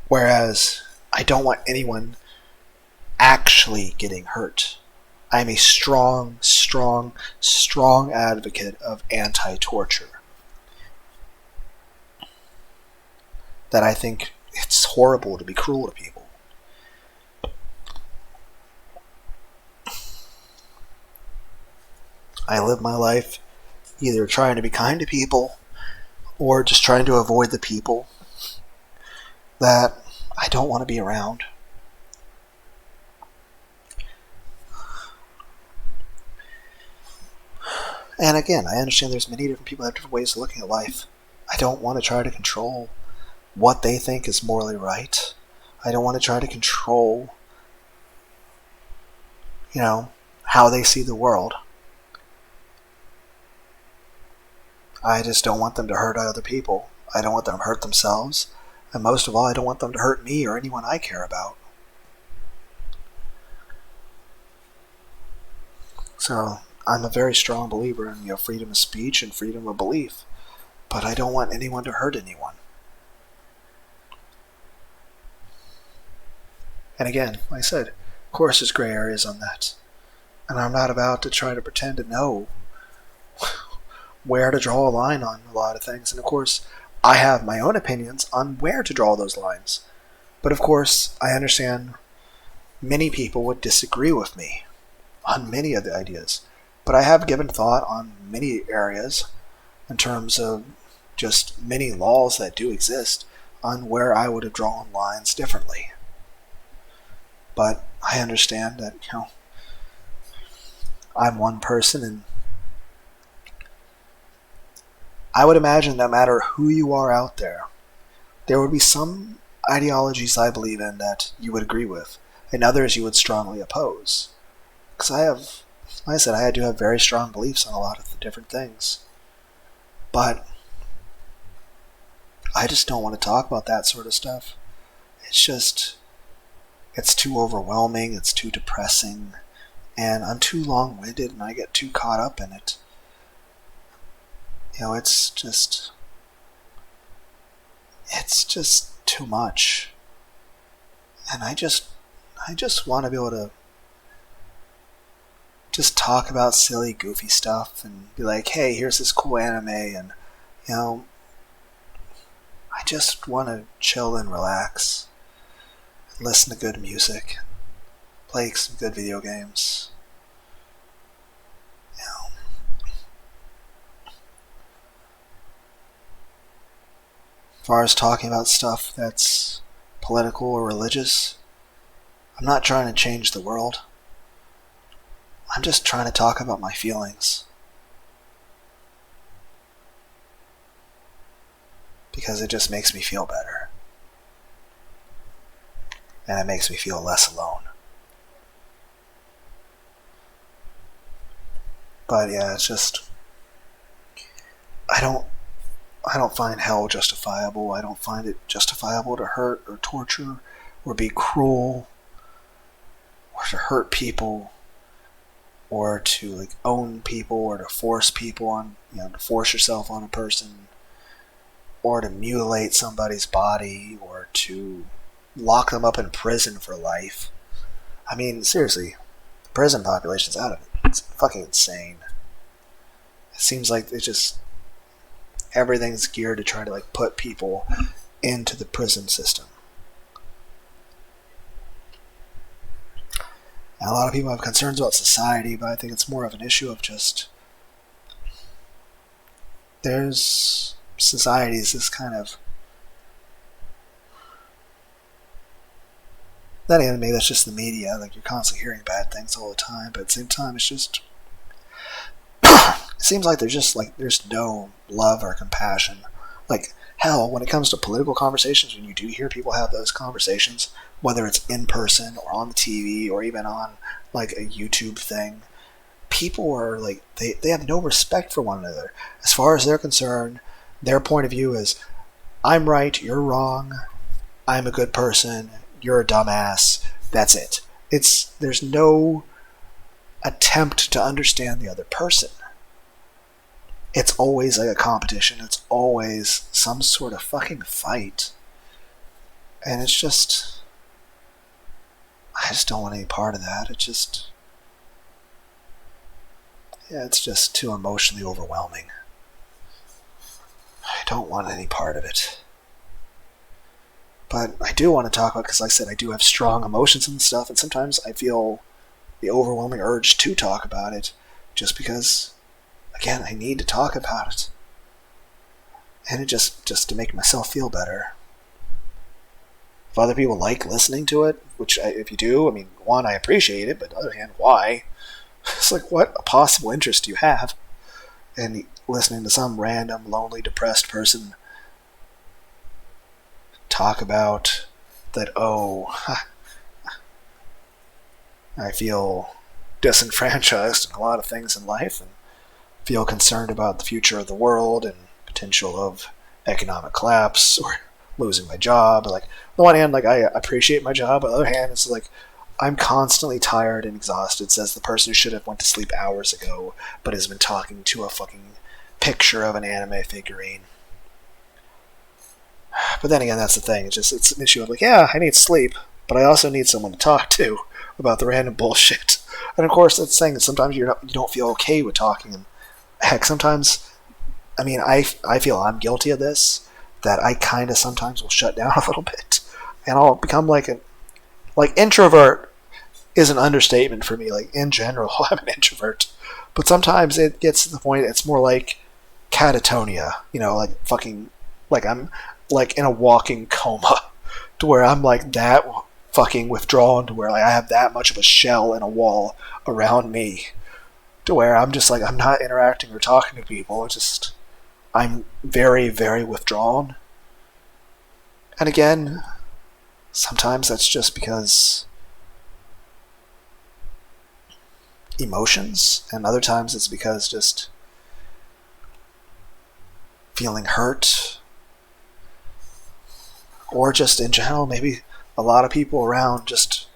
Whereas, I don't want anyone actually getting hurt. I'm a strong, strong, strong advocate of anti-torture. That I think it's horrible to be cruel to people. I live my life either trying to be kind to people or just trying to avoid the people that I don't want to be around. And again, I understand there's many different people that have different ways of looking at life. I don't want to try to control what they think is morally right. I don't want to try to control, how they see the world. I just don't want them to hurt other people. I don't want them to hurt themselves. And most of all, I don't want them to hurt me or anyone I care about. So, I'm a very strong believer in freedom of speech and freedom of belief. But I don't want anyone to hurt anyone. And again, like I said, Of course there's gray areas on that. And I'm not about to try to pretend to know where to draw a line on a lot of things. And of course, I have my own opinions on where to draw those lines. But of course, I understand many people would disagree with me on many of the ideas. But I have given thought on many areas in terms of just many laws that do exist on where I would have drawn lines differently. But I understand that, I'm one person, and I would imagine no matter who you are out there, there would be some ideologies I believe in that you would agree with, and others you would strongly oppose. Because like I said, I do have very strong beliefs on a lot of the different things. But I just don't want to talk about that sort of stuff. It's too overwhelming, it's too depressing, and I'm too long-winded and I get too caught up in it. It's just too much. And I just want to be able to just talk about silly, goofy stuff and be like, hey, here's this cool anime, and, I just want to chill and relax. Listen to good music, play some good video games. As far as talking about stuff that's political or religious, I'm not trying to change the world. I'm just trying to talk about my feelings. Because it just makes me feel better. And it makes me feel less alone. But yeah, it's just, I don't find hell justifiable. I don't find it justifiable to hurt or torture or be cruel or to hurt people or to own people or to force people on, to force yourself on a person or to mutilate somebody's body or to lock them up in prison for life. I mean, seriously, the prison population's out of it. It's fucking insane. It seems like everything's geared to try to put people into the prison system. And a lot of people have concerns about society, but I think it's more of an issue of just there's societies this kind of, then again, maybe that's just the media, you're constantly hearing bad things all the time, but at the same time it's just it seems like there's no love or compassion. Hell, when it comes to political conversations, when you do hear people have those conversations, whether it's in person or on the TV or even on a YouTube thing, people are they have no respect for one another. As far as they're concerned, their point of view is, I'm right, you're wrong, I'm a good person, you're a dumbass, that's it. There's no attempt to understand the other person. It's always a competition. It's always some sort of fucking fight. And it's just, I just don't want any part of that. It's just too emotionally overwhelming. I don't want any part of it. But I do want to talk about it because, like I said, I do have strong emotions and stuff, and sometimes I feel the overwhelming urge to talk about it just because, again, I need to talk about it. And it just to make myself feel better. If other people like listening to it, which if you do, one, I appreciate it, but on the other hand, why? It's what a possible interest do you have in listening to some random, lonely, depressed person talk about that, I feel disenfranchised in a lot of things in life and feel concerned about the future of the world and potential of economic collapse or losing my job. On the one hand, I appreciate my job. On the other hand, it's I'm constantly tired and exhausted, says the person who should have went to sleep hours ago, but has been talking to a fucking picture of an anime figurine. But then again, that's the thing. It's an issue of I need sleep, but I also need someone to talk to, about the random bullshit. And of course, that's saying that sometimes you don't feel okay with talking. And heck, sometimes, I feel I'm guilty of this, that I kind of sometimes will shut down a little bit. And I'll become like introvert is an understatement for me. Like, in general, I'm an introvert. But sometimes it gets to the point it's more like catatonia, like I'm like in a walking coma, to where I'm like that fucking withdrawn, to where like I have that much of a shell and a wall around me, to where I'm just like, I'm not interacting or talking to people. It's just, I'm very, very withdrawn. And again, sometimes that's just because emotions, and other times it's because just feeling hurt, or just in general, maybe a lot of people around just,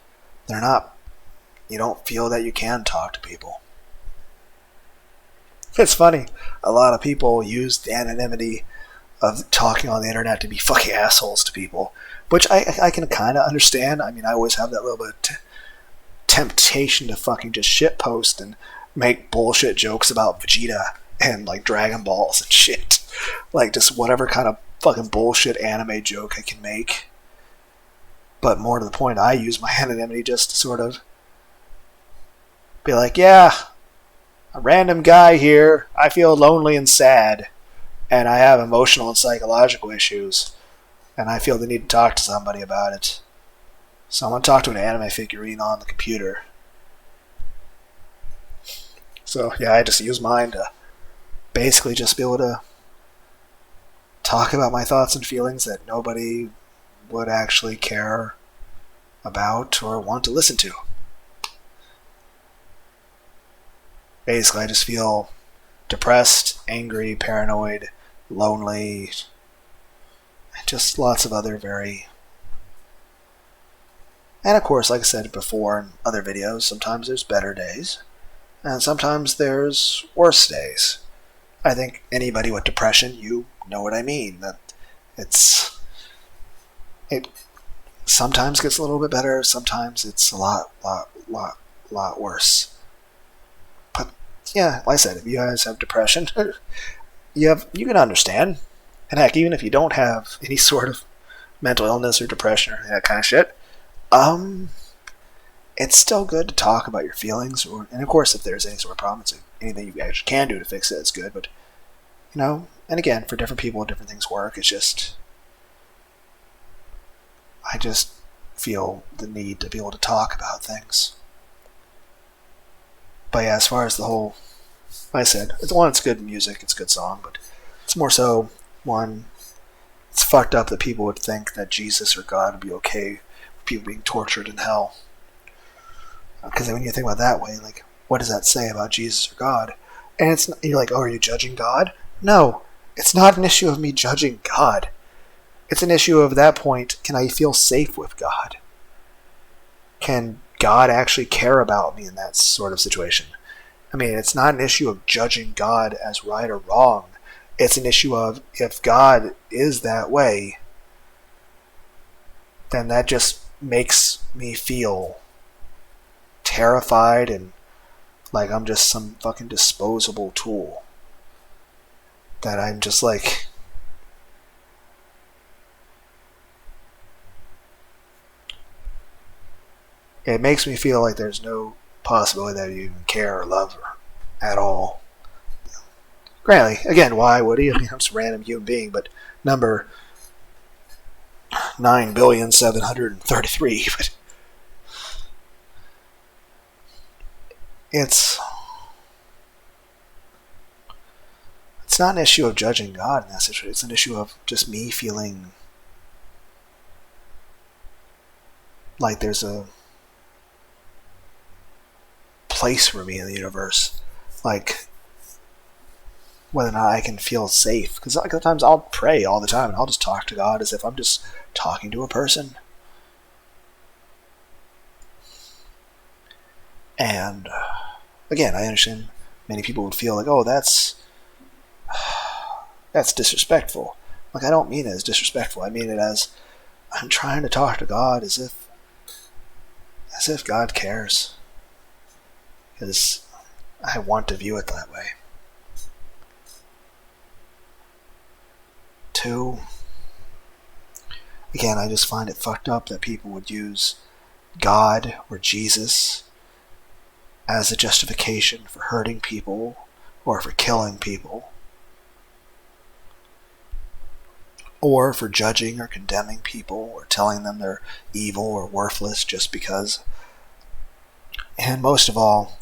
you don't feel that you can talk to people. It's funny, a lot of people use the anonymity of talking on the internet to be fucking assholes to people, which I can kind of understand. I always have that little bit temptation to fucking just shitpost and make bullshit jokes about Vegeta and like Dragon Balls and shit. Like, just whatever kind of fucking bullshit anime joke I can make. But more to the point, I use my anonymity just to sort of be like, yeah, a random guy here, I feel lonely and sad, and I have emotional and psychological issues, and I feel the need to talk to somebody about it. So I'm going to talk to an anime figurine on the computer. So yeah, I just use mine to basically just be able to talk about my thoughts and feelings that nobody would actually care about or want to listen to. Basically, I just feel depressed, angry, paranoid, lonely, and just lots of other very... And of course, like I said before in other videos, sometimes there's better days, and sometimes there's worse days. I think anybody with depression, you know what I mean. That it sometimes gets a little bit better, sometimes it's a lot worse. But yeah, like I said, if you guys have depression, you can understand. And heck, even if you don't have any sort of mental illness or depression or that kind of shit, it's still good to talk about your feelings, and of course, if there's any sort of problem, it's anything you actually can do to fix it, it's good. But and again, for different people, different things work. It's just, I just feel the need to be able to talk about things. But yeah, as far as the whole, like I said, it's good music, it's a good song, but it's more so, one, it's fucked up that people would think that Jesus or God would be okay with people being tortured in hell. Because when you think about it that way, like, what does that say about Jesus or God? And you're like, oh, are you judging God? No, it's not an issue of me judging God. It's an issue of, at that point, can I feel safe with God? Can God actually care about me in that sort of situation? It's not an issue of judging God as right or wrong. It's an issue of, if God is that way, then that just makes me feel terrified and like I'm just some fucking disposable tool. That I'm just like... It makes me feel like there's no possibility that you even care or love her at all. Granted, again, why would he? I'm just a random human being, but number 9,733,000,000, but it's not an issue of judging God in that situation. It's an issue of just me feeling like there's a place for me in the universe. Like, whether or not I can feel safe. Because like, sometimes I'll pray all the time and I'll just talk to God as if I'm just talking to a person. And again, I understand many people would feel like, oh, that's disrespectful. Like, I don't mean it as disrespectful. I mean it as, I'm trying to talk to God as As if God cares. Because I want to view it that way. 2, again, I just find it fucked up that people would use God or Jesus as a justification for hurting people or for killing people, or for judging or condemning people or telling them they're evil or worthless just because. And most of all,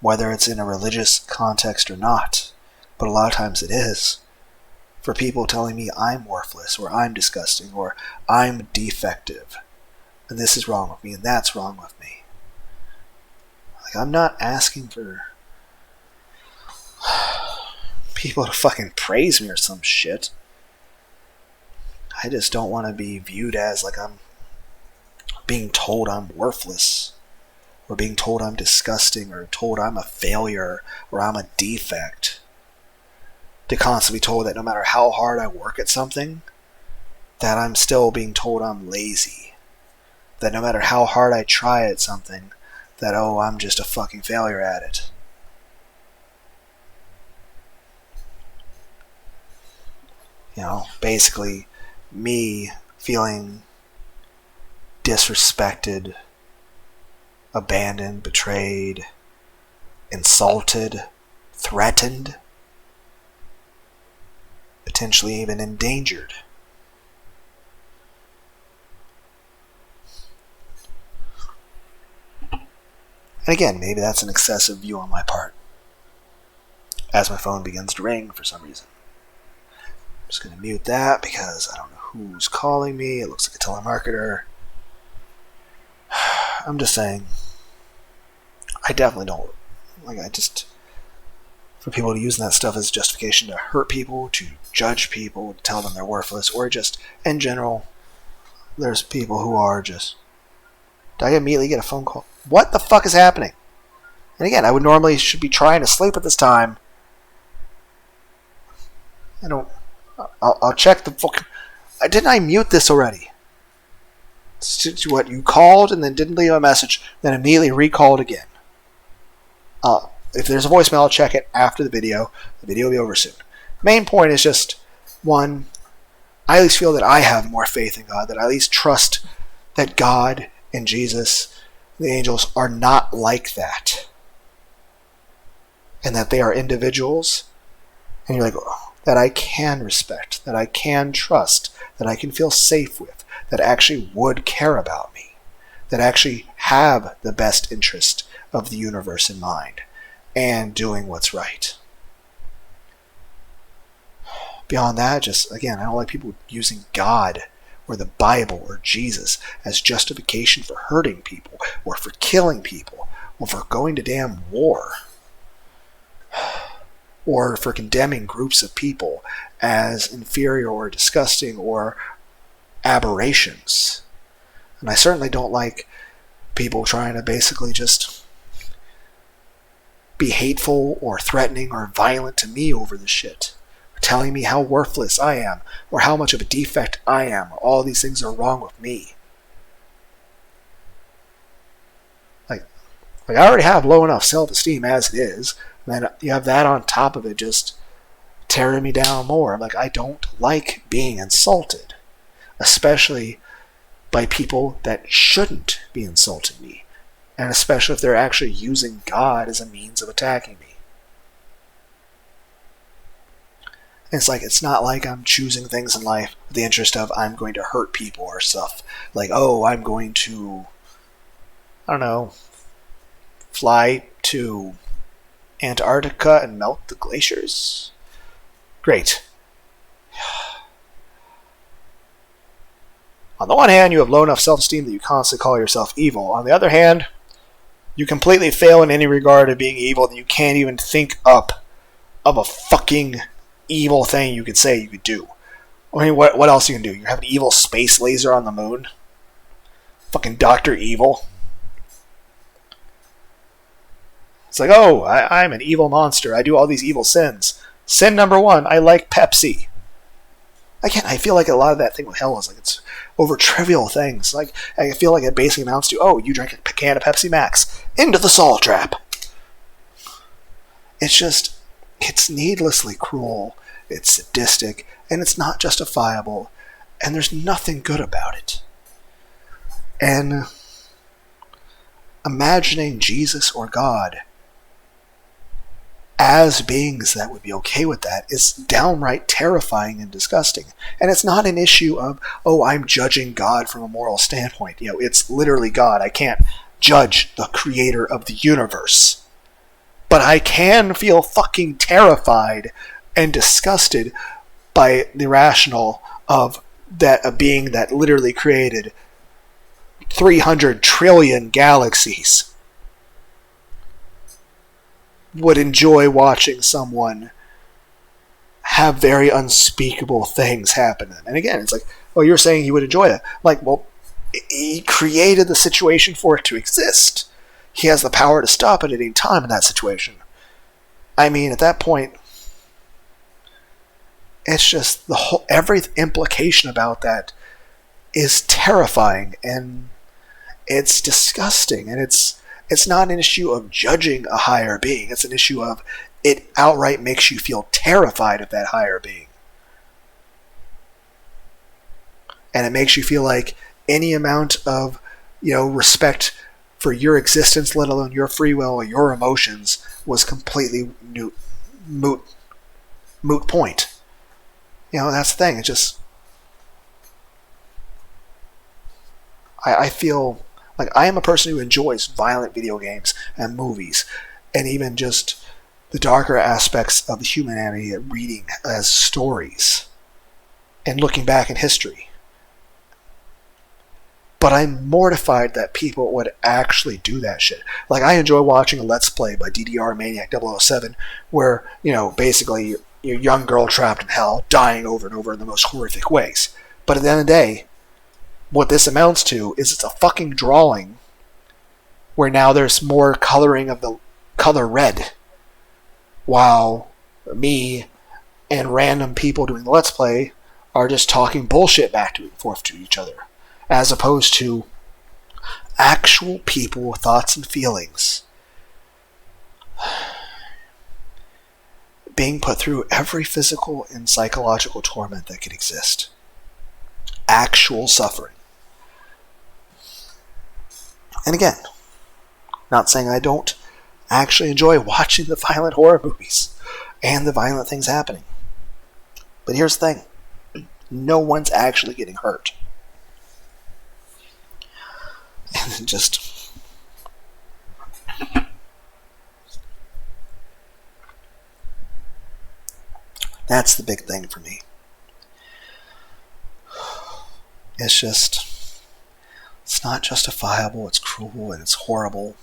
whether it's in a religious context or not, but a lot of times it is, for people telling me I'm worthless or I'm disgusting or I'm defective and this is wrong with me and that's wrong with me. Like, I'm not asking for people to fucking praise me or some shit. I just don't want to be viewed as like I'm being told I'm worthless, or being told I'm disgusting, or told I'm a failure, or I'm a defect. To constantly be told that no matter how hard I work at something, that I'm still being told I'm lazy. That no matter how hard I try at something, that, oh, I'm just a fucking failure at it. You know, basically me feeling disrespected, abandoned, betrayed, insulted, threatened, potentially even endangered. And again, maybe that's an excessive view on my part. As my phone begins to ring for some reason. I'm just going to mute that because I don't know who's calling me. It looks like a telemarketer. I'm just saying, I definitely don't, for people to use that stuff as justification to hurt people, to judge people, to tell them they're worthless, or just, in general, there's people who are just, did I immediately get a phone call? What the fuck is happening? And again, I would normally should be trying to sleep at this time. I'll check the fucking, didn't I mute this already? What, you called and then didn't leave a message, then immediately recalled again. If there's a voicemail, I'll check it after the video. The video will be over soon. Main point is just, one, I at least feel that I have more faith in God, that I at least trust that God and Jesus, the angels, are not like that. And that they are individuals, and you're like, oh, that I can respect, that I can trust, that I can feel safe with, that actually would care about me, that actually have the best interest of the universe in mind, and doing what's right. Beyond that, just, again, I don't like people using God or the Bible or Jesus as justification for hurting people, or for killing people, or for going to damn war, or for condemning groups of people as inferior or disgusting or aberrations. And I certainly don't like people trying to basically just be hateful or threatening or violent to me over this shit, or telling me how worthless I am, or how much of a defect I am, or all these things are wrong with me. Like I already have low enough self-esteem as it is, and then you have that on top of it just tearing me down more. I'm like, I don't like being insulted, especially by people that shouldn't be insulting me, and especially if they're actually using God as a means of attacking me. And it's not like I'm choosing things in life with the interest of I'm going to hurt people or stuff. Like, oh, I'm going to, I don't know, fly to Antarctica and melt the glaciers? Great. On the one hand, you have low enough self-esteem that you constantly call yourself evil. On the other hand, you completely fail in any regard of being evil, that you can't even think up of a fucking evil thing you could say you could do. I mean, what else you can do? You have an evil space laser on the moon? Fucking Dr. Evil. It's like, oh, I'm an evil monster. I do all these evil sins. Sin number 1, I like Pepsi. Again, I feel like a lot of that thing with hell is like it's over trivial things. Like I feel like it basically amounts to, oh, you drank a can of Pepsi Max into the salt trap. It's needlessly cruel, it's sadistic, and it's not justifiable, and there's nothing good about it. And imagining Jesus or God as beings that would be okay with that is downright terrifying and disgusting. And it's not an issue of, oh, I'm judging God from a moral standpoint. It's literally God. I can't judge the creator of the universe. But I can feel fucking terrified and disgusted by the rationale of that a being that literally created 300 trillion galaxies would enjoy watching someone have very unspeakable things happen. And again, it's like, well, you're saying he would enjoy that. Like, well, he created the situation for it to exist. He has the power to stop it at any time in that situation. I mean, at that point, it's just every implication about that is terrifying, and it's disgusting, and it's not an issue of judging a higher being. It's an issue of it outright makes you feel terrified of that higher being. And it makes you feel like any amount of, respect for your existence, let alone your free will or your emotions, was completely moot point. That's the thing. It's just, I feel like I am a person who enjoys violent video games and movies, and even just the darker aspects of the humanity reading as stories and looking back in history. But I'm mortified that people would actually do that shit. Like, I enjoy watching a Let's Play by DDR Maniac 007 where, basically you're a young girl trapped in hell, dying over and over in the most horrific ways. But at the end of the day, what this amounts to is it's a fucking drawing where now there's more coloring of the color red, while me and random people doing the Let's Play are just talking bullshit back and forth to each other, as opposed to actual people with thoughts and feelings being put through every physical and psychological torment that could exist. Actual suffering. And again, not saying I don't actually enjoy watching the violent horror movies and the violent things happening. But here's the thing. No one's actually getting hurt. And just... that's the big thing for me. It's not justifiable, it's cruel, and it's horrible.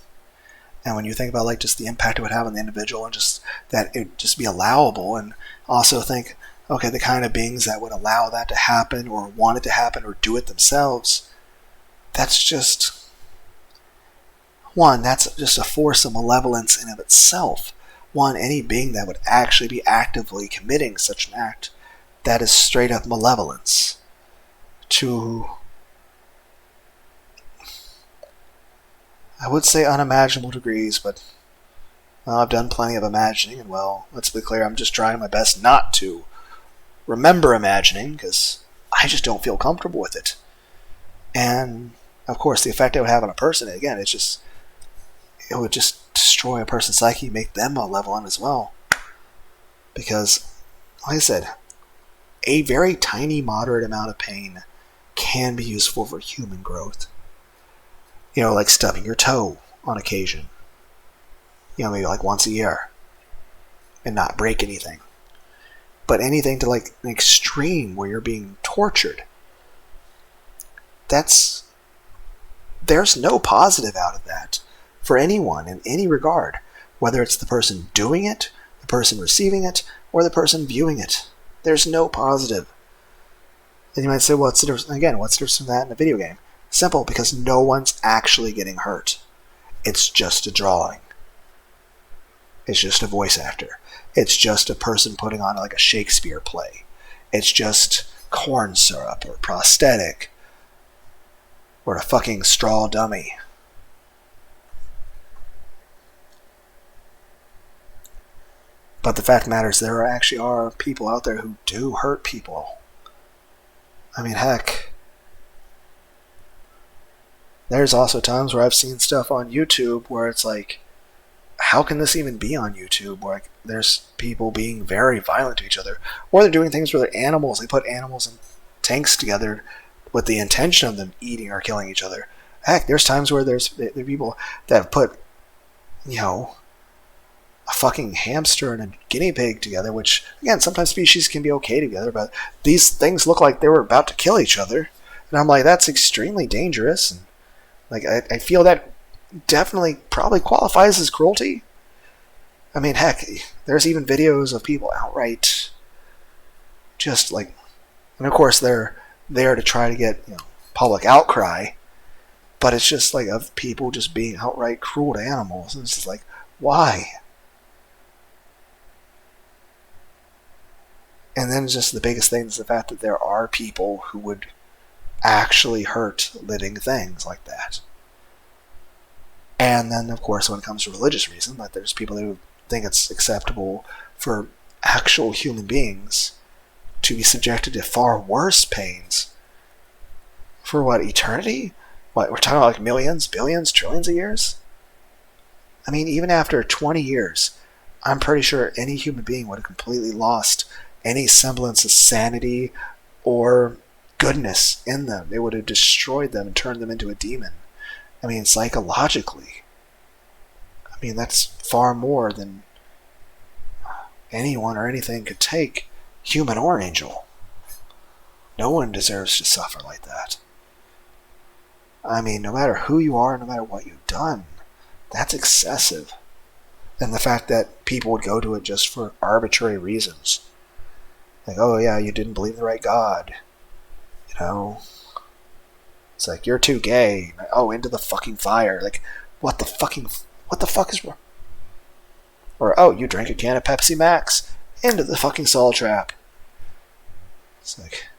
And when you think about like just the impact it would have on the individual, and just that it would just be allowable, and also think, okay, the kind of beings that would allow that to happen or want it to happen or do it themselves, that's just a force of malevolence in of itself. Any being that would actually be actively committing such an act, that is straight up malevolence. I would say unimaginable degrees, but I've done plenty of imagining, and let's be clear, I'm just trying my best not to remember imagining, because I just don't feel comfortable with it. And, of course, the effect it would have on a person, again, it would just destroy a person's psyche, make them malevolent as well. Because, like I said, a very tiny, moderate amount of pain can be useful for human growth. Like stubbing your toe on occasion. Maybe like once a year. And not break anything. But anything to like an extreme where you're being tortured. There's no positive out of that for anyone in any regard. Whether it's the person doing it, the person receiving it, or the person viewing it. There's no positive. And you might say, what's the difference? Again, what's the difference from that in a video game? Simple, because no one's actually getting hurt. It's just a drawing. It's just a voice actor. It's just a person putting on like a Shakespeare play. It's just corn syrup or prosthetic or a fucking straw dummy. But the fact matters, there actually are people out there who do hurt people. I mean, heck, there's also times where I've seen stuff on YouTube where it's like, how can this even be on YouTube? Where like, there's people being very violent to each other, or they're doing things where they're animals. They put animals in tanks together with the intention of them eating or killing each other. Heck, there's times where there are people that have put, a fucking hamster and a guinea pig together, which, again, sometimes species can be okay together, but these things look like they were about to kill each other. And I'm like, that's extremely dangerous. And like, I feel that definitely probably qualifies as cruelty. I mean, heck, there's even videos of people outright just like, and of course they're there to try to get public outcry, but it's just like of people just being outright cruel to animals. And it's just like, why? And then just the biggest thing is the fact that there are people who would actually hurt living things like that. And then, of course, when it comes to religious reason, like there's people who think it's acceptable for actual human beings to be subjected to far worse pains for what, eternity? What, we're talking about like millions, billions, trillions of years? I mean, even after 20 years, I'm pretty sure any human being would have completely lost any semblance of sanity or goodness in them. It would have destroyed them and turned them into a demon. I mean, psychologically. I mean, that's far more than anyone or anything could take, human or angel. No one deserves to suffer like that. I mean, no matter who you are, no matter what you've done, that's excessive. And the fact that people would go to it just for arbitrary reasons. Like, oh yeah, you didn't believe in the right God. It's like, you're too gay. Oh, into the fucking fire. Like, what the fuck is wrong? Or, oh, you drank a can of Pepsi Max. Into the fucking Soul Trap. It's like,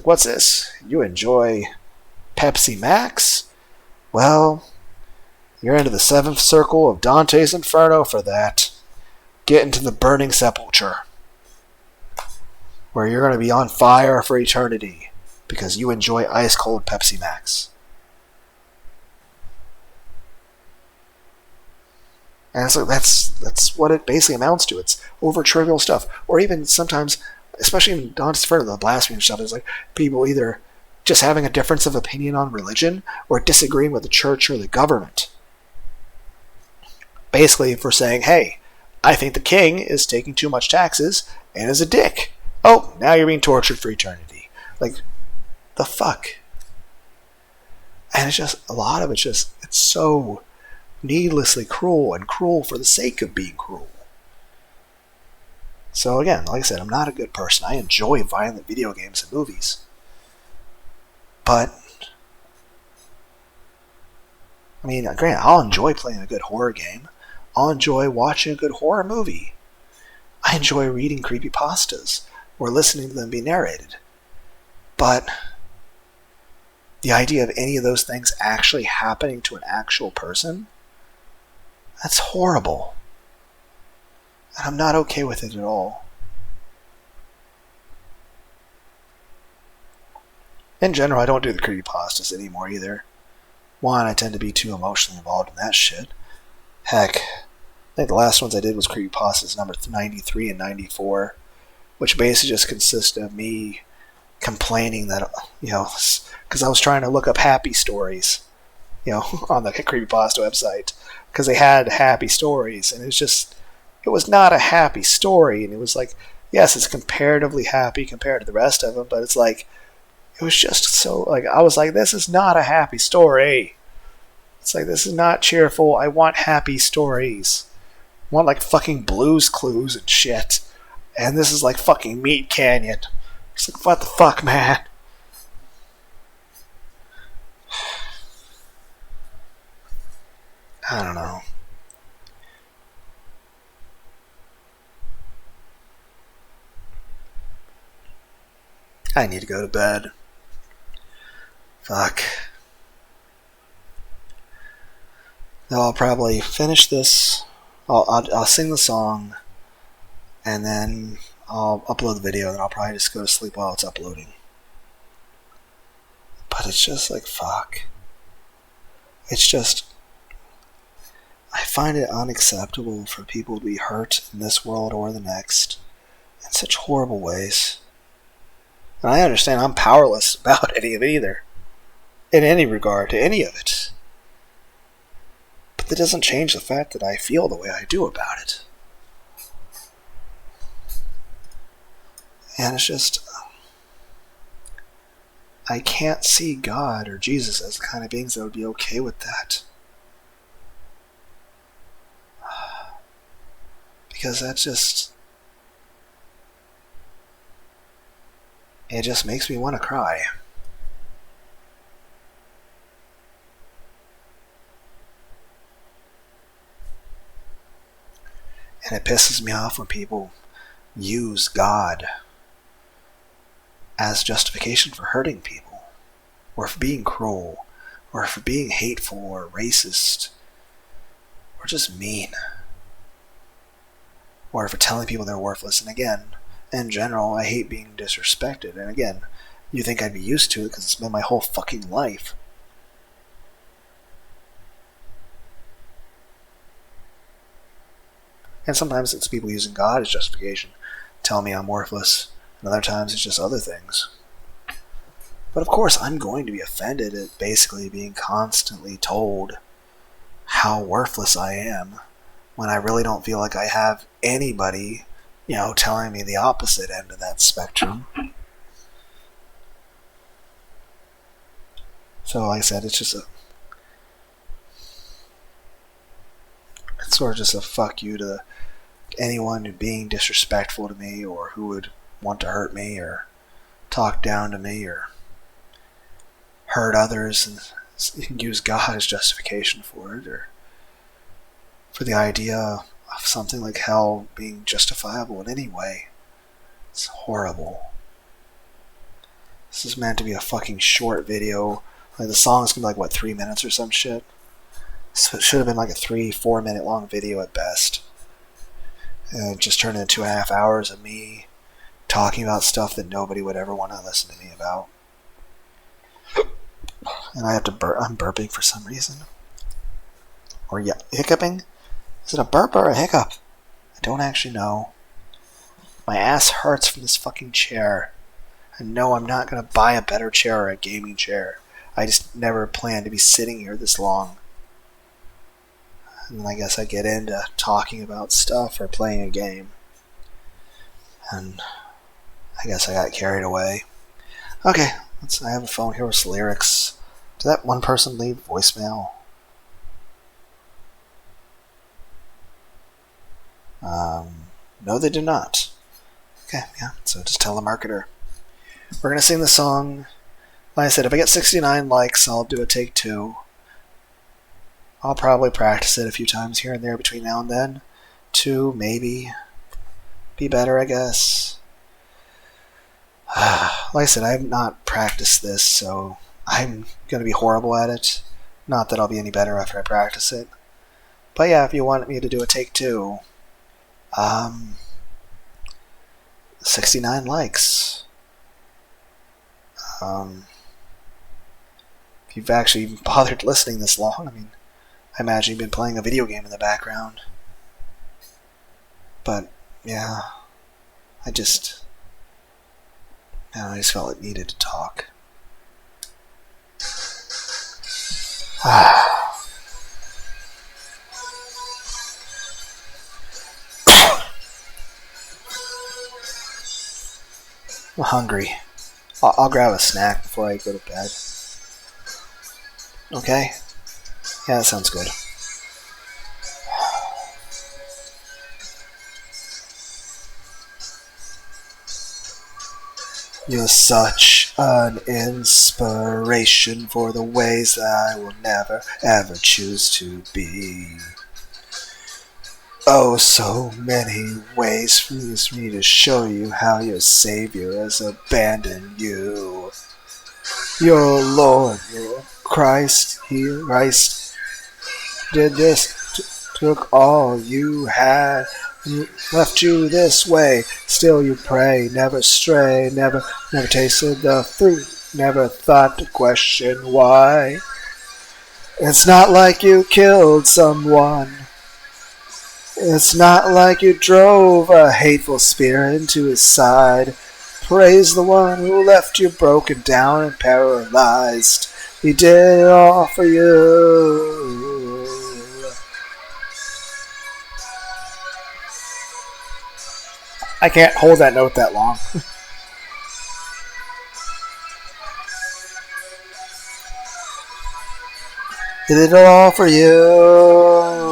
what's this? You enjoy Pepsi Max? Well, you're into the seventh circle of Dante's Inferno for that. Get into the burning sepulcher, where you're going to be on fire for eternity because you enjoy ice-cold Pepsi Max. And so that's what it basically amounts to. It's over-trivial stuff. Or even sometimes, especially in Dante's Inferno, the blasphemy stuff, is like people either just having a difference of opinion on religion or disagreeing with the church or the government. Basically for saying, hey, I think the king is taking too much taxes and is a dick. Oh, now you're being tortured for eternity. Like, the fuck? And it's just, a lot of it's just, it's so needlessly cruel and cruel for the sake of being cruel. So again, like I said, I'm not a good person. I enjoy violent video games and movies. But, I mean, granted, I'll enjoy playing a good horror game. I'll enjoy watching a good horror movie. I enjoy reading creepypastas or listening to them be narrated. But the idea of any of those things actually happening to an actual person, that's horrible. And I'm not okay with it at all. In general, I don't do the creepypastas anymore either. One, I tend to be too emotionally involved in that shit. Heck, I think the last ones I did was creepypastas number 93 and 94, which basically just consist of me complaining that, because I was trying to look up happy stories, on the creepypasta website, because they had happy stories, and it was not a happy story, and it was like, yes, it's comparatively happy compared to the rest of them, but it's like, it was just so, like, I was like, this is not a happy story. It's like, this is not cheerful. I want happy stories. I want, like, fucking Blue's Clues and shit. And this is like fucking Meat Canyon. It's like, what the fuck, man? I don't know. I need to go to bed. Fuck. Now I'll probably finish this. I'll sing the song, and then I'll upload the video, and then I'll probably just go to sleep while it's uploading. But it's just like, fuck. It's just, I find it unacceptable for people to be hurt in this world or the next in such horrible ways. And I understand I'm powerless about any of it either, in any regard to any of it. But that doesn't change the fact that I feel the way I do about it. And it's just, I can't see God or Jesus as the kind of beings that would be okay with that. Because that's just, it just makes me want to cry. And it pisses me off when people use God as justification for hurting people, or for being cruel, or for being hateful, or racist, or just mean, or for telling people they're worthless. And again, in general, I hate being disrespected. And again, you think I'd be used to it because it's been my whole fucking life. And sometimes it's people using God as justification, telling me I'm worthless, and other times it's just other things. But of course, I'm going to be offended at basically being constantly told how worthless I am when I really don't feel like I have anybody, telling me the opposite end of that spectrum. So like I said, it's sort of just a fuck you to anyone who being disrespectful to me, or who would want to hurt me or talk down to me or hurt others and use God as justification for it, or for the idea of something like hell being justifiable in any way. It's horrible. This is meant to be a fucking short video. Like, the song's gonna be like, 3 minutes or some shit? So it should have been like a 3-4 minute long video at best. And it just turned into 2.5 hours of me talking about stuff that nobody would ever want to listen to me about. And I have to I'm burping for some reason. Or hiccuping? Is it a burp or a hiccup? I don't actually know. My ass hurts from this fucking chair. I know I'm not going to buy a better chair or a gaming chair. I just never planned to be sitting here this long. And then I guess I get into talking about stuff or playing a game. And I guess I got carried away. Okay, I have a phone here with lyrics. Did that one person leave voicemail? No, they did not. Okay, yeah, so just tell the marketer. We're going to sing the song. Like I said, if I get 69 likes, I'll do a take 2. I'll probably practice it a few times here and there between now and then. 2, maybe. Be better, I guess. Like I said, I have not practiced this, so I'm going to be horrible at it. Not that I'll be any better after I practice it. But yeah, if you want me to do a take 2, 69 likes. If you've actually bothered listening this long, I imagine you've been playing a video game in the background. But, yeah, I just felt it needed to talk. I'm hungry. I'll grab a snack before I go to bed. Okay? Yeah, that sounds good. You're such an inspiration for the ways that I will never, ever choose to be. Oh, so many ways for me to show you how your Savior has abandoned you. Your Lord, your Christ, Christ did this, took all you had, and left you this way. Still you pray, never stray, never tasted the fruit, never thought to question why. It's not like you killed someone. It's not like you drove a hateful spear into his side. Praise the one who left you broken down and paralyzed. He did it all for you. I can't hold that note that long. He did it all for you.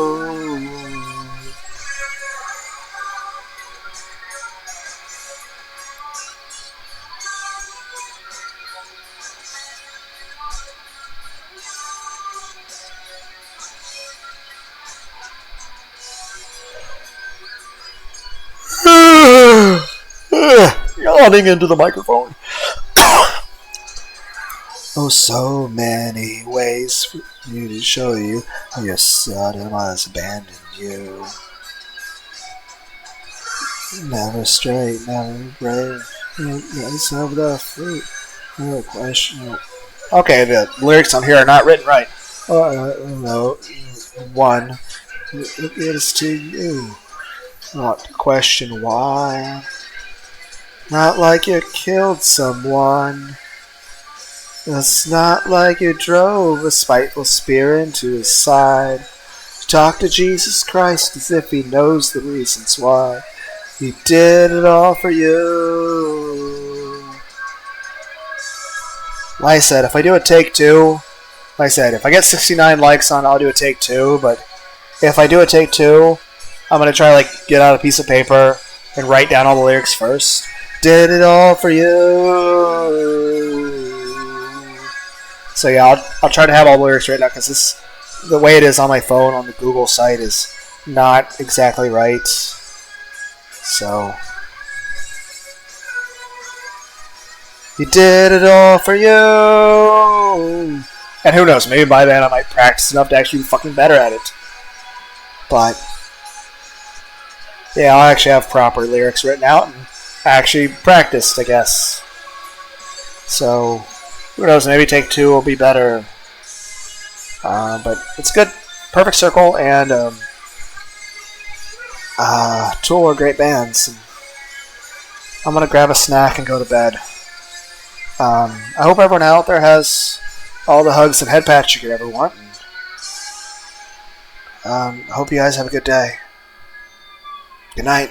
Yawning into the microphone. Oh, so many ways for you to show you how your son has abandoned you. Never straight, never brave. It's over the fruit. No question. Okay, the lyrics on here are not written right. No, one. It is to you. Not to question why. Not like you killed someone. It's not like you drove a spiteful spear into his side. Talk to Jesus Christ as if he knows the reasons why. He did it all for you. Like I said, if I do a take two, like I said, if I get 69 likes on, I'll do a take two. But if I do a take two, I'm gonna try get out a piece of paper and write down all the lyrics first. Did it all for you. So yeah, I'll try to have all the lyrics right now because the way it is on my phone on the Google site is not exactly right. So he did it all for you. And who knows, maybe by then I might practice enough to actually be fucking better at it. But yeah, I'll actually have proper lyrics written out and actually practiced, I guess. So who knows, maybe take two will be better. But it's good. Perfect Circle and Tool are great bands. And I'm going to grab a snack and go to bed. I hope everyone out there has all the hugs and head pats you could ever want. I hope you guys have a good day. Good night.